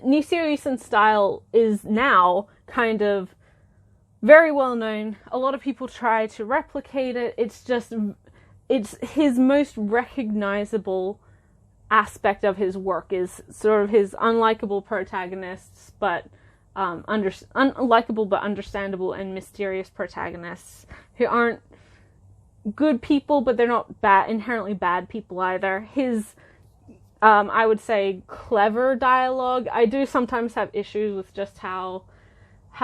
Nisio Isin's style is now kind of very well known. A lot of people try to replicate it. It's his most recognizable aspect of his work is sort of his unlikable protagonists, but unlikable but understandable and mysterious protagonists who aren't good people, but they're not inherently bad people either. His, I would say, clever dialogue. I do sometimes have issues with just how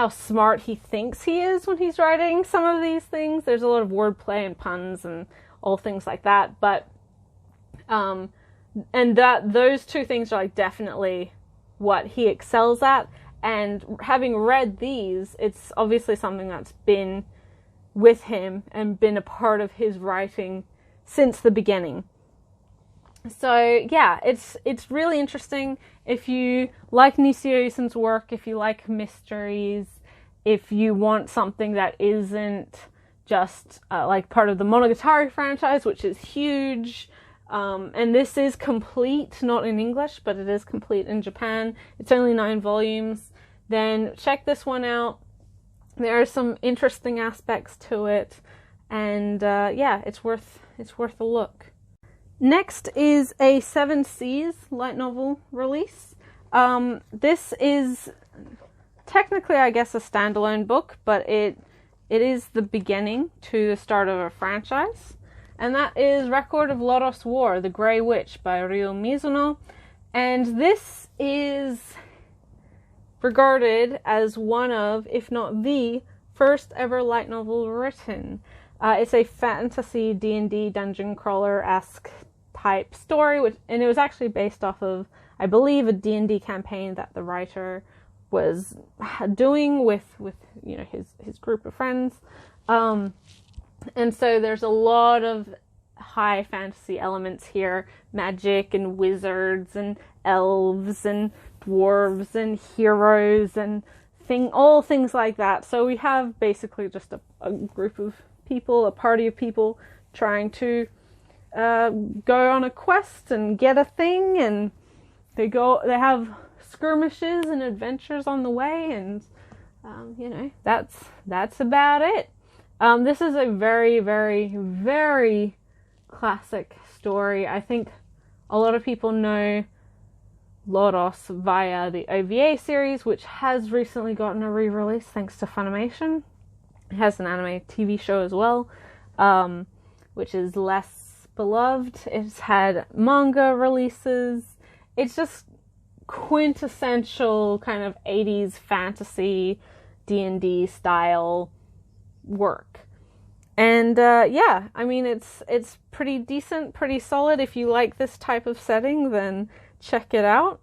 smart he thinks he is when he's writing some of these things. There's a lot of wordplay and puns and all things like that, but and those 2 things are like definitely what he excels at. And having read these, it's obviously something that's been with him and been a part of his writing since the beginning. So yeah, it's really interesting. If you like Nisio Yusen's work, if you like mysteries, if you want something that isn't just like part of the Monogatari franchise, which is huge, and this is complete, not in English, but it is complete in Japan. It's only 9 volumes. Then check this one out. There are some interesting aspects to it, and yeah, it's worth a look. Next is a 7 Seas light novel release. This is technically, I guess, a standalone book, but it is the beginning to the start of a franchise. And that is Record of Lodos War, The Grey Witch by Ryo Mizuno. And this is regarded as one of, if not the, first ever light novel written. It's a fantasy D&D dungeon crawler-esque type story, and it was actually based off of, I believe, a D&D campaign that the writer was doing with you know, his group of friends. And so there's a lot of high fantasy elements here, magic and wizards and elves and dwarves and heroes and all things like that. So we have basically just a group of people, a party of people trying to go on a quest and get a thing, and they have skirmishes and adventures on the way, and you know, that's about it. This is a very, very, very classic story. I think a lot of people know Lodos via the OVA series, which has recently gotten a re-release thanks to Funimation. It has an anime TV show as well, which is less beloved. It's had manga releases. It's just quintessential kind of 80s fantasy D&D style work. And yeah, I mean, it's pretty decent, pretty solid. If you like this type of setting, then check it out.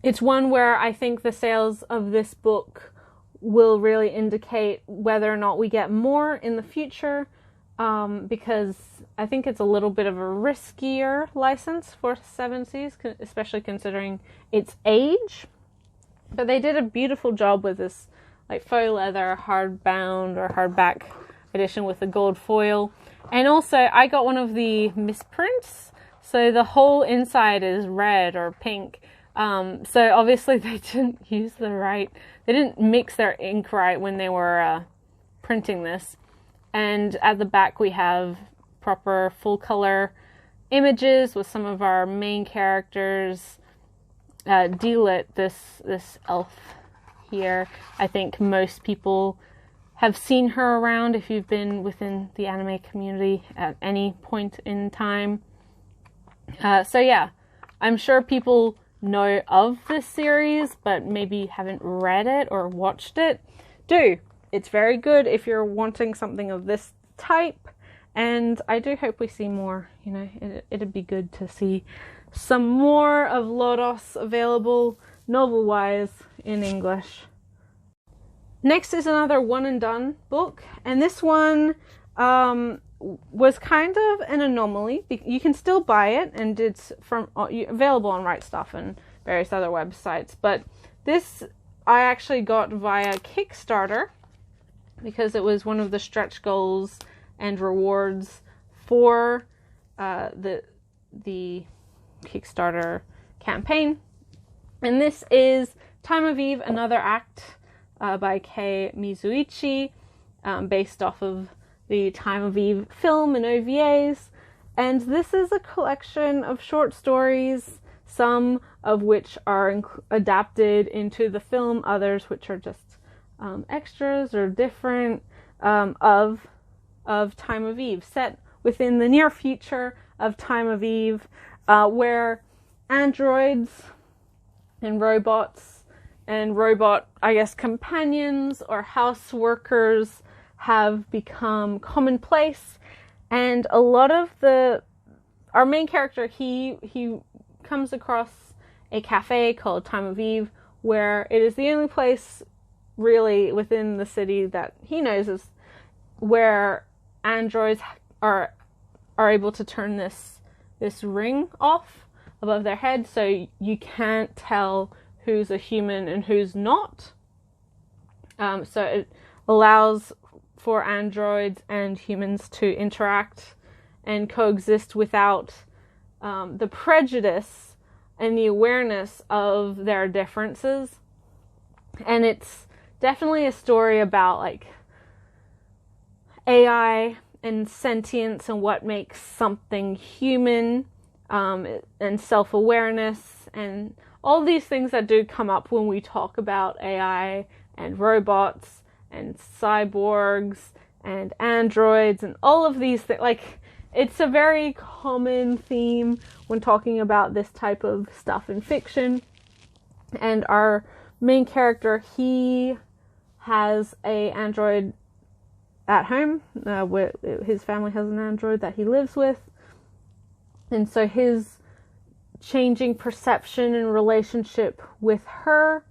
It's one where I think the sales of this book will really indicate whether or not we get more in the future, because I think it's a little bit of a riskier license for 7 Seas, especially considering its age. But they did a beautiful job with this like faux leather hardbound or hardback edition with the gold foil. And also I got one of the misprints, so the whole inside is red or pink. So obviously they didn't they didn't mix their ink right when they were printing this. And at the back we have proper full color images with some of our main characters. Delit, this elf here, I think most people have seen her around if you've been within the anime community at any point in time. So yeah, I'm sure people know of this series, but maybe haven't read it or watched it. It's very good if you're wanting something of this type, and I do hope we see more. You know, it'd be good to see some more of Lodos available novel-wise in English. Next is another one and done book, and this one was kind of an anomaly. You can still buy it, and it's available on Right Stuff and various other websites, but this I actually got via Kickstarter because it was one of the stretch goals and rewards for the Kickstarter campaign. And this is Time of Eve, Another Act by Kei Mizuichi, based off of the Time of Eve film and OVAs. And this is a collection of short stories, some of which are adapted into the film, others which are just extras or different, of Time of Eve, set within the near future of Time of Eve, where androids and robots and robot, I guess, companions or house workers have become commonplace. And a lot of our main character, he comes across a cafe called Time of Eve, where it is the only place really within the city that he knows where androids are able to turn this ring off above their head, so you can't tell who's a human and who's not. So it allows for androids and humans to interact and coexist without the prejudice and the awareness of their differences. And it's definitely a story about like AI and sentience and what makes something human, and self-awareness and all these things that do come up when we talk about AI and robots and cyborgs and androids and all of these things. Like, it's a very common theme when talking about this type of stuff in fiction. And our main character, he has a android at home. His family has an android that he lives with. And so his changing perception and relationship with her,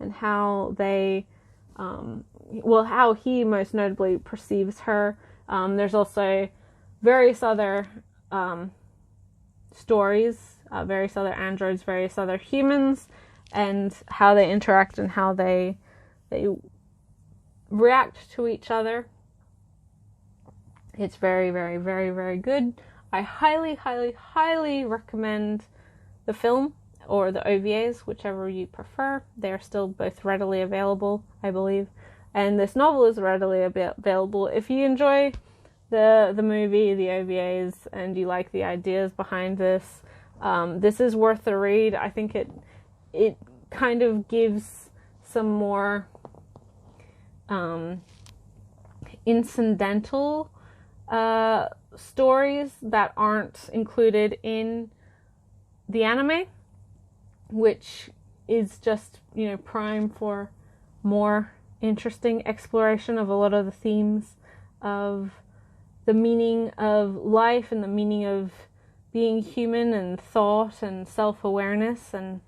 and how they, how he most notably perceives her. There's also various other stories, various other androids, various other humans, and how they interact and how they react to each other. It's very, very, very, very good. I highly, highly, highly recommend the film or the OVAs, whichever you prefer. They are still both readily available, I believe. And this novel is readily available. If you enjoy the movie, the OVAs, and you like the ideas behind this, this is worth the read. I think it kind of gives some more incidental stories that aren't included in the anime, which is just, prime for more interesting exploration of a lot of the themes of the meaning of life and the meaning of being human and thought and self-awareness. And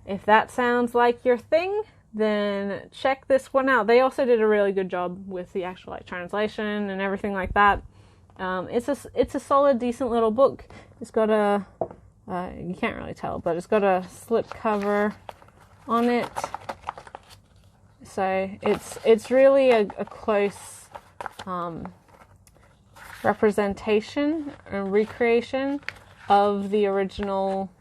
if that sounds like your thing, then check this one out. They also did a really good job with the actual translation and everything like that. It's a solid, decent little book. It's got a you can't really tell, but it's got a slip cover on it. So it's really a close representation and recreation of the original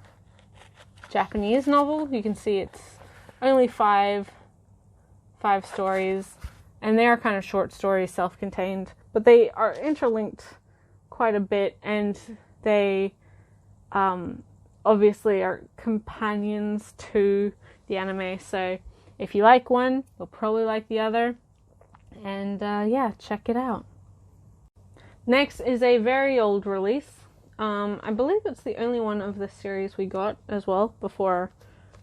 Japanese novel. You can see it's only five stories, and they are kind of short stories, self-contained, but they are interlinked quite a bit, and they obviously are companions to the anime. So if you like one, you'll probably like the other, and check it out. Next is a very old release. I believe it's the only one of the series we got as well before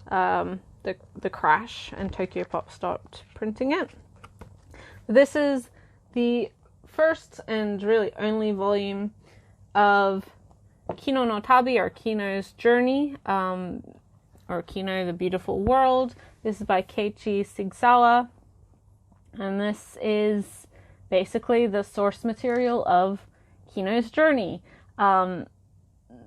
the crash and Tokyo Pop stopped printing it. This is the first and really only volume of Kino no Tabi, or Kino's Journey, or Kino the Beautiful World. This is by Keiichi Sigsawa, and this is basically the source material of Kino's Journey.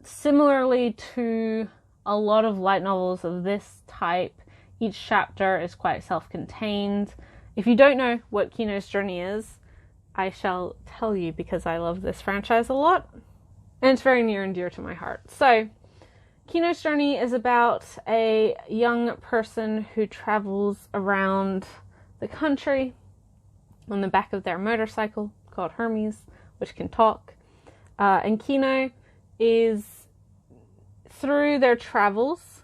Similarly to a lot of light novels of this type, each chapter is quite self-contained. If you don't know what Kino's Journey is, I shall tell you, because I love this franchise a lot, and it's very near and dear to my heart. So, Kino's Journey is about a young person who travels around the country on the back of their motorcycle called Hermes, which can talk. And Kino is, through their travels,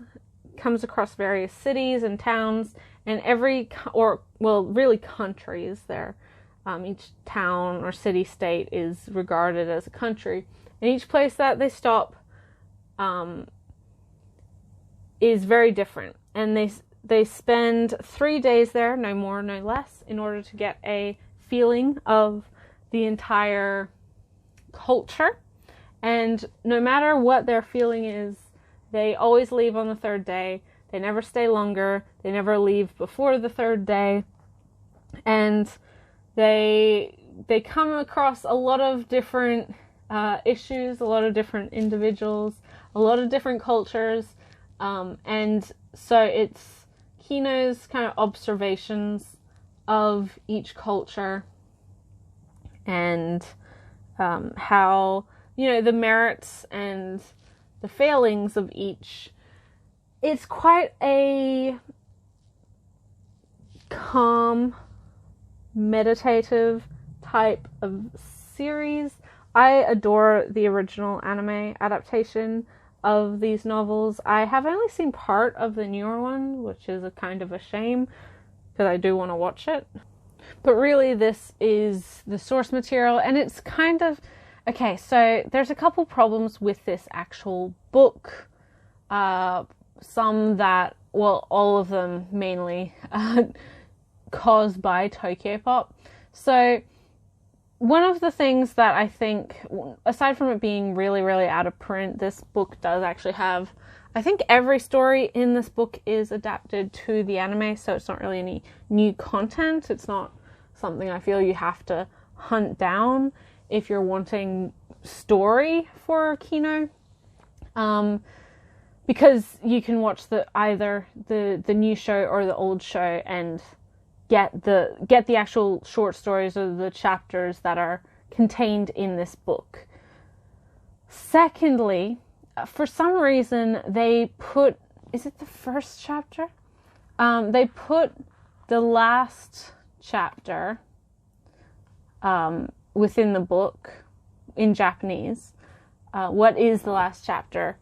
comes across various cities and towns, and really countries there. Each town or city-state is regarded as a country. And each place that they stop is very different. And they spend 3 days there, no more, no less, in order to get a feeling of the entire culture. And no matter what their feeling is, they always leave on the third day. They never stay longer. They never leave before the third day. And they they come across a lot of different issues, a lot of different individuals, a lot of different cultures, and so it's Kino's kind of observations of each culture and how, the merits and the failings of each. It's quite a calm, meditative type of series. I adore the original anime adaptation of these novels. I have only seen part of the newer one, which is a kind of a shame, because I do want to watch it. But really, this is the source material, and it's kind of... Okay, so there's a couple problems with this actual book. Some that, well, all of them mainly caused by Tokyopop. So one of the things that I think, aside from it being really, really out of print, this book does actually have, I think every story in this book is adapted to the anime, so it's not really any new content. It's not something I feel you have to hunt down if you're wanting story for Kino. Because you can watch either the new show or the old show and get the actual short stories or the chapters that are contained in this book. Secondly, for some reason they put, is it the first chapter? They put the last chapter within the book in Japanese. What is the last chapter?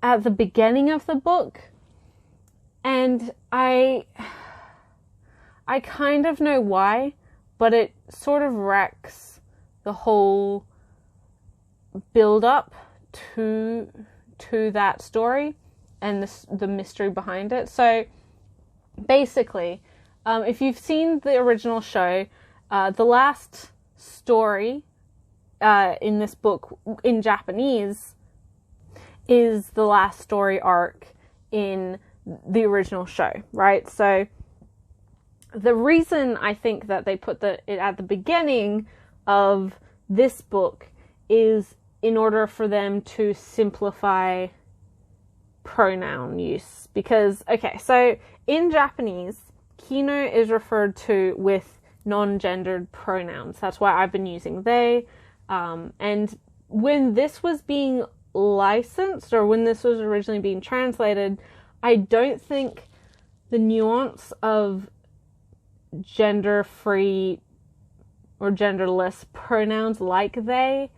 At the beginning of the book. And I kind of know why, but it sort of wrecks the whole build up to that story and the mystery behind it. So basically, if you've seen the original show, the last story in this book in Japanese is the last story arc in the original show, right? So the reason I think that they put it at the beginning of this book is in order for them to simplify pronoun use. Because, okay, so in Japanese, Kino is referred to with non-gendered pronouns. That's why I've been using they. And when this was being licensed, or when this was originally being translated, I don't think the nuance of gender-free or genderless pronouns like they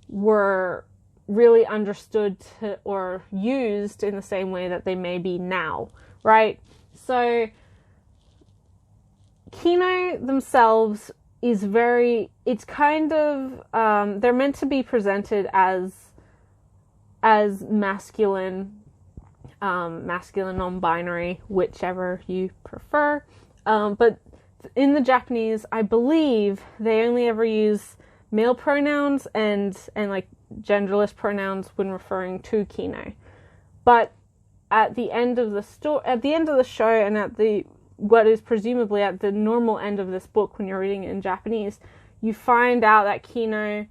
were really understood or used in the same way that they may be now, right? So Kino themselves is it's kind of, they're meant to be presented as masculine, non-binary, whichever you prefer. But in the Japanese, I believe they only ever use male pronouns and like genderless pronouns when referring to Kino. But at the end of the show, and at what is presumably at the normal end of this book when you're reading it in Japanese, you find out that Kino,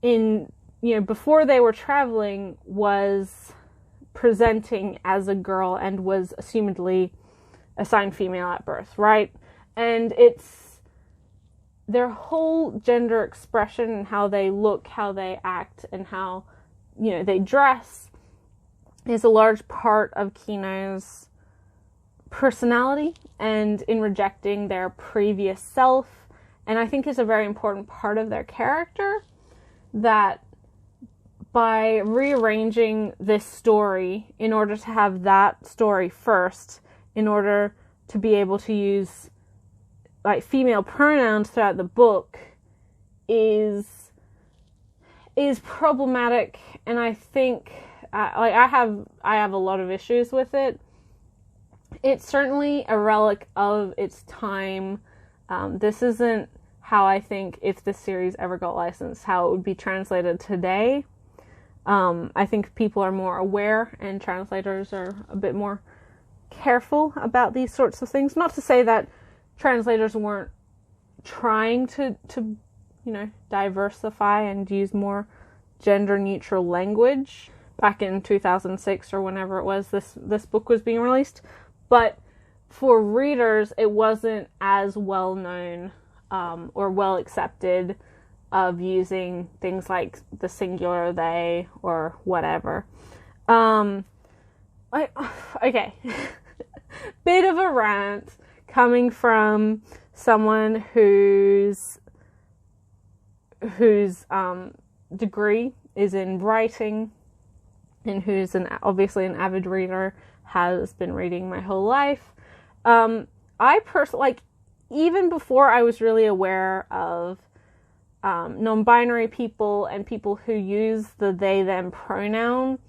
before they were traveling, was presenting as a girl and was assumedly assigned female at birth, right? And it's their whole gender expression and how they look, how they act, and how, they dress is a large part of Kino's personality and in rejecting their previous self. And I think is a very important part of their character, that by rearranging this story in order to have that story first, in order to be able to use like female pronouns throughout the book, is problematic. And I think I have a lot of issues with it. It's certainly a relic of its time. This isn't how I think, if this series ever got licensed, how it would be translated today. I think people are more aware, and translators are a bit more careful about these sorts of things. Not to say that translators weren't trying to diversify and use more gender neutral language back in 2006 or whenever it was this book was being released. But for readers, it wasn't as well known or well accepted of using things like the singular they or whatever. Okay. Bit of a rant coming from someone whose degree is in writing and who's obviously an avid reader, has been reading my whole life. I personally, even before I was really aware of non-binary people and people who use the they them pronoun,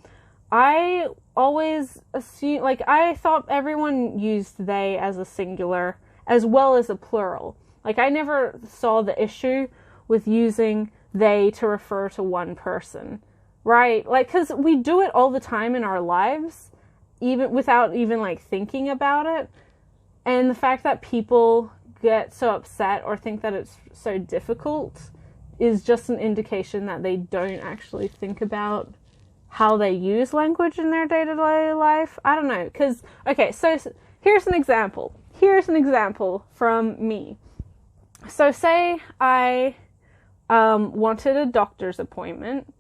I always assumed, I thought everyone used they as a singular as well as a plural. I never saw the issue with using they to refer to one person, right? Because we do it all the time in our lives, even without even thinking about it. And the fact that people get so upset or think that it's so difficult is just an indication that they don't actually think about how they use language in their day-to-day life. I don't know, because, okay, so here's an example. Here's an example from me. So say I wanted a doctor's appointment,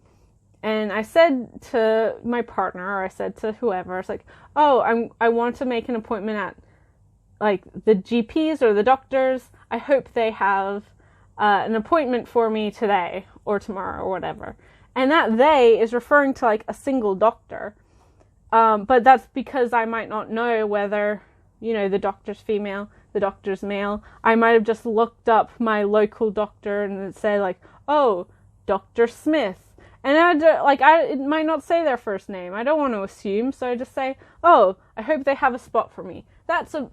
and I said to my partner, or I said to whoever, I was like, oh, I want to make an appointment at the GPs or the doctors. I hope they have an appointment for me today or tomorrow or whatever. And that they is referring to a single doctor. But that's because I might not know whether, the doctor's female, the doctor's male. I might have just looked up my local doctor and it said oh, Dr. Smith. And it might not say their first name. I don't want to assume, so I just say, oh, I hope they have a spot for me. That's a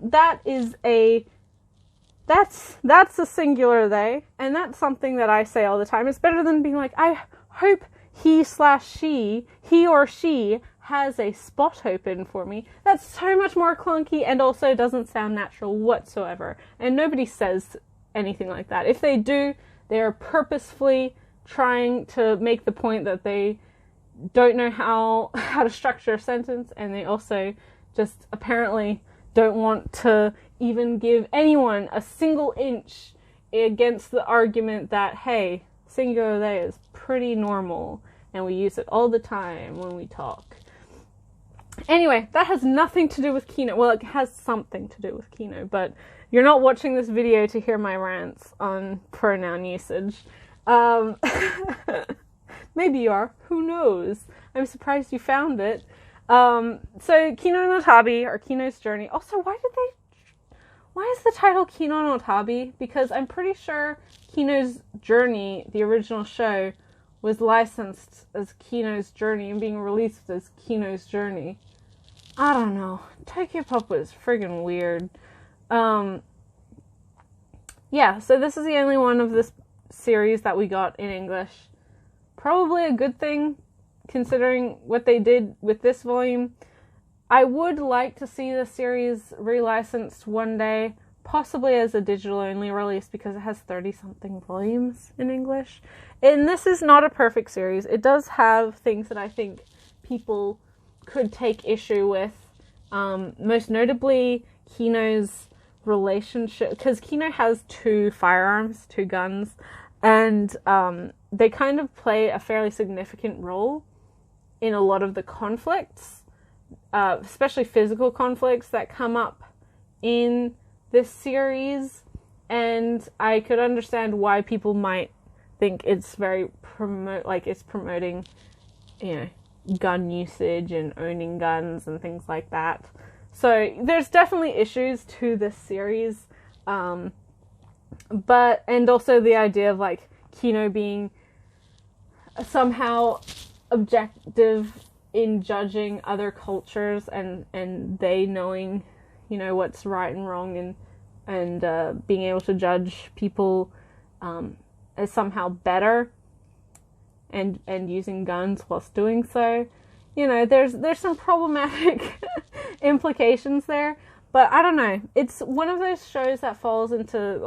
singular they, and that's something that I say all the time. It's better than being I hope he or she has a spot open for me. That's so much more clunky and also doesn't sound natural whatsoever. And nobody says anything like that. If they do, they are purposefully trying to make the point that they don't know how to structure a sentence, and they also just apparently don't want to even give anyone a single inch against the argument that, hey, singular they is pretty normal and we use it all the time when we talk. Anyway, that has nothing to do with Kino. Well, it has something to do with Kino, but you're not watching this video to hear my rants on pronoun usage. Maybe you are. Who knows? I'm surprised you found it. So Kino no Tabi, or Kino's Journey. Also, why is the title Kino no Tabi? Because I'm pretty sure Kino's Journey, the original show, was licensed as Kino's Journey and being released as Kino's Journey. I don't know. Tokyo Pop was friggin' weird. Yeah, so this is the only one of this series that we got in English. Probably a good thing, considering what they did with this volume. I would like to see the series relicensed one day, possibly as a digital-only release, because it has 30-something volumes in English. And this is not a perfect series. It does have things that I think people could take issue with. Most notably, Kino's relationship, because Kino has two firearms, two guns, and they kind of play a fairly significant role in a lot of the conflicts, especially physical conflicts that come up in this series, and I could understand why people might think it's very promoting, gun usage and owning guns and things like that. So there's definitely issues to this series, and also the idea of Kino being somehow objective in judging other cultures, and they knowing, what's right and wrong, and being able to judge people as somehow better, and using guns whilst doing so. There's some problematic implications there, but I don't know. It's one of those shows that falls into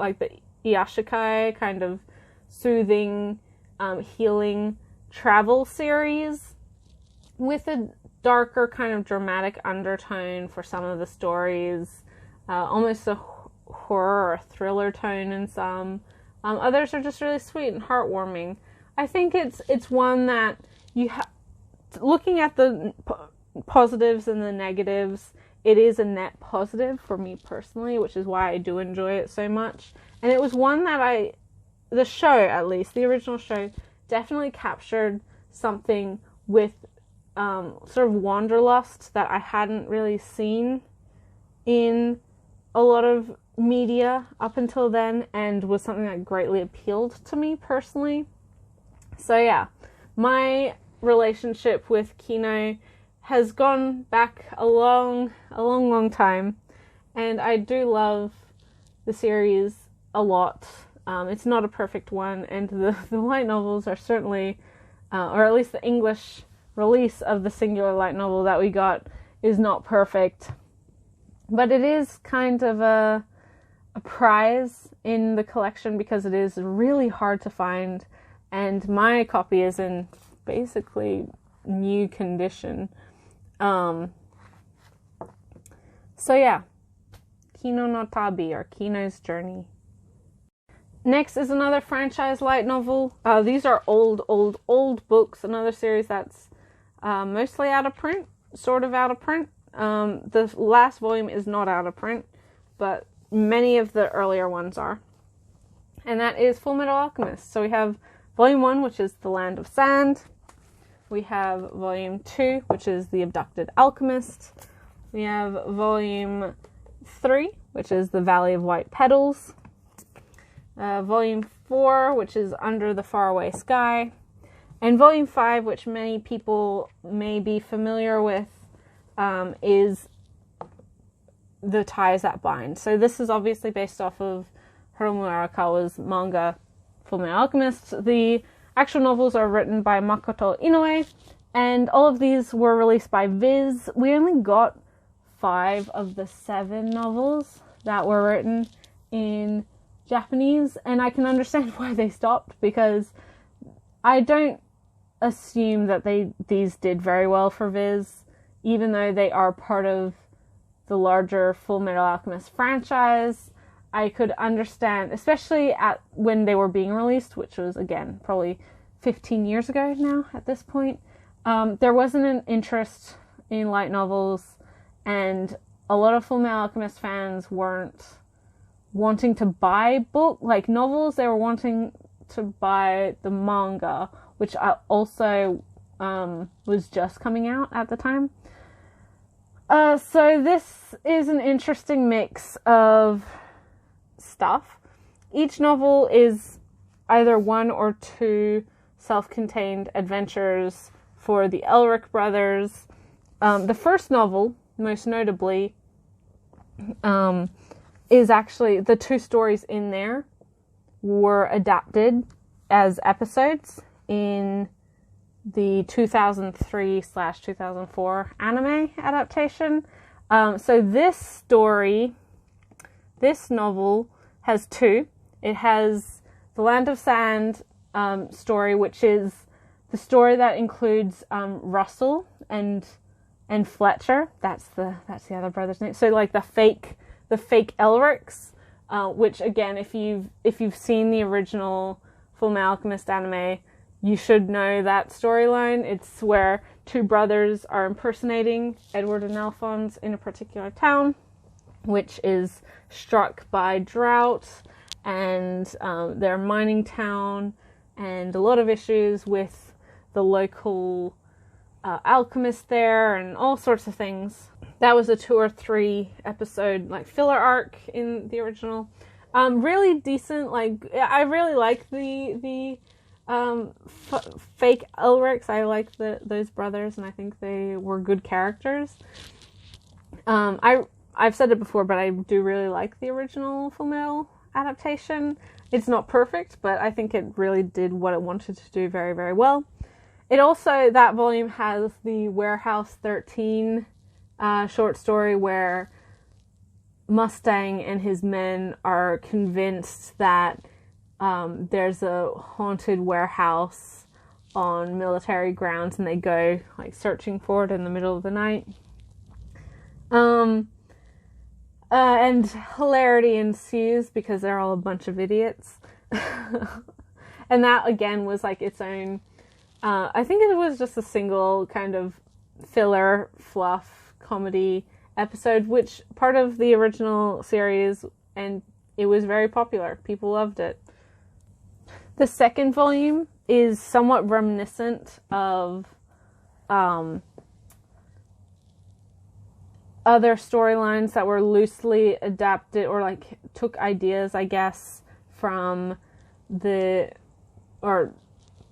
the isekai, kind of soothing, healing travel series with a darker kind of dramatic undertone for some of the stories, almost a horror or thriller tone in some. Others are just really sweet and heartwarming. I think it's one that looking at the positives and the negatives, it is a net positive for me personally, which is why I do enjoy it so much. And it was one that the show, at least, the original show, definitely captured something with sort of wanderlust that I hadn't really seen in a lot of media up until then, and was something that greatly appealed to me personally. So yeah, my relationship with Kino has gone back a long time, and I do love the series a lot. It's not a perfect one, and the light novels are certainly, or at least the English release of the singular light novel that we got is not perfect. But it is kind of a prize in the collection because it is really hard to find, and my copy is in basically new condition. So yeah, Kino no Tabi, or Kino's Journey. Next is another franchise light novel. These are old books, another series that's mostly out of print, sort of out of print. The last volume is not out of print, but many of the earlier ones are. And that is Fullmetal Alchemist. So we have Volume 1, which is The Land of Sand. We have Volume 2, which is The Abducted Alchemist. We have Volume 3, which is The Valley of White Petals. Volume 4, which is Under the Faraway Sky. And Volume 5, which many people may be familiar with, is The Ties That Bind. So this is obviously based off of Hiromu Arakawa's manga, Fullmetal Alchemist. The actual novels are written by Makoto Inoue, and all of these were released by Viz. We only got 5 of the 7 novels that were written in Japanese, and I can understand why they stopped, because I don't assume that these did very well for Viz, even though they are part of the larger Fullmetal Alchemist franchise. I could understand, especially when they were being released, which was, again, probably 15 years ago now at this point. There wasn't an interest in light novels, and a lot of Fullmetal Alchemist fans weren't wanting to buy novels. They were wanting to buy the manga, which also was just coming out at the time. So this is an interesting mix of stuff. Each novel is either 1 or 2 self-contained adventures for the Elric brothers. The first novel, most notably, is actually, the 2 stories in there were adapted as episodes in the 2003/2004 anime adaptation. So this novel has 2. It has the Land of Sand story, which is the story that includes Russell and Fletcher. That's the other brother's name. So like the fake Elrics, which again, if you've seen the original Fullmetal Alchemist anime, you should know that storyline. It's where 2 brothers are impersonating Edward and Alphonse in a particular town, which is struck by drought, and their mining town, and a lot of issues with the local alchemist there, and all sorts of things. That was a 2 or 3 episode filler arc in the original. Really decent. I really like the fake Elrics. I like those brothers, and I think they were good characters. I've said it before, but I do really like the original Fullmetal adaptation. It's not perfect, but I think it really did what it wanted to do very, very well. It also, that volume has the Warehouse 13 short story where Mustang and his men are convinced that there's a haunted warehouse on military grounds, and they go like searching for it in the middle of the night. And hilarity ensues because they're all a bunch of idiots. And that again was like its own, I think it was just a single kind of filler fluff comedy episode, which part of the original series, and it was very popular. People loved it. The second volume is somewhat reminiscent of other storylines that were loosely adapted, or like took ideas, I guess, from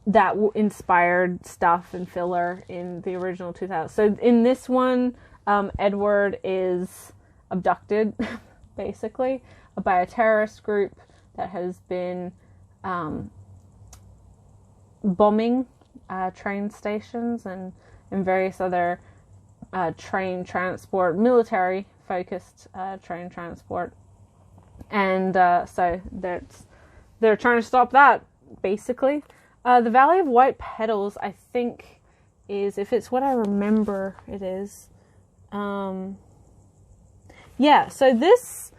that inspired stuff and filler in the original 2000s. So in this one, Edward is abducted, basically, by a terrorist group that has been bombing train stations and various other train transport, military-focused train transport. And so they're trying to stop that, basically. The Valley of White Petals, I think, is, if it's what I remember it is. Yeah, so this,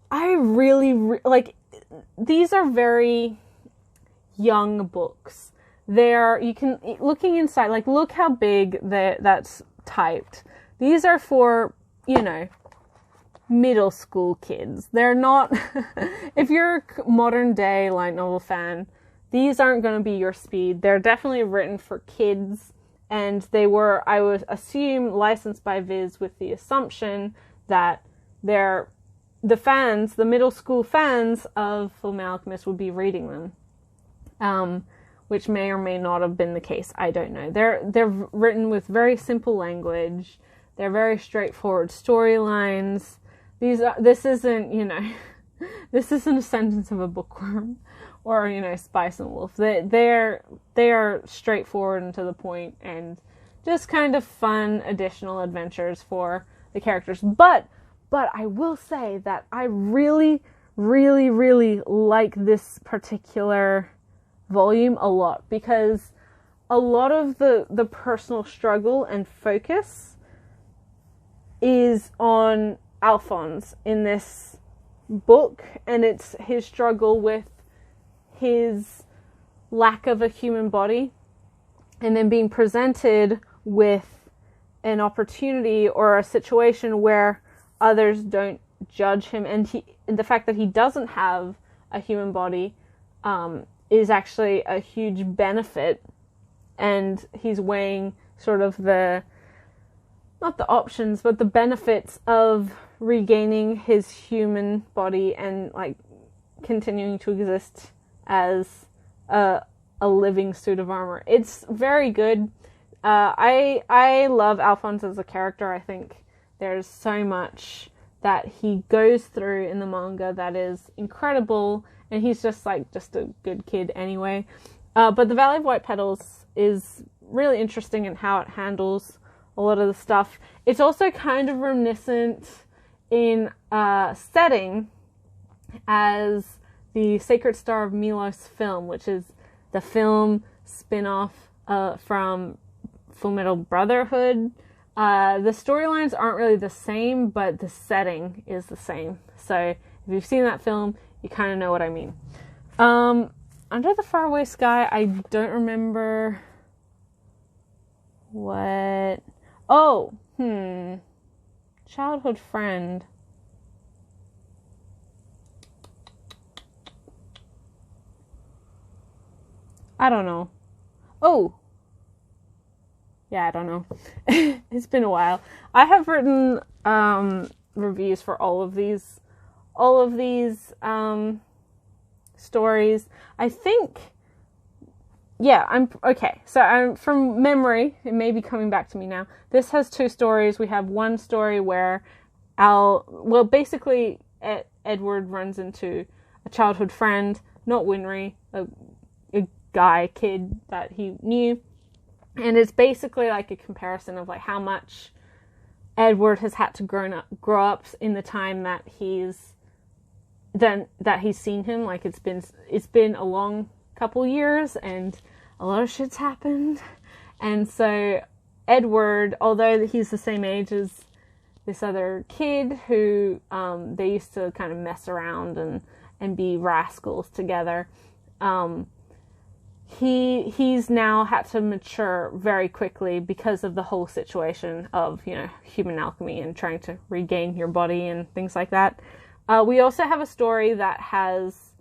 I really, like, these are very young books. You can, looking inside, like, look how big that's typed. These are for, middle school kids. They're not, if you're a modern day light novel fan, these aren't going to be your speed. They're definitely written for kids, and they were, I would assume, licensed by Viz with the assumption that the middle school fans of Fullmetal Alchemist would be reading them. Which may or may not have been the case. I don't know. They're written with very simple language. They're very straightforward storylines. This isn't a sentence of a bookworm or, Spicen Wolf. They are straightforward and to the point, and just kind of fun additional adventures for the characters. But I will say that I really, really, really like this particular volume a lot, because a lot of the personal struggle and focus is on Alphonse in this book, and it's his struggle with his lack of a human body, and then being presented with an opportunity or a situation where others don't judge him, and the fact that he doesn't have a human body is actually a huge benefit, and he's weighing sort of not the options, but the benefits of regaining his human body and like continuing to exist as a living suit of armor. It's very good. I love Alphonse as a character. I think there's so much that he goes through in the manga that is incredible, and he's just a good kid anyway. But the Valley of White Petals is really interesting in how it handles a lot of the stuff. It's also kind of reminiscent in setting as the Sacred Star of Milos film, which is the film spin-off from Fullmetal Brotherhood. The storylines aren't really the same, but the setting is the same. So if you've seen that film, you kind of know what I mean. Under the Faraway Sky, I don't remember what... Oh, childhood friend. I don't know. Oh. Yeah, I don't know. It's been a while. I have written reviews for all of these stories. I think, yeah, so from memory, it may be coming back to me now. This has 2 stories. We have one story where basically Edward runs into a childhood friend, not Winry, a kid that he knew. And it's basically like a comparison of like how much Edward has had to grow up in the time that he's seen him. Like, it's been a long couple years and a lot of shit's happened. And so Edward, although he's the same age as this other kid who they used to kind of mess around and be rascals together, he's now had to mature very quickly because of the whole situation of, you know, human alchemy and trying to regain your body and things like that. We also have a story that has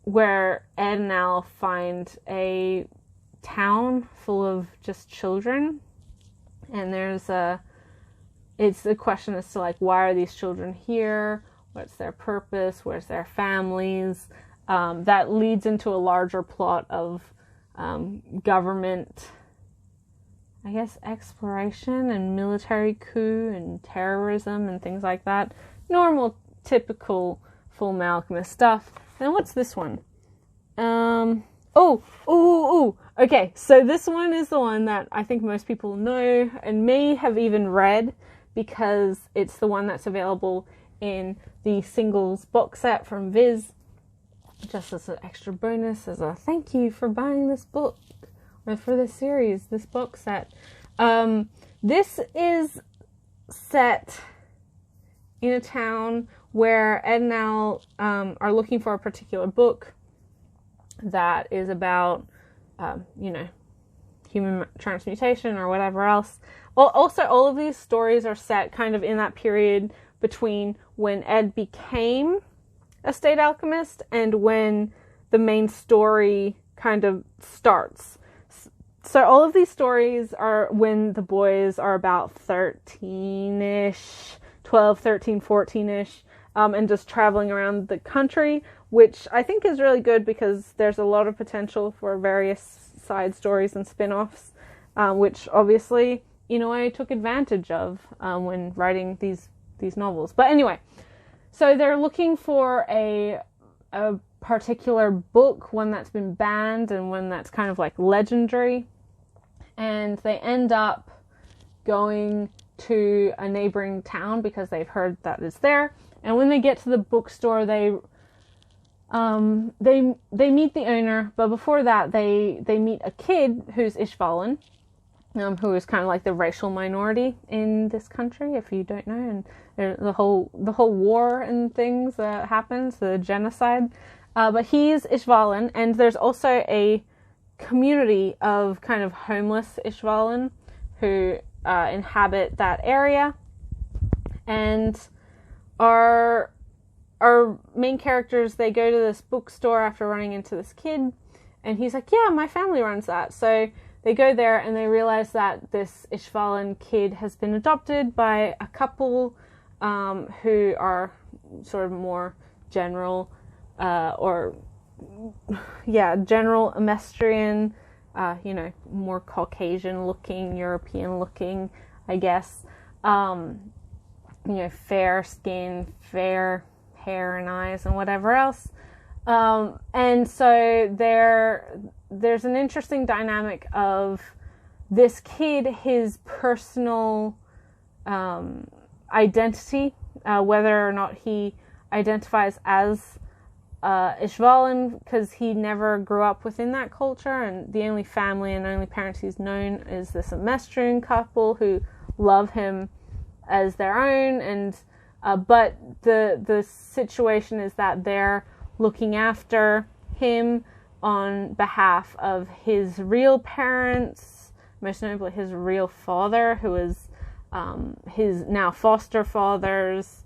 where Ed and Al find a town full of just children, and it's the question as to, like, why are these children here? What's their purpose? Where's their families? That leads into a larger plot of government, I guess, exploration and military coup and terrorism and things like that. Normal, typical Fullmetal Alchemist stuff. And what's this one? Okay, so this one is the one that I think most people know and may have even read, because it's the one that's available in the singles box set from Viz, just as an extra bonus, as a thank you for buying this book, or for this series, this box set. This is set in a town where Ed and Al are looking for a particular book that is about, human transmutation or whatever else. Also, all of these stories are set kind of in that period between when Ed became a state alchemist and when the main story kind of starts. So all of these stories are when the boys are about 13-ish, 12, 13, 14-ish, and just traveling around the country, which I think is really good because there's a lot of potential for various side stories and spin-offs, which obviously, I took advantage of when writing these novels. But anyway, so they're looking for a particular book, one that's been banned and one that's kind of like legendary, and they end up going to a neighboring town because they've heard that it's there. And when they get to the bookstore, they meet the owner, but before that they meet a kid who's Ishvalan, who is kind of like the racial minority in this country, if you don't know, and the whole war and things that happens, the genocide. But he's Ishvalan, and there's also a community of kind of homeless Ishvalan who inhabit that area, and our main characters, they go to this bookstore after running into this kid, and he's like, yeah, my family runs that. So they go there and they realize that this Ishvalan kid has been adopted by a couple who are sort of more general general Amestrian, more Caucasian looking, European looking, I guess. Fair skin, fair hair and eyes and whatever else. And so there's an interesting dynamic of this kid, his personal identity, whether or not he identifies as Ishvalan, because he never grew up within that culture, and the only family and only parents he's known is this Amestrian couple who love him as their own, and but the situation is that they're looking after him on behalf of his real parents, most notably his real father, who is his now foster father's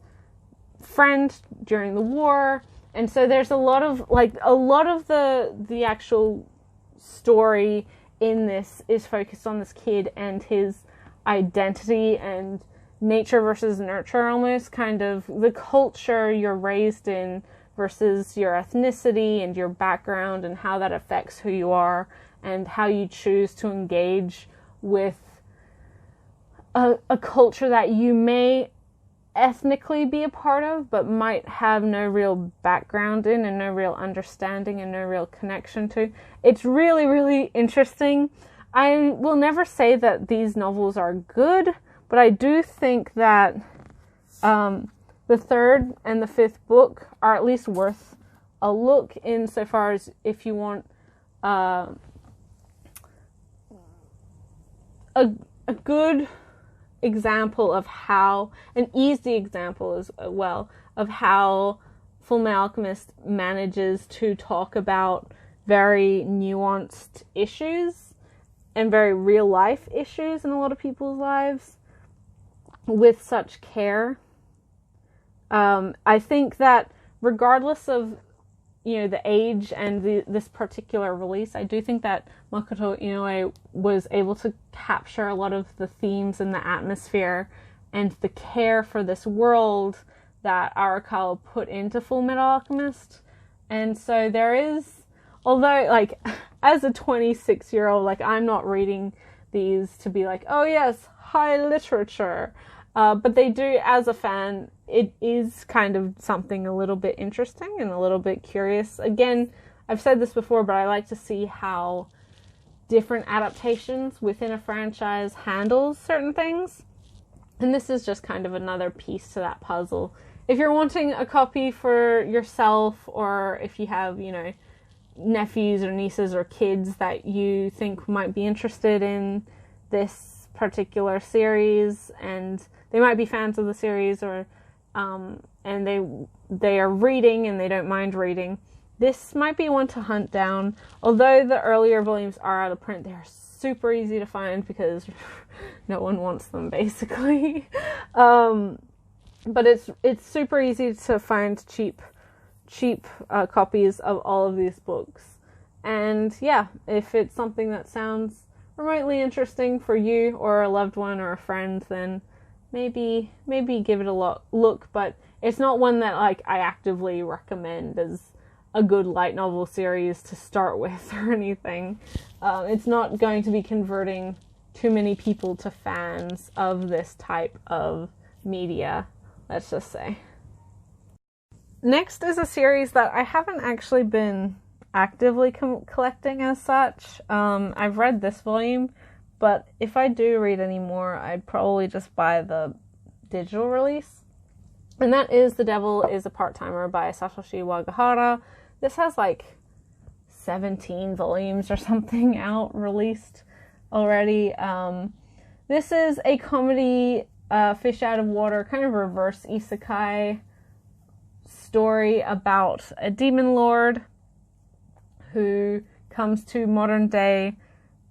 friend during the war. And so there's a lot of the actual story in this is focused on this kid and his identity and nature versus nurture, almost kind of the culture you're raised in versus your ethnicity and your background, and how that affects who you are and how you choose to engage with a culture that you may ethnically be a part of but might have no real background in and no real understanding and no real connection to. It's really, really interesting. I will never say that these novels are good But I do think that the third and the fifth book are at least worth a look, insofar as if you want a good example of how, an easy example as well, of how Fullmetal Alchemist manages to talk about very nuanced issues and very real life issues in a lot of people's lives with such care. I think that regardless of, the age and this particular release, I do think that Makoto Inoue was able to capture a lot of the themes and the atmosphere and the care for this world that Arakawa put into Fullmetal Alchemist. And so there is, although, as a 26-year-old, I'm not reading these to be oh yes, high literature. But they do, as a fan, it is kind of something a little bit interesting and a little bit curious. Again, I've said this before, but I like to see how different adaptations within a franchise handles certain things. And this is just kind of another piece to that puzzle. If you're wanting a copy for yourself, or if you have, nephews or nieces or kids that you think might be interested in this particular series, and they might be fans of the series, or and they are reading and they don't mind reading, this might be one to hunt down. Although the earlier volumes are out of print, they're super easy to find because no one wants them, basically. But it's super easy to find cheap copies of all of these books. And yeah, if it's something that sounds remotely interesting for you or a loved one or a friend, then maybe give it a look. But it's not one that I actively recommend as a good light novel series to start with or anything. It's not going to be converting too many people to fans of this type of media, let's just say. Next is a series that I haven't actually been actively collecting as such. I've read this volume, but if I do read any more, I'd probably just buy the digital release. And that is The Devil is a Part-Timer by Satoshi Wagahara. This has 17 volumes or something out, released already. This is a comedy, fish out of water, kind of reverse isekai story about a demon lord who comes to modern day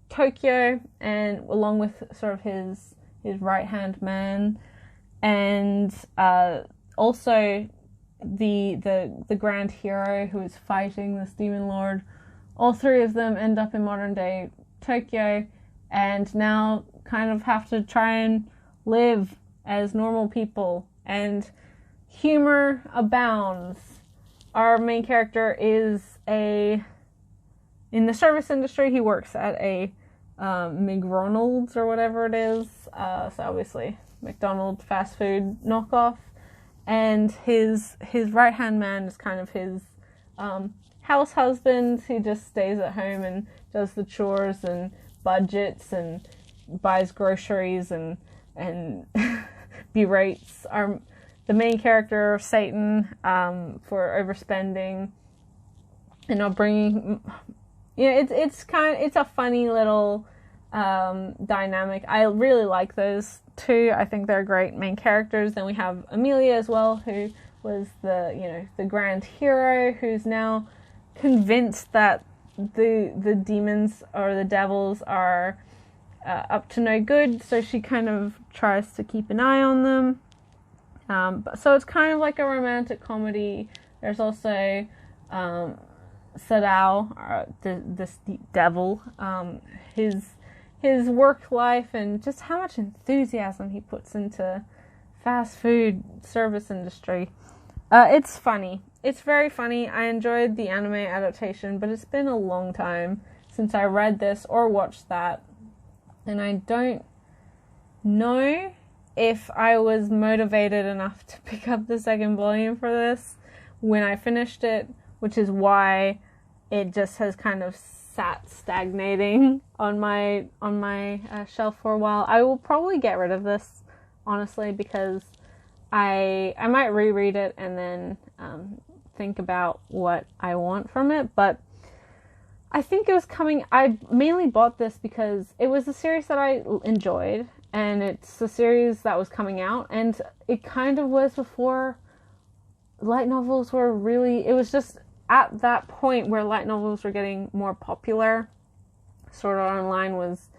Tokyo, and along with sort of his right-hand man, and also the grand hero who is fighting this demon lord. All three of them end up in modern day Tokyo and now kind of have to try and live as normal people, and humor abounds. Our main character is in the service industry. He works at a McDonald's or whatever it is. So obviously McDonald's fast food knockoff. And his right-hand man is kind of his house husband who just stays at home and does the chores and budgets and buys groceries and berates the main character, Satan, for overspending and not bringing. It's a funny little dynamic. I really like those two. I think they're great main characters. Then we have Amelia as well, who was the grand hero, who's now convinced that the demons or the devils are up to no good, so she kind of tries to keep an eye on them. So it's kind of like a romantic comedy. There's also Sadao, this devil, his work life and just how much enthusiasm he puts into fast food service industry. It's funny. It's very funny. I enjoyed the anime adaptation, but it's been a long time since I read this or watched that. And I don't know if I was motivated enough to pick up the second volume for this when I finished it, which is why it just has kind of sat stagnating on my shelf for a while. I will probably get rid of this honestly, because I might reread it and then think about what I want from it. But I think it was coming. I mainly bought this because it was a series that I enjoyed, and it's a series that was coming out, and it kind of was before light novels were really. It was just at that point where light novels were getting more popular. Sword Art Online was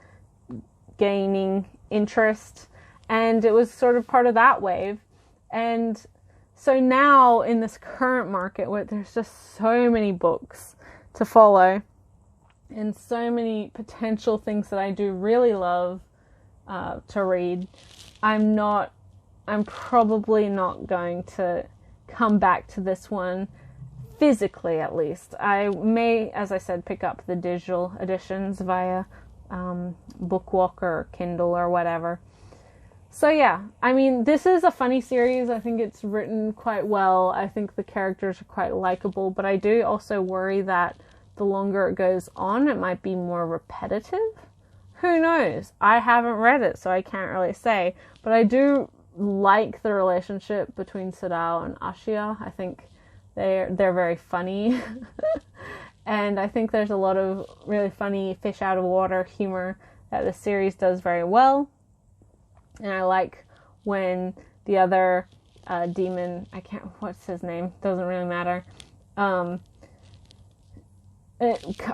gaining interest, and it was sort of part of that wave. And so now in this current market where there's just so many books to follow and so many potential things that I do really love to read, I'm probably not going to come back to this one physically, at least. I may, as I said, pick up the digital editions via Bookwalk or Kindle or whatever. So yeah, I mean, this is a funny series. I think it's written quite well. I think the characters are quite likable, but I do also worry that the longer it goes on, it might be more repetitive. Who knows? I haven't read it, so I can't really say. But I do like the relationship between Sadao and Ashia. I think they're very funny. And I think there's a lot of really funny fish out of water humor that the series does very well. And I like when the other demon, what's his name? Doesn't really matter.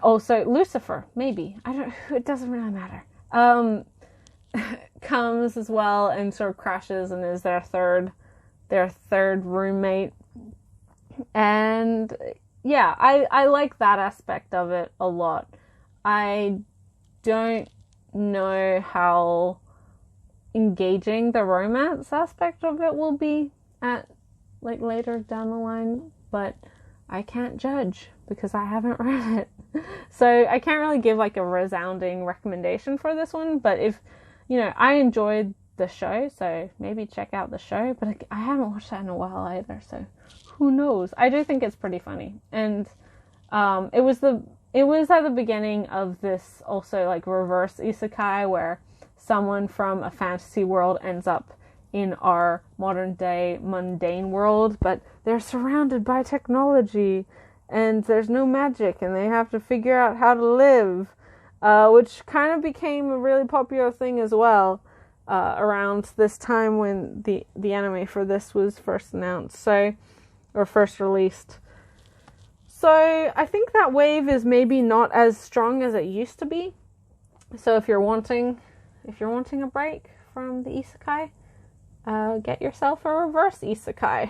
Also Lucifer, maybe. It doesn't really matter. Comes as well and sort of crashes and is their third roommate. And yeah, I like that aspect of it a lot. I don't know how engaging the romance aspect of it will be at later down the line, but I can't judge because I haven't read it. So I can't really give a resounding recommendation for this one, but if, I enjoyed the show, so maybe check out the show, but I haven't watched that in a while either, so who knows? I do think it's pretty funny. And it was at the beginning of this also reverse isekai where someone from a fantasy world ends up in our modern day mundane world, but they're surrounded by technology and there's no magic and they have to figure out how to live, which kind of became a really popular thing as well around this time when the anime for this was first announced, or first released. So I think that wave is maybe not as strong as it used to be. So if you're wanting a break from the isekai, get yourself a reverse isekai.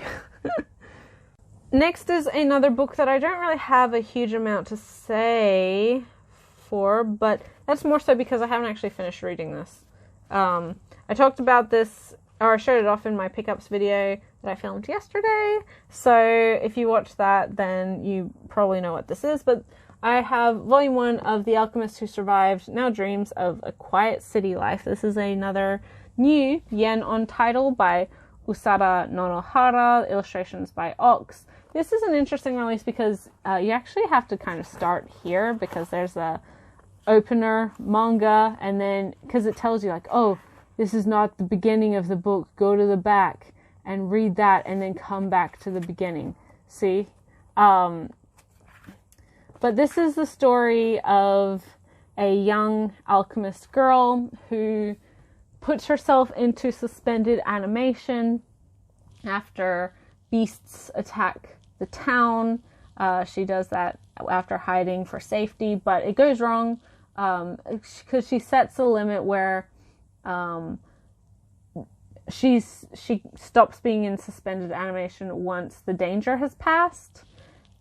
Next is another book that I don't really have a huge amount to say for, but that's more so because I haven't actually finished reading this. I talked about this, or I showed it off in my pickups video that I filmed yesterday, so if you watched that, then you probably know what this is, but I have Volume 1 of The Alchemist Who Survived Now Dreams of a Quiet City Life. This is another new yen on title by Usada Nonohara, illustrations by Ox. This is an interesting release because you actually have to kind of start here because there's a opener manga, and then because it tells you oh, this is not the beginning of the book, go to the back and read that and then come back to the beginning. See? But this is the story of a young alchemist girl who puts herself into suspended animation after beasts attack the town. She does that after hiding for safety, but it goes wrong because she sets a limit where she stops being in suspended animation once the danger has passed.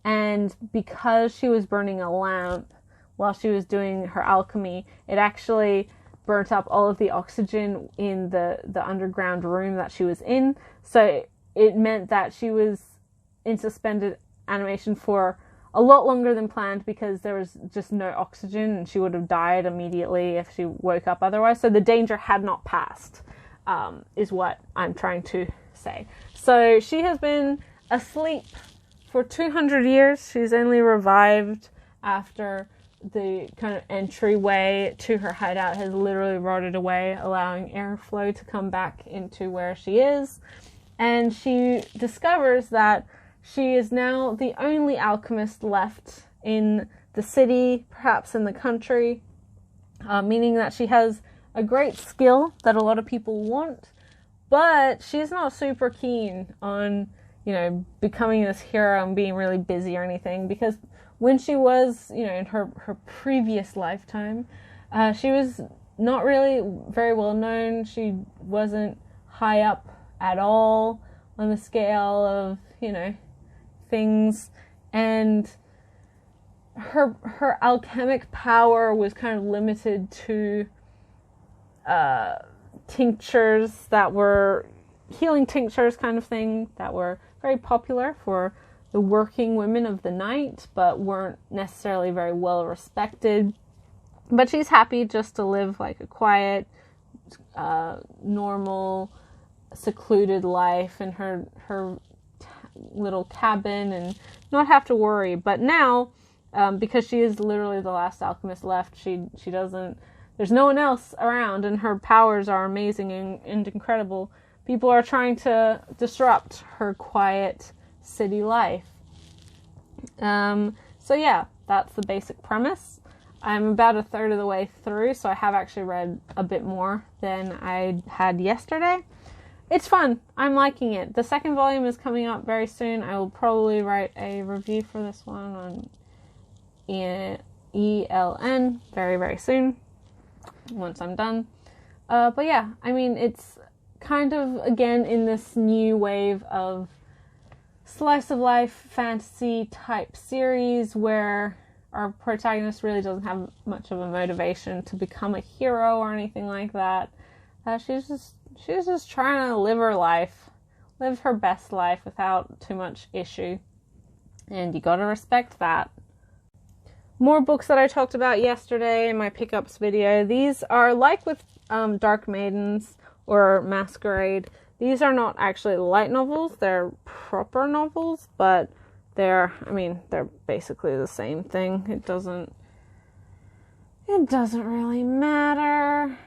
And because she was burning a lamp while she was doing her alchemy, it actually burnt up all of the oxygen in the underground room that she was in. So it meant that she was in suspended animation for a lot longer than planned because there was just no oxygen and she would have died immediately if she woke up otherwise. So the danger had not passed, is what I'm trying to say. So she has been asleep for 200 years. She's only revived after the kind of entryway to her hideout has literally rotted away, allowing airflow to come back into where she is. And she discovers that she is now the only alchemist left in the city, perhaps in the country, meaning that she has a great skill that a lot of people want, but she's not super keen on, becoming this hero and being really busy or anything, because when she was, in her previous lifetime, she was not really very well known. She wasn't high up at all on the scale of, things, and her alchemic power was kind of limited to tinctures that were healing tinctures kind of thing that were very popular for the working women of the night, but weren't necessarily very well respected. But she's happy just to live like a quiet, normal, secluded life in her little cabin and not have to worry. But now, because she is literally the last alchemist left, she doesn't, there's no one else around, and her powers are amazing and incredible. People are trying to disrupt her quiet city life. So yeah, that's the basic premise. I'm about a third of the way through, so I have actually read a bit more than I had yesterday. It's fun. I'm liking it. The second volume is coming up very soon. I will probably write a review for this one on ELN very, very soon, once I'm done. But yeah, it's kind of, again, in this new wave of slice of life fantasy type series where our protagonist really doesn't have much of a motivation to become a hero or anything like that. She's just trying to live her life, live her best life without too much issue, and you gotta respect that. More books that I talked about yesterday in my pickups video. These are like with Dark Maidens or Masquerade. These are not actually light novels, they're proper novels, but they're basically the same thing. It doesn't really matter.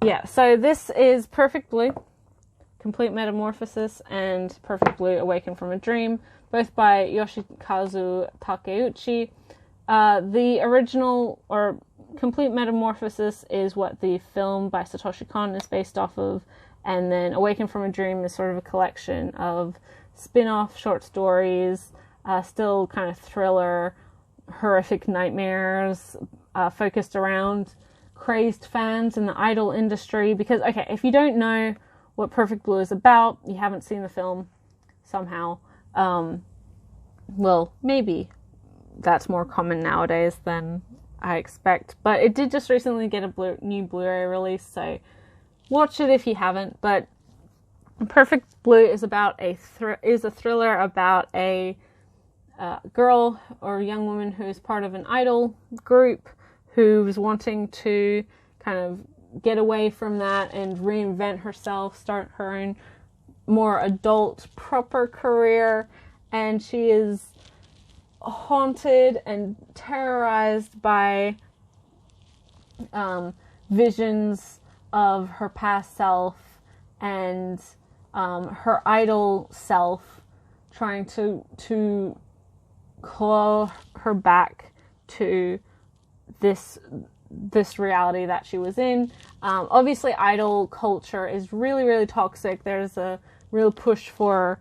Yeah, so this is Perfect Blue, Complete Metamorphosis, and Perfect Blue, Awaken from a Dream, both by Yoshikazu Takeuchi. The original, or Complete Metamorphosis, is what the film by Satoshi Kon is based off of, and then Awaken from a Dream is sort of a collection of spin-off short stories, still kind of thriller, horrific nightmares, focused around crazed fans in the idol industry. Because, okay, if you don't know what Perfect Blue is about, you haven't seen the film somehow, well, maybe that's more common nowadays than I expect, but it did just recently get a new Blu-ray release, so watch it if you haven't. But Perfect Blue is about a thriller about a girl or young woman who is part of an idol group who is wanting to kind of get away from that and reinvent herself, start her own more adult, proper career, and she is haunted and terrorized by visions of her past self and her idol self trying to call her back to this reality that she was in. Obviously, idol culture is really, really toxic. There's a real push for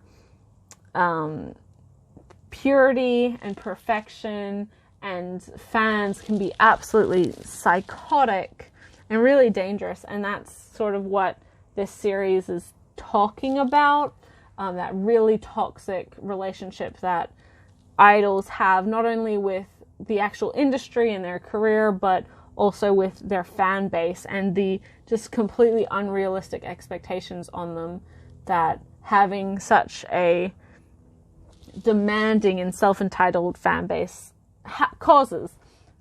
purity and perfection, and fans can be absolutely psychotic and really dangerous, and that's sort of what this series is talking about, that really toxic relationship that idols have, not only with the actual industry and their career, but also with their fan base, and the just completely unrealistic expectations on them that having such a demanding and self-entitled fan base causes.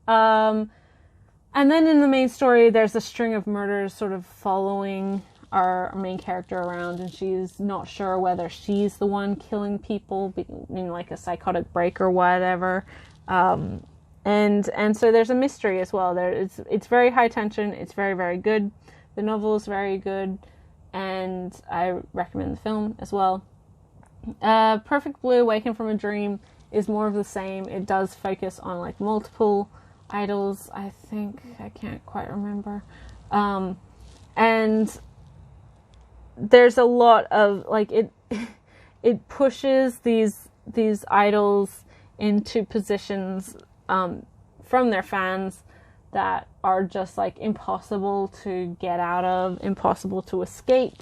And then in the main story, there's a string of murders sort of following our main character around, and she's not sure whether she's the one killing people in like a psychotic break or whatever. And so there's a mystery as well. It's very high tension. It's very, very good. The novel is very good, and I recommend the film as well. Perfect Blue, Awaken from a Dream is more of the same. It does focus on like multiple idols, I think. I can't quite remember. And there's a lot of like it pushes these idols into positions from their fans that are just like impossible to get out of, impossible to escape,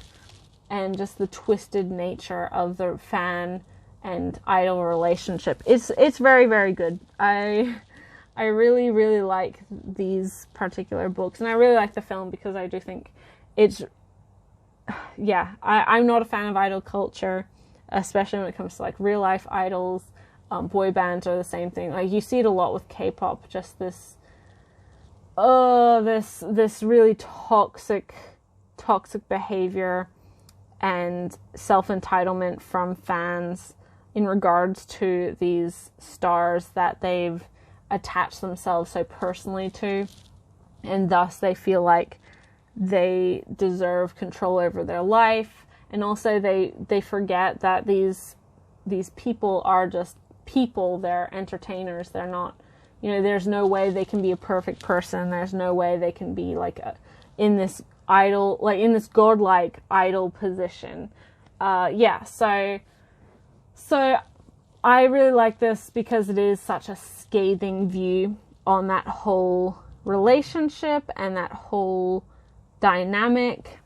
and just the twisted nature of the fan and idol relationship. It's very, very good. I really, really like these particular books, and I really like the film because I do think it's, yeah, I'm not a fan of idol culture, especially when it comes to like real life idols. Boy bands are the same thing. Like you see it a lot with K-pop, just this really toxic behavior and self-entitlement from fans in regards to these stars that they've attached themselves so personally to, and thus they feel like they deserve control over their life. And also they forget that these people are just people. They're entertainers. They're not, there's no way they can be a perfect person. There's no way they can be like in this idol, like in this godlike idol position. So I really like this because it is such a scathing view on that whole relationship and that whole dynamic.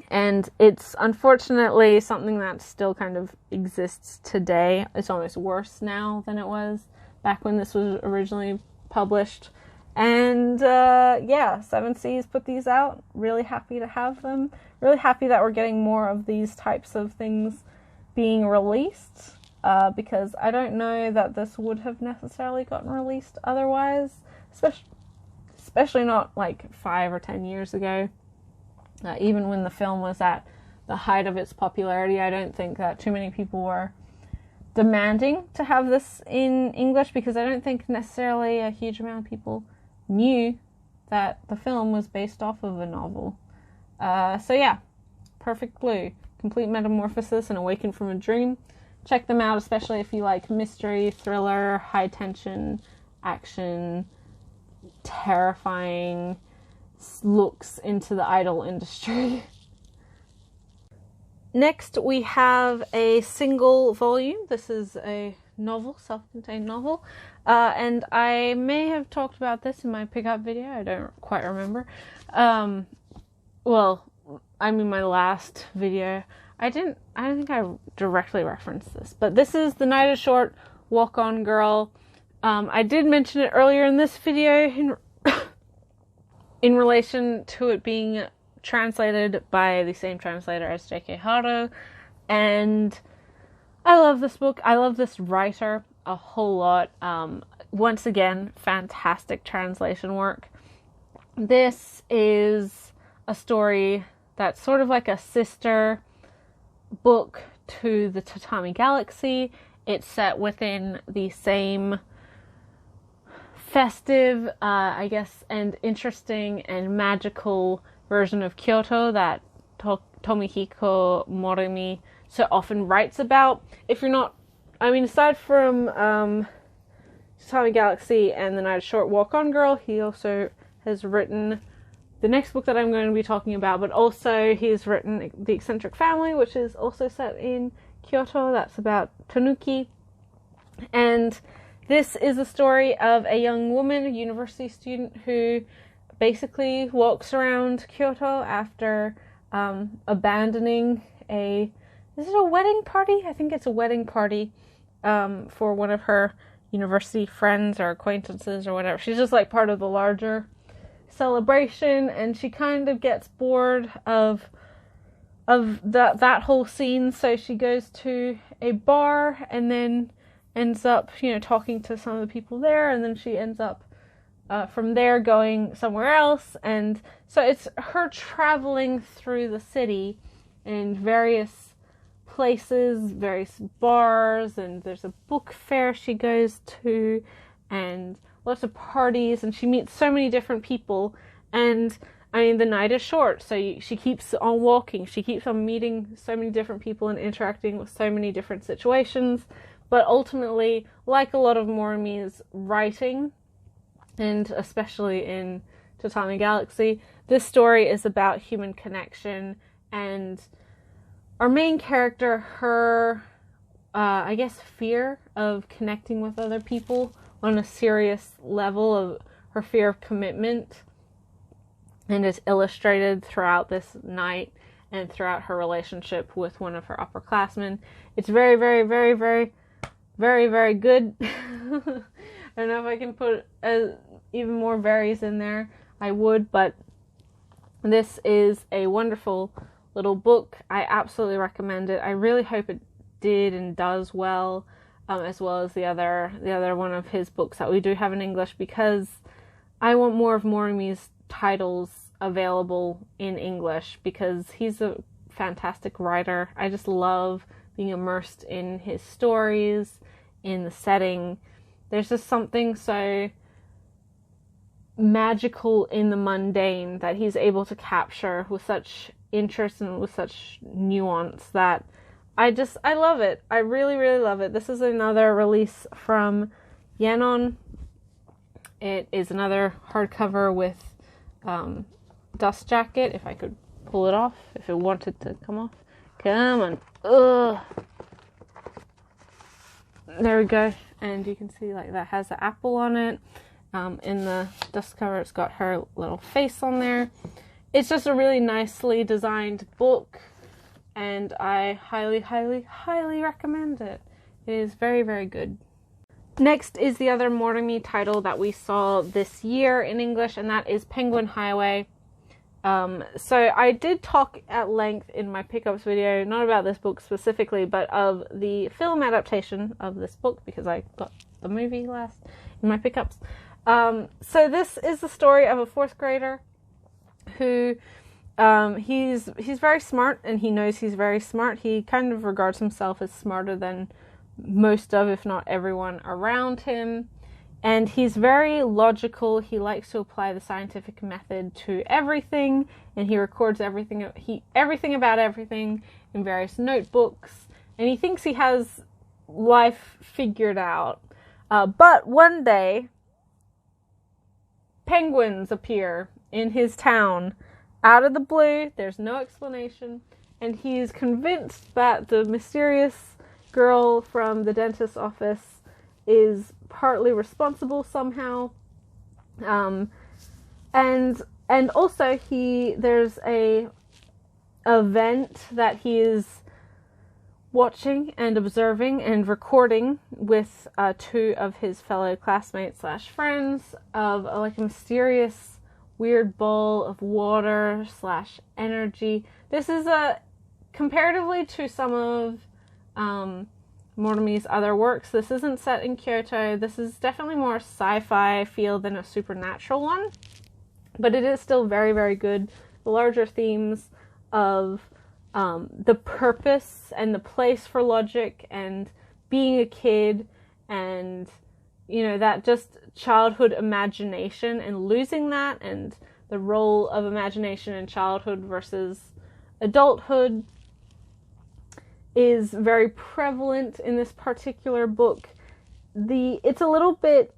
And it's unfortunately something that still kind of exists today. It's almost worse now than it was back when this was originally published. And Seven Seas put these out. Really happy to have them. Really happy that we're getting more of these types of things being released. Because I don't know that this would have necessarily gotten released otherwise. Especially not like 5 or 10 years ago. Even when the film was at the height of its popularity, I don't think that too many people were demanding to have this in English, because I don't think necessarily a huge amount of people knew that the film was based off of a novel. Perfect Blue, Complete Metamorphosis, and Awaken from a Dream. Check them out, especially if you like mystery, thriller, high tension, action, terrifying looks into the idol industry. Next, we have a single volume. This is a novel, self-contained novel. And I may have talked about this in my pickup video. I don't quite remember. My last video. I don't think I directly referenced this. But this is The Night is Short, Walk On Girl. I did mention it earlier in this video in relation to it being translated by the same translator as J.K. Haruhi, and I love this book. I love this writer a whole lot. Once again, fantastic translation work. This is a story that's sort of like a sister book to the Tatami Galaxy. It's set within the same festive, and interesting and magical version of Kyoto that Tomihiko Morimi so often writes about. If you're not, aside from Tatami Galaxy and The Night is Short, Walk On Girl, he also has written the next book that I'm going to be talking about, but also he's written The Eccentric Family, which is also set in Kyoto. That's about Tanuki. And this is a story of a young woman, a university student, who basically walks around Kyoto after abandoning is it a wedding party? I think it's a wedding party for one of her university friends or acquaintances or whatever. She's just like part of the larger celebration, and she kind of gets bored of that whole scene, so she goes to a bar and then ends up, talking to some of the people there, and then she ends up from there going somewhere else. And so it's her traveling through the city in various places, various bars, and there's a book fair she goes to, and lots of parties, and she meets so many different people. And I mean, the night is short, so she keeps on walking. She keeps on meeting so many different people and interacting with so many different situations. But ultimately, like a lot of Moromi's writing, and especially in Tatami Galaxy, this story is about human connection, and our main character, her, I guess, fear of connecting with other people on a serious level, of her fear of commitment, and is illustrated throughout this night and throughout her relationship with one of her upperclassmen. It's very, very, very, very, very, very good. I don't know if I can put even more berries in there. I would, but this is a wonderful little book. I absolutely recommend it. I really hope it did and does well, as well as the other one of his books that we do have in English, because I want more of Moromi's titles available in English, because he's a fantastic writer. I just love being immersed in his stories, in the setting. There's just something so magical in the mundane that he's able to capture with such interest and with such nuance that I love it. I really, really love it. This is another release from Yenon. It is another hardcover with dust jacket, if I could pull it off, if it wanted to come off. Come on. Ugh. There we go. And you can see, like, that has the apple on it. In the dust cover, it's got her little face on there. It's just a really nicely designed book, and I highly, highly, highly recommend it. It is very, very good. Next is the other Moromi title that we saw this year in English, and that is Penguin Highway. So I did talk at length in my pickups video, not about this book specifically, but of the film adaptation of this book, because I got the movie last in my pickups. So this is the story of a 4th grader who, he's very smart, and he knows he's very smart. He kind of regards himself as smarter than most of, if not everyone around him. And he's very logical. He likes to apply the scientific method to everything, and he records everything about everything in various notebooks, and he thinks he has life figured out. But one day, penguins appear in his town out of the blue. There's no explanation, and he's convinced that the mysterious girl from the dentist's office is partly responsible somehow, and also there's a event that he is watching and observing and recording with 2 of his fellow classmates / friends of like a mysterious weird ball of water / energy. This is comparatively to some of Moromi's other works, this isn't set in Kyoto. This is definitely more sci-fi feel than a supernatural one, but it is still very, very good. The larger themes of the purpose and the place for logic and being a kid, and that just childhood imagination and losing that, and the role of imagination in childhood versus adulthood is very prevalent in this particular book. It's a little bit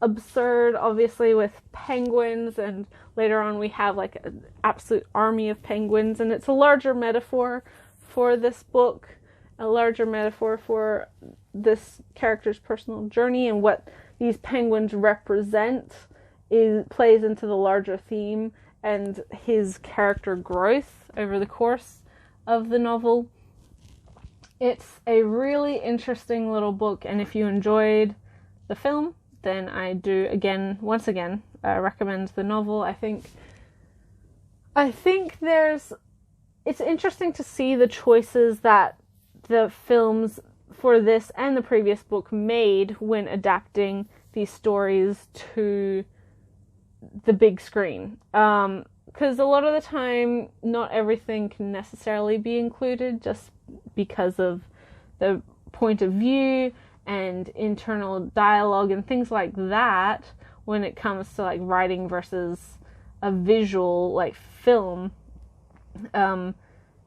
absurd, obviously, with penguins, and later on we have like an absolute army of penguins, and it's a larger metaphor for this book, a larger metaphor for this character's personal journey, and what these penguins represent plays into the larger theme and his character growth over the course of the novel. It's a really interesting little book, and if you enjoyed the film, then I do once again recommend the novel. I think it's interesting to see the choices that the films for this and the previous book made when adapting these stories to the big screen. Because a lot of the time, not everything can necessarily be included just because of the point of view and internal dialogue and things like that when it comes to like writing versus a visual like film.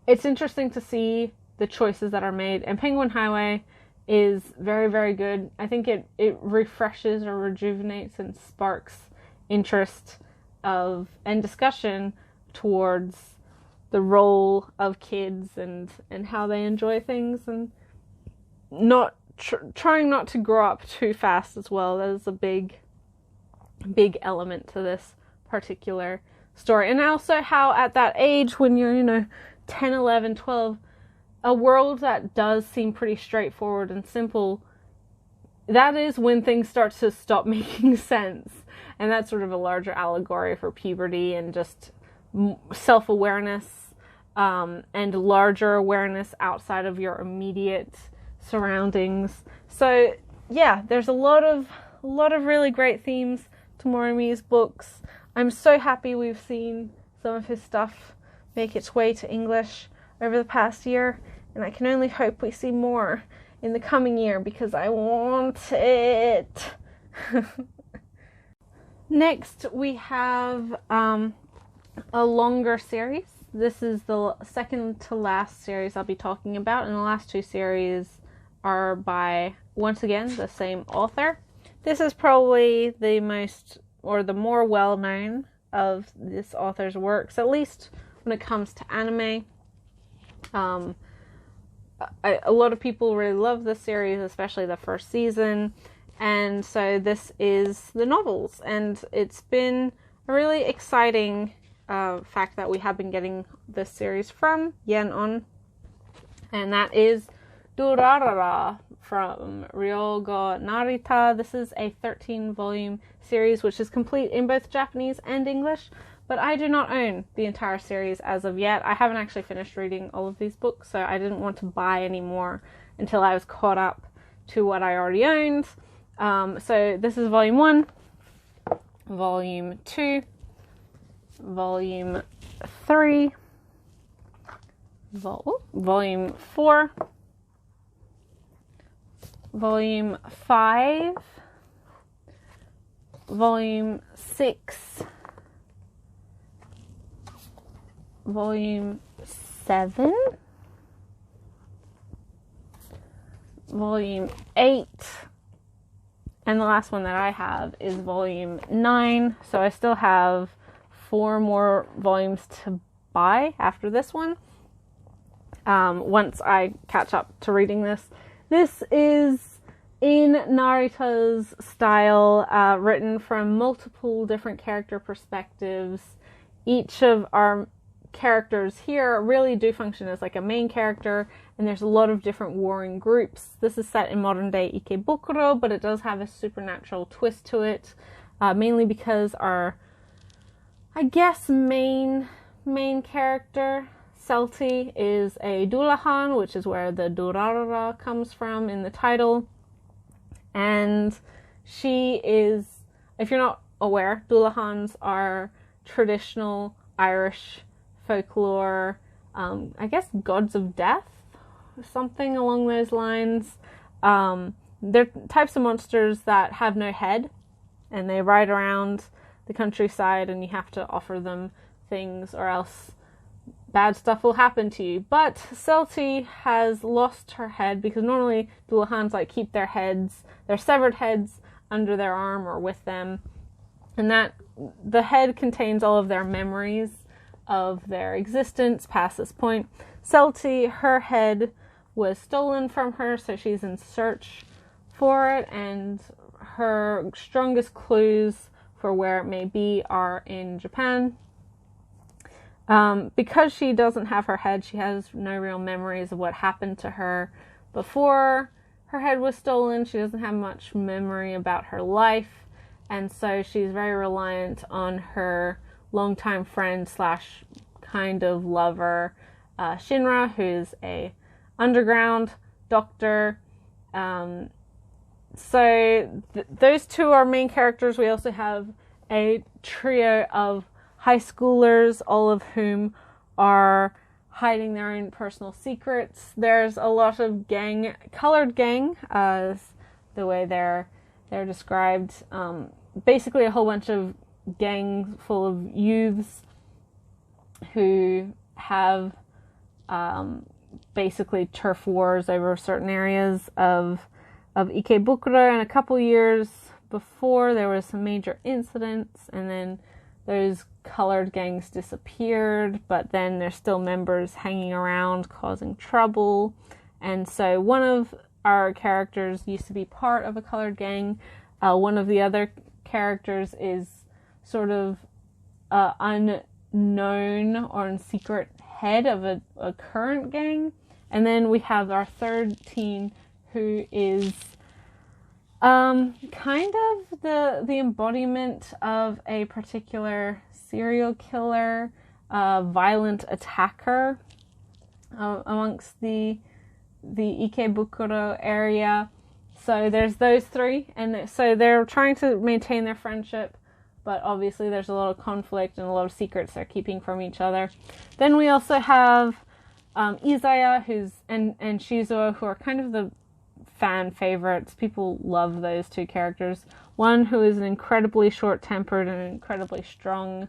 It's interesting to see the choices that are made, and Penguin Highway is very, very good. I think it refreshes or rejuvenates and sparks interest of and discussion towards the role of kids and how they enjoy things, and not trying not to grow up too fast as well. That is a big element to this particular story. And also how at that age, when you're 10, 11, 12, a world that does seem pretty straightforward and simple, that is when things start to stop making sense. And that's sort of a larger allegory for puberty and just self-awareness, and larger awareness outside of your immediate surroundings. So yeah, there's a lot of really great themes to Morimi's books. I'm so happy we've seen some of his stuff make its way to English over the past year, and I can only hope we see more in the coming year because I want it. Next, we have a longer series. This is the second to last series I'll be talking about, and the last two series are by, once again, the same author. This is probably the most, or the more well-known of this author's works, at least when it comes to anime. A lot of people really love this series, especially the first season, and so this is the novels, and it's been a really exciting fact that we have been getting this series from Yen On, and that is Durarara from Ryogo Narita. This is a 13-volume series which is complete in both Japanese and English, but I do not own the entire series as of yet. I haven't actually finished reading all of these books, so I didn't want to buy any more until I was caught up to what I already owned. So this is volume 1, volume 2, volume 3, volume 4, volume 5, volume 6, volume 7, volume 8, and the last one that I have is volume 9, so I still have 4 more volumes to buy after this one, once I catch up to reading this. This is in Narita's style, written from multiple different character perspectives. Each of our characters here really do function as like a main character, and there's a lot of different warring groups. This is set in modern day Ikebukuro, but it does have a supernatural twist to it, mainly because our, I guess, main character, Celti, is a Dullahan, which is where the Durarara comes from in the title. And she is, if you're not aware, Dullahans are traditional Irish folklore, I guess gods of death, something along those lines. They're types of monsters that have no head, and they ride around the countryside, and you have to offer them things or else bad stuff will happen to you. But Celti has lost her head, because normally Dullahans like keep their heads, their severed heads, under their arm or with them, and that the head contains all of their memories of their existence past this point. Celti, her head was stolen from her, so she's in search for it, and her strongest clues for where it may be are in Japan. Because she doesn't have her head, she has no real memories of what happened to her before her head was stolen. She doesn't have much memory about her life, and so she's very reliant on her longtime friend slash kind of lover, Shinra, who's a underground doctor. So those two are main characters. We also have a trio of high schoolers, all of whom are hiding their own personal secrets. There's a lot of colored gang, as the way they're described. Basically a whole bunch of gangs full of youths who have basically turf wars over certain areas of Ikebukuro, and a couple years before there was some major incidents, and then those colored gangs disappeared, but then there's still members hanging around causing trouble. And so one of our characters used to be part of a colored gang. One of the other characters is sort of unknown or secret head of a current gang. And then we have our third teen, who is kind of the embodiment of a particular serial killer, violent attacker amongst the Ikebukuro area. So there's those three, and so they're trying to maintain their friendship, but obviously there's a lot of conflict and a lot of secrets they're keeping from each other. Then we also have Izaya and Shizuo, who are kind of the fan favorites. People love those two characters. One who is an incredibly short-tempered and incredibly strong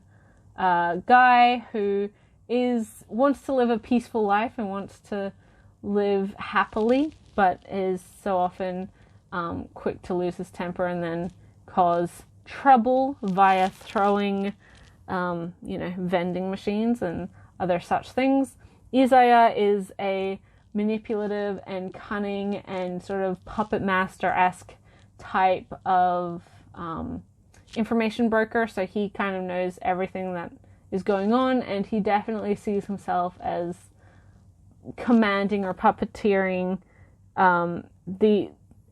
guy who wants to live a peaceful life and wants to live happily, but is so often quick to lose his temper and then cause trouble via throwing, vending machines and other such things. Izaya is a manipulative and cunning and sort of puppet master-esque type of information broker, so he kind of knows everything that is going on, and he definitely sees himself as commanding or puppeteering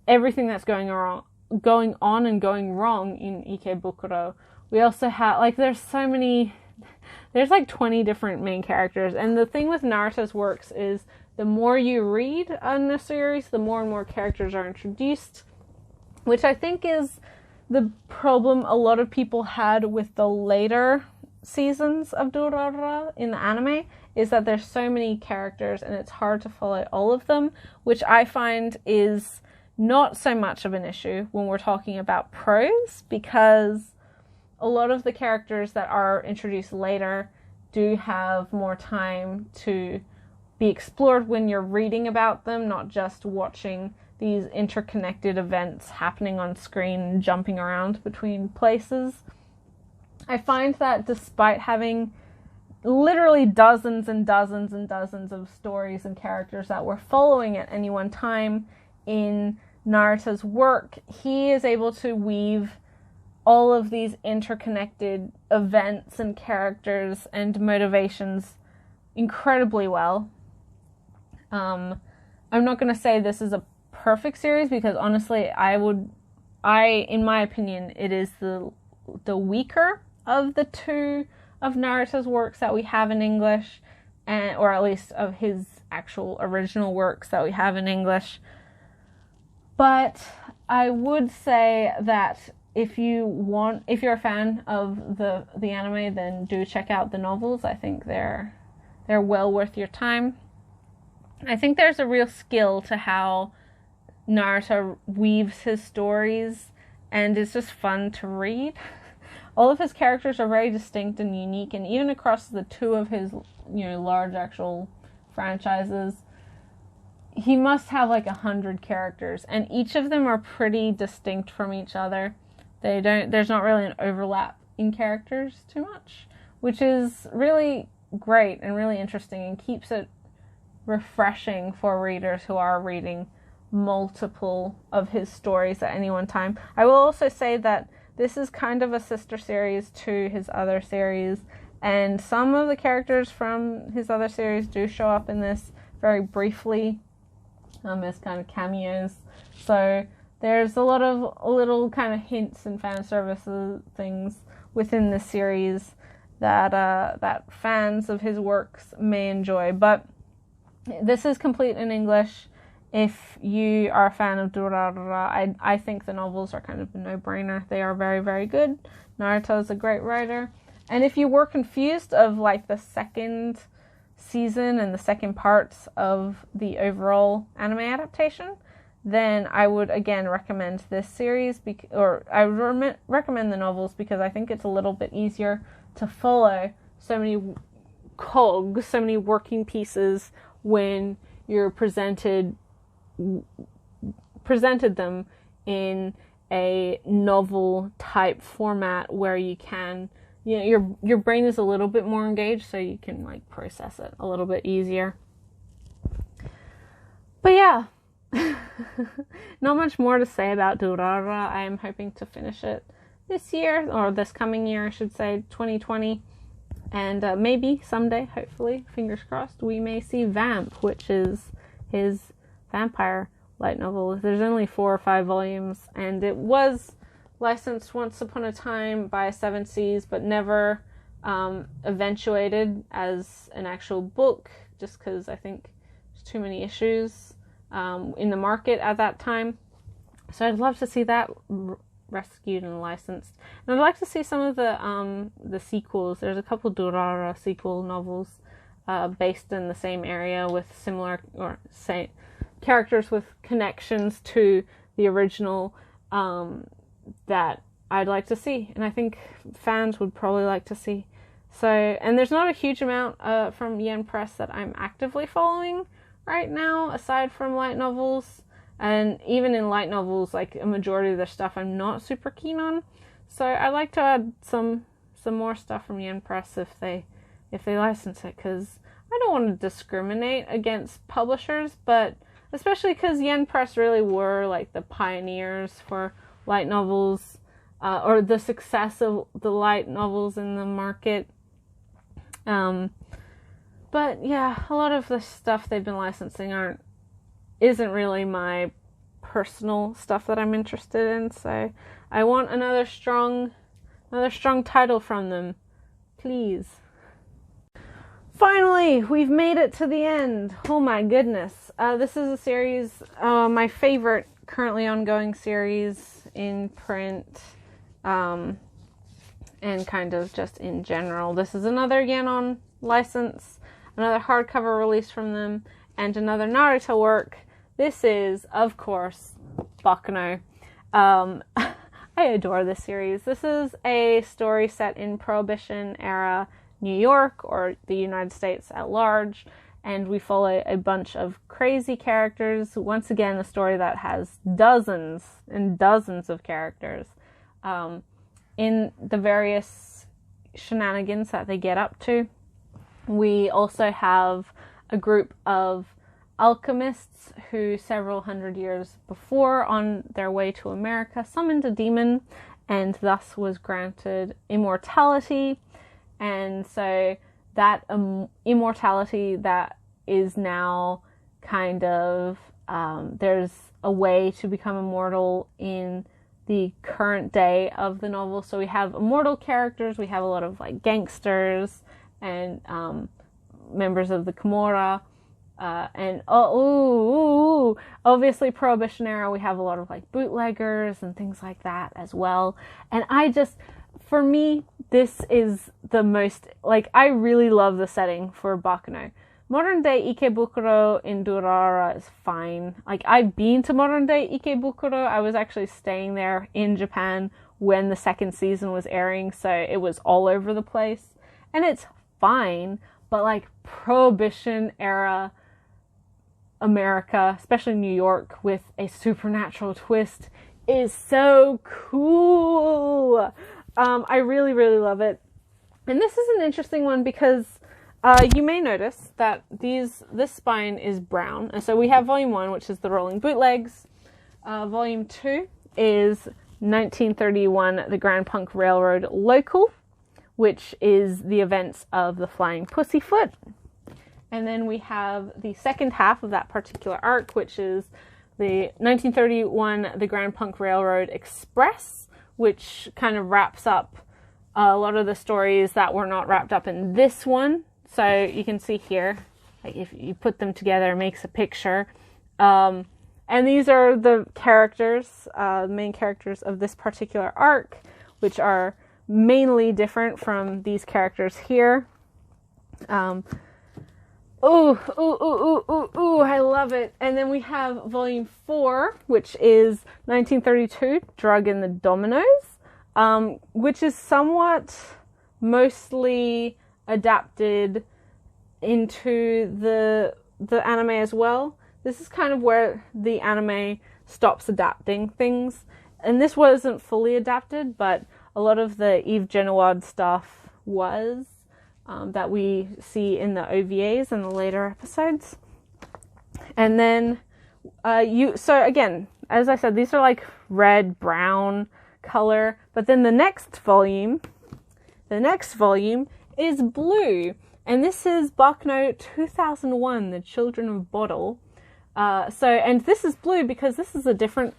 everything that's going on and going wrong in Ikebukuro. We also have, there's 20 different main characters, and the thing with Naruto's works is the more you read on the series, the more and more characters are introduced, which I think is the problem a lot of people had with the later seasons of Durarara in the anime, is that there's so many characters and it's hard to follow all of them, which I find is not so much of an issue when we're talking about prose, because a lot of the characters that are introduced later do have more time to be explored when you're reading about them, not just watching these interconnected events happening on screen and jumping around between places. I find that despite having literally dozens and dozens and dozens of stories and characters that we're following at any one time in Naruto's work, he is able to weave all of these interconnected events and characters and motivations incredibly well. I'm not going to say this is a perfect series, because honestly, in my opinion, it is the weaker of the two of Naruto's works that we have in English, or at least of his actual original works that we have in English. But I would say that if you're a fan of the anime, then do check out the novels. I think they're well worth your time. I think there's a real skill to how Naruto weaves his stories, and it's just fun to read. All of his characters are very distinct and unique, and even across the two of his, large actual franchises, he must have 100 characters, and each of them are pretty distinct from each other. There's not really an overlap in characters too much, which is really great and really interesting and keeps it refreshing for readers who are reading multiple of his stories at any one time. I will also say that this is kind of a sister series to his other series, and some of the characters from his other series do show up in this very briefly as kind of cameos. So there's a lot of little kind of hints and fan services things within the series that fans of his works may enjoy. But this is complete in English. if you are a fan of Durarara, I think the novels are kind of a no-brainer. They are very, very good. Naruto is a great writer. And if you were confused of like the second season and the second parts of the overall anime adaptation, then I would again recommend this series, I would recommend the novels because I think it's a little bit easier to follow so many cogs, so many working pieces when you're presented them in a novel type format where you can, your brain is a little bit more engaged, so you can like process it a little bit easier. But yeah, not much more to say about Durarara. I am hoping to finish it this year, or this coming year, I should say, 2020. And maybe someday, hopefully, fingers crossed, we may see Vamp, which is his vampire light novel. There's only 4 or 5 volumes, and it was licensed once upon a time by 7 Seas, but never eventuated as an actual book, just because I think there's too many issues in the market at that time. So I'd love to see that rescued and licensed. And I'd like to see some of the sequels. There's a couple Durarara sequel novels based in the same area with similar, or say, characters with connections to the original that I'd like to see, and I think fans would probably like to see. So, and there's not a huge amount from Yen Press that I'm actively following right now, aside from light novels. And even in light novels, like a majority of their stuff I'm not super keen on. So I'd like to add some more stuff from Yen Press if they license it, because I don't want to discriminate against publishers, but especially because Yen Press really were like the pioneers for light novels, or the success of the light novels in the market. But yeah, a lot of the stuff they've been licensing isn't really my personal stuff that I'm interested in, so I want another strong title from them, please. Finally, we've made it to the end. Oh my goodness. This is a series, my favorite currently ongoing series in print, and kind of just in general. This is another Ganon license, another hardcover release from them, and another Naruto work. This is, of course, Baccano. I adore this series. This is a story set in Prohibition era New York, or the United States at large, and we follow a bunch of crazy characters. Once again, a story that has dozens and dozens of characters in the various shenanigans that they get up to. We also have a group of alchemists who several hundred years before, on their way to America, summoned a demon and thus was granted immortality. And so that immortality that is now kind of, there's a way to become immortal in the current day of the novel. So we have immortal characters, we have a lot of like gangsters and members of the Kimura, and obviously Prohibition era, we have a lot of like bootleggers and things like that as well. And for me, this is the most, like, I really love the setting for Baccano. Modern day Ikebukuro in Durarara is fine. Like, I've been to modern day Ikebukuro. I was actually staying there in Japan when the second season was airing, so it was all over the place. And it's fine, but like Prohibition era America, especially New York, with a supernatural twist is so cool. I really, really love it. And this is an interesting one because you may notice that this spine is brown. And so we have Volume 1, which is the Rolling Bootlegs. Volume 2 is 1931, the Grand Punk Railroad Local, which is the events of the Flying Pussyfoot. And then we have the second half of that particular arc, which is the 1931, the Grand Punk Railroad Express, which kind of wraps up a lot of the stories that were not wrapped up in this one. So you can see here, like if you put them together, it makes a picture And these are the characters, main characters of this particular arc, which are mainly different from these characters here. I love it. And then we have volume 4, which is 1932, Drug in the Dominoes, which is somewhat mostly adapted into the anime as well. This is kind of where the anime stops adapting things. And this wasn't fully adapted, but a lot of the Yves Genoud stuff was, that we see in the OVAs and the later episodes. And then, so again, as I said, these are like red, brown color. But then the next volume is blue. And this is Bakuno 2001, The Children of Bottle. And this is blue because this is a different,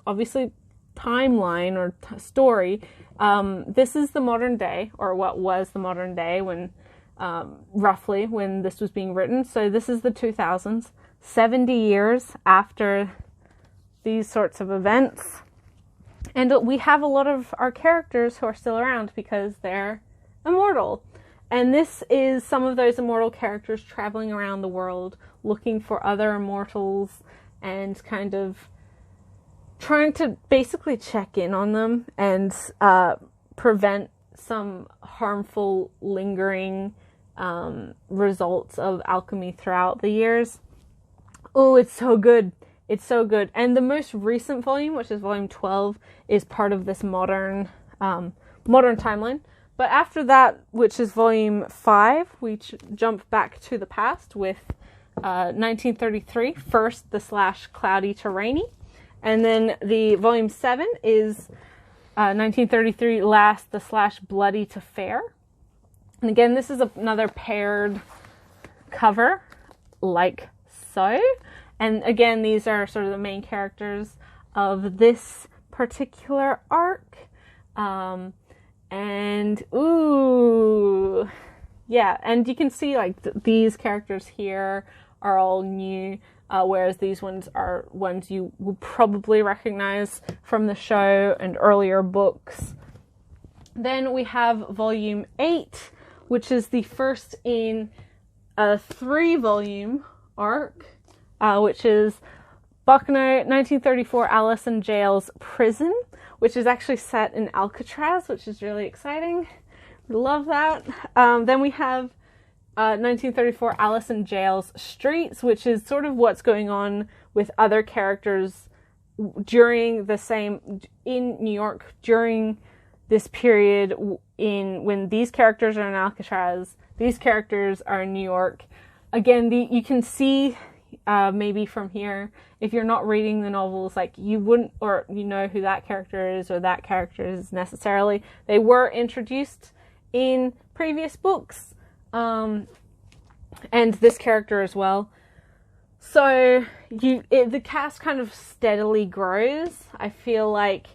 obviously, timeline or story. This is the modern day, or what was the modern day when, roughly, when this was being written. So this is the 2000s, 70 years after these sorts of events. And we have a lot of our characters who are still around because they're immortal. And this is some of those immortal characters traveling around the world, looking for other immortals and kind of trying to basically check in on them and prevent some harmful, lingering results of alchemy throughout the years. Oh, it's so good. It's so good. And the most recent volume, which is volume 12, is part of this modern timeline. But after that, which is volume 5, we jump back to the past with 1933, first the / cloudy to rainy. And then the volume 7 is 1933, last the / bloody to fair. And again, this is another paired cover, like so. And again, these are sort of the main characters of this particular arc. And you can see like these characters here are all new, whereas these ones are ones you will probably recognize from the show and earlier books. Then we have volume 8, which is the first in a 3-volume arc, which is Bakuno 1934 Alice in Jail's Prison, which is actually set in Alcatraz, which is really exciting. Love that. Then we have 1934 Alice in Jail's Streets, which is sort of what's going on with other characters during in New York during this period when these characters are in Alcatraz, these characters are in New York. Again, you can see maybe from here, if you're not reading the novels, like you wouldn't, or you know who that character is or that character is necessarily. They were introduced in previous books, and this character as well. So the cast kind of steadily grows. I feel like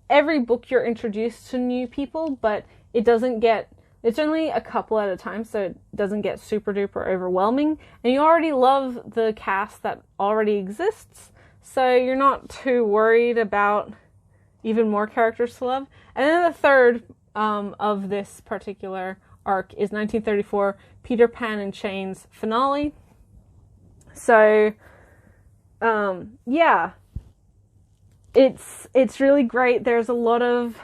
every book you're introduced to new people, but it's only a couple at a time, so it doesn't get super duper overwhelming. And you already love the cast that already exists, so you're not too worried about even more characters to love. And then the third of this particular arc is 1934 Peter Pan in Chains finale. So, it's really great. There's a lot of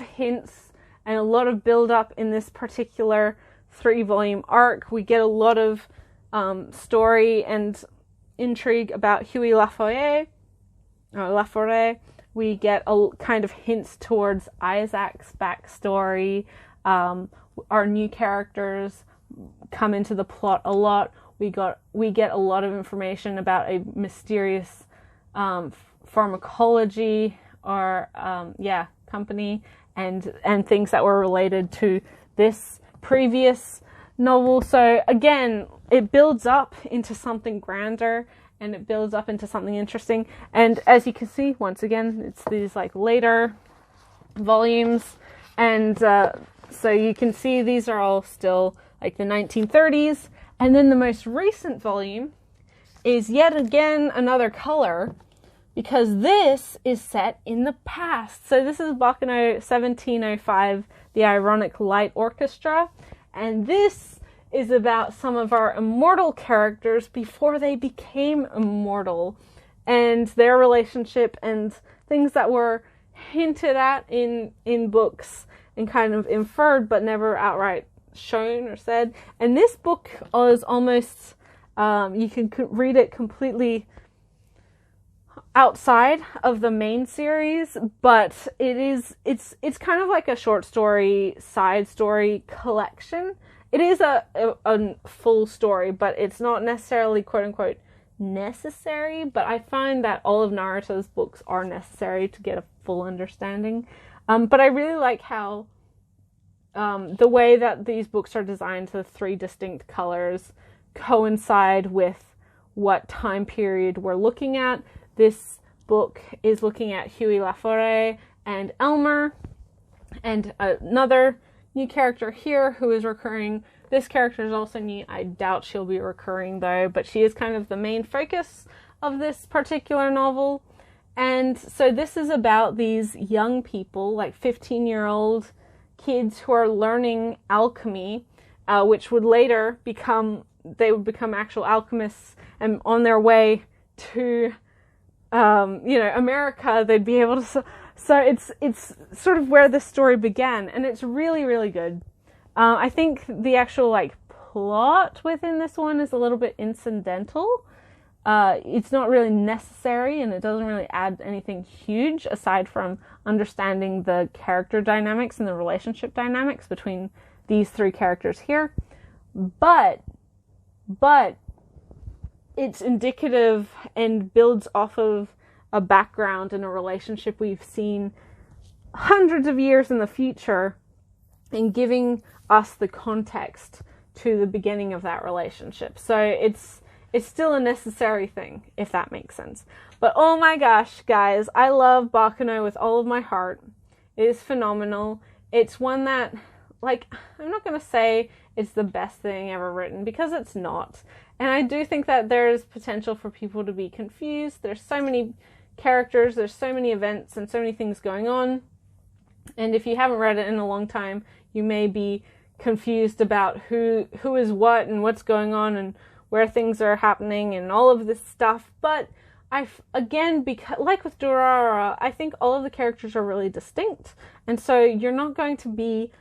hints and a lot of build up in this particular 3-volume arc. We get a lot of story and intrigue about Huey Laforet. We get a kind of hints towards Isaac's backstory. Our new characters come into the plot a lot. We get a lot of information about a mysterious pharmacology or company and things that were related to this previous novel. So again, it builds up into something grander and it builds up into something interesting. And as you can see, once again, it's these like later volumes, and so you can see these are all still like the 1930s, And then the most recent volume is yet again another color, because this is set in the past. So this is Baccano 1705, The Ironic Light Orchestra, and this is about some of our immortal characters before they became immortal, and their relationship and things that were hinted at in books and kind of inferred but never outright shown or said. And this book is almost, you can read it completely outside of the main series, but it's kind of like a short story, side story collection. It is a full story, but it's not necessarily quote unquote necessary, but I find that all of Naruto's books are necessary to get a full understanding. But I really like how the way that these books are designed, the 3 distinct colors, coincide with what time period we're looking at. This book is looking at Huey Laforre and Elmer, and another new character here who is recurring. This character is also new. I doubt she'll be recurring though, but she is kind of the main focus of this particular novel. And so this is about these young people, like 15-year-old kids who are learning alchemy, which would later become actual alchemists, and on their way to America, they'd be able to. So it's sort of where the story began, and it's really, really good. I think the actual plot within this one is a little bit incidental. It's not really necessary, and it doesn't really add anything huge aside from understanding the character dynamics and the relationship dynamics between these 3 characters here. But it's indicative and builds off of a background and a relationship we've seen hundreds of years in the future, and giving us the context to the beginning of that relationship. So it's still a necessary thing, if that makes sense. But oh my gosh, guys, I love Baccano with all of my heart. It is phenomenal. It's one that, I'm not going to say it's the best thing ever written, because it's not. And I do think that there's potential for people to be confused. There's so many characters, there's so many events, and so many things going on. And if you haven't read it in a long time, you may be confused about who is what and what's going on and where things are happening and all of this stuff. But because like with Durarara, I think all of the characters are really distinct, and so you're not going to be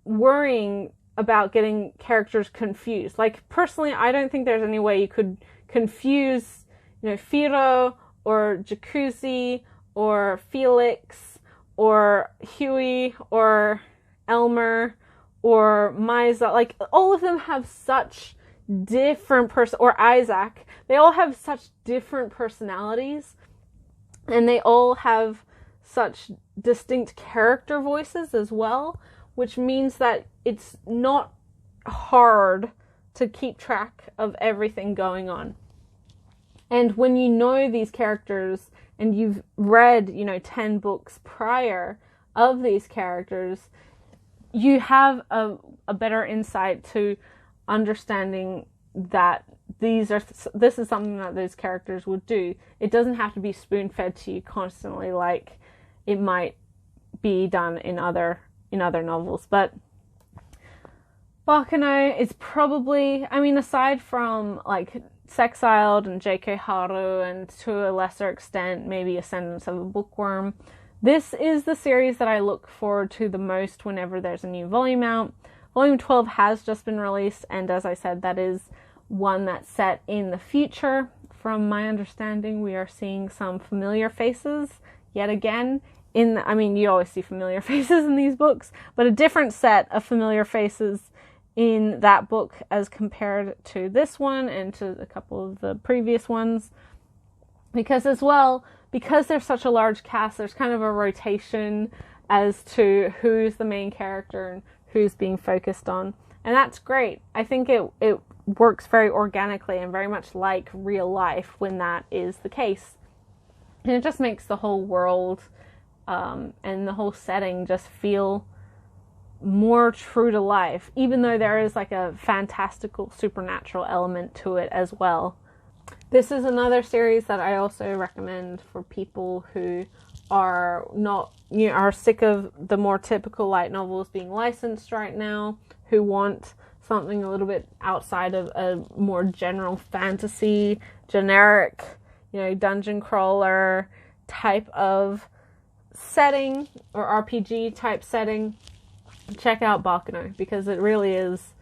worrying about getting characters confused. Personally, I don't think there's any way you could confuse, Firo or Jacuzzi or Felix or Huey or Elmer or Maiza. All of them have such different or Isaac. They all have such different personalities, and they all have such distinct character voices as well, which means that it's not hard to keep track of everything going on. And when you know these characters and you've read, 10 books prior of these characters, you have a better insight to understanding that this is something that those characters would do. It doesn't have to be spoon-fed to you constantly like it might be done in other novels. But Baccano is probably, aside from Sexiled and J.K. Haru, and to a lesser extent maybe Ascendance of a Bookworm, this is the series that I look forward to the most whenever there's a new volume out. Volume 12 has just been released, and as I said, that is one that's set in the future. From my understanding, we are seeing some familiar faces yet again. You always see familiar faces in these books, but a different set of familiar faces in that book as compared to this one and to a couple of the previous ones. Because there's such a large cast, there's kind of a rotation as to who's the main character and who's being focused on. And that's great. I think it works very organically and very much like real life when that is the case. And it just makes the whole world and the whole setting just feel more true to life, even though there is like a fantastical supernatural element to it as well. This is another series that I also recommend for people who are not, are sick of the more typical light novels being licensed right now, who want something a little bit outside of a more general fantasy, generic, dungeon crawler type of setting or RPG type setting. Check out Baccano, because it really is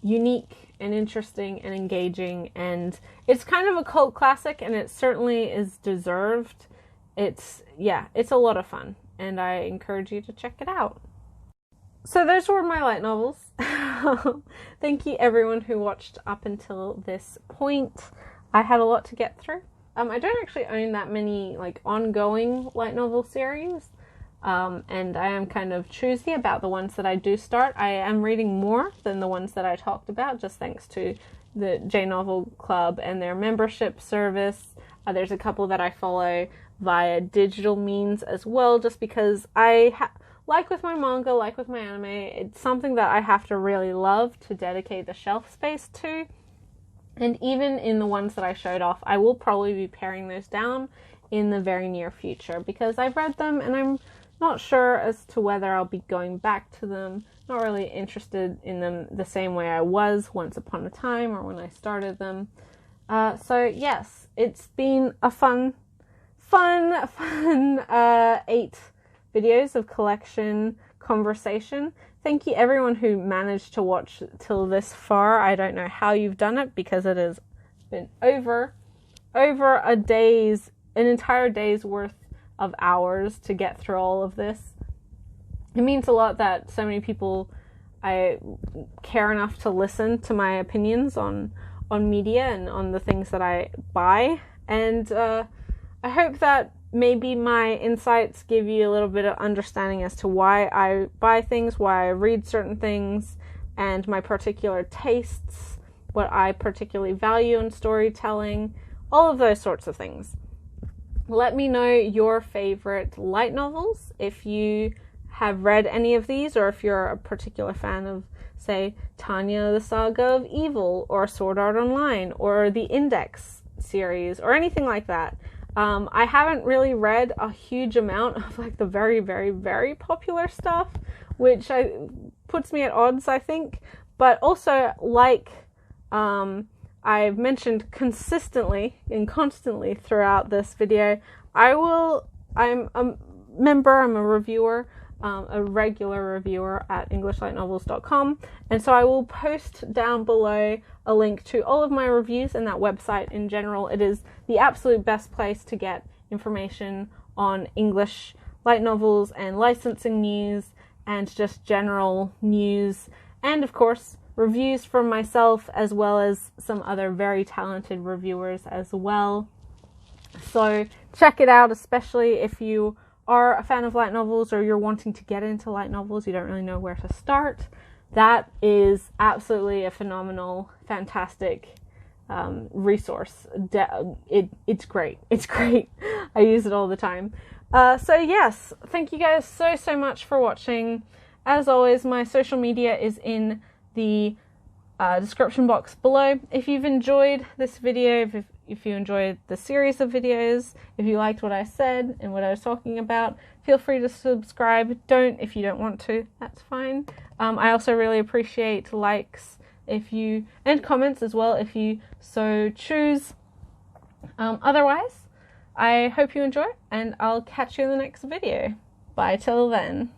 unique and interesting and engaging, and it's kind of a cult classic, and it certainly is deserved. It's a lot of fun, and I encourage you to check it out. So those were my light novels. Thank you everyone who watched up until this point. I had a lot to get through. I don't actually own that many like ongoing light novel series, and I am kind of choosy about the ones that I do start. I am reading more than the ones that I talked about, just thanks to the J Novel Club and their membership service. There's a couple that I follow via digital means as well, just because like with my manga, like with my anime, it's something that I have to really love to dedicate the shelf space to. And even in the ones that I showed off, I will probably be paring those down in the very near future, because I've read them and I'm not sure as to whether I'll be going back to them. Not really interested in them the same way I was once upon a time or when I started them. So yes, it's been a fun 8 videos of collection conversation. Thank you everyone who managed to watch till this far. I don't know how you've done it, because it has been over an entire day's worth of hours to get through all of this. It means a lot that so many people care enough to listen to my opinions on media and on the things that I buy. And I hope that maybe my insights give you a little bit of understanding as to why I buy things, why I read certain things, and my particular tastes, what I particularly value in storytelling, all of those sorts of things. Let me know your favorite light novels, if you have read any of these, or if you're a particular fan of, say, Tanya, the Saga of Evil, or Sword Art Online, or the Index series, or anything like that. I haven't really read a huge amount of like the very, very, very popular stuff, which puts me at odds, I think. But also, like I've mentioned consistently and constantly throughout this video, I'm a member, I'm a reviewer, a regular reviewer at EnglishLightNovels.com, and so I will post down below a link to all of my reviews and that website in general. It is the absolute best place to get information on English light novels and licensing news and just general news, and of course reviews from myself as well as some other very talented reviewers as well. So check it out, especially if you are a fan of light novels or you're wanting to get into light novels, you don't really know where to start. That is absolutely a phenomenal, fantastic resource. It's great. It's great. I use it all the time. So yes, thank you guys so much for watching. As always, my social media is in the description box below. If you've enjoyed this video, if you enjoyed the series of videos, if you liked what I said and what I was talking about, feel free to subscribe. Don't if you don't want to, that's fine. I also really appreciate likes and comments as well if you so choose. Otherwise, I hope you enjoy, and I'll catch you in the next video. Bye till then.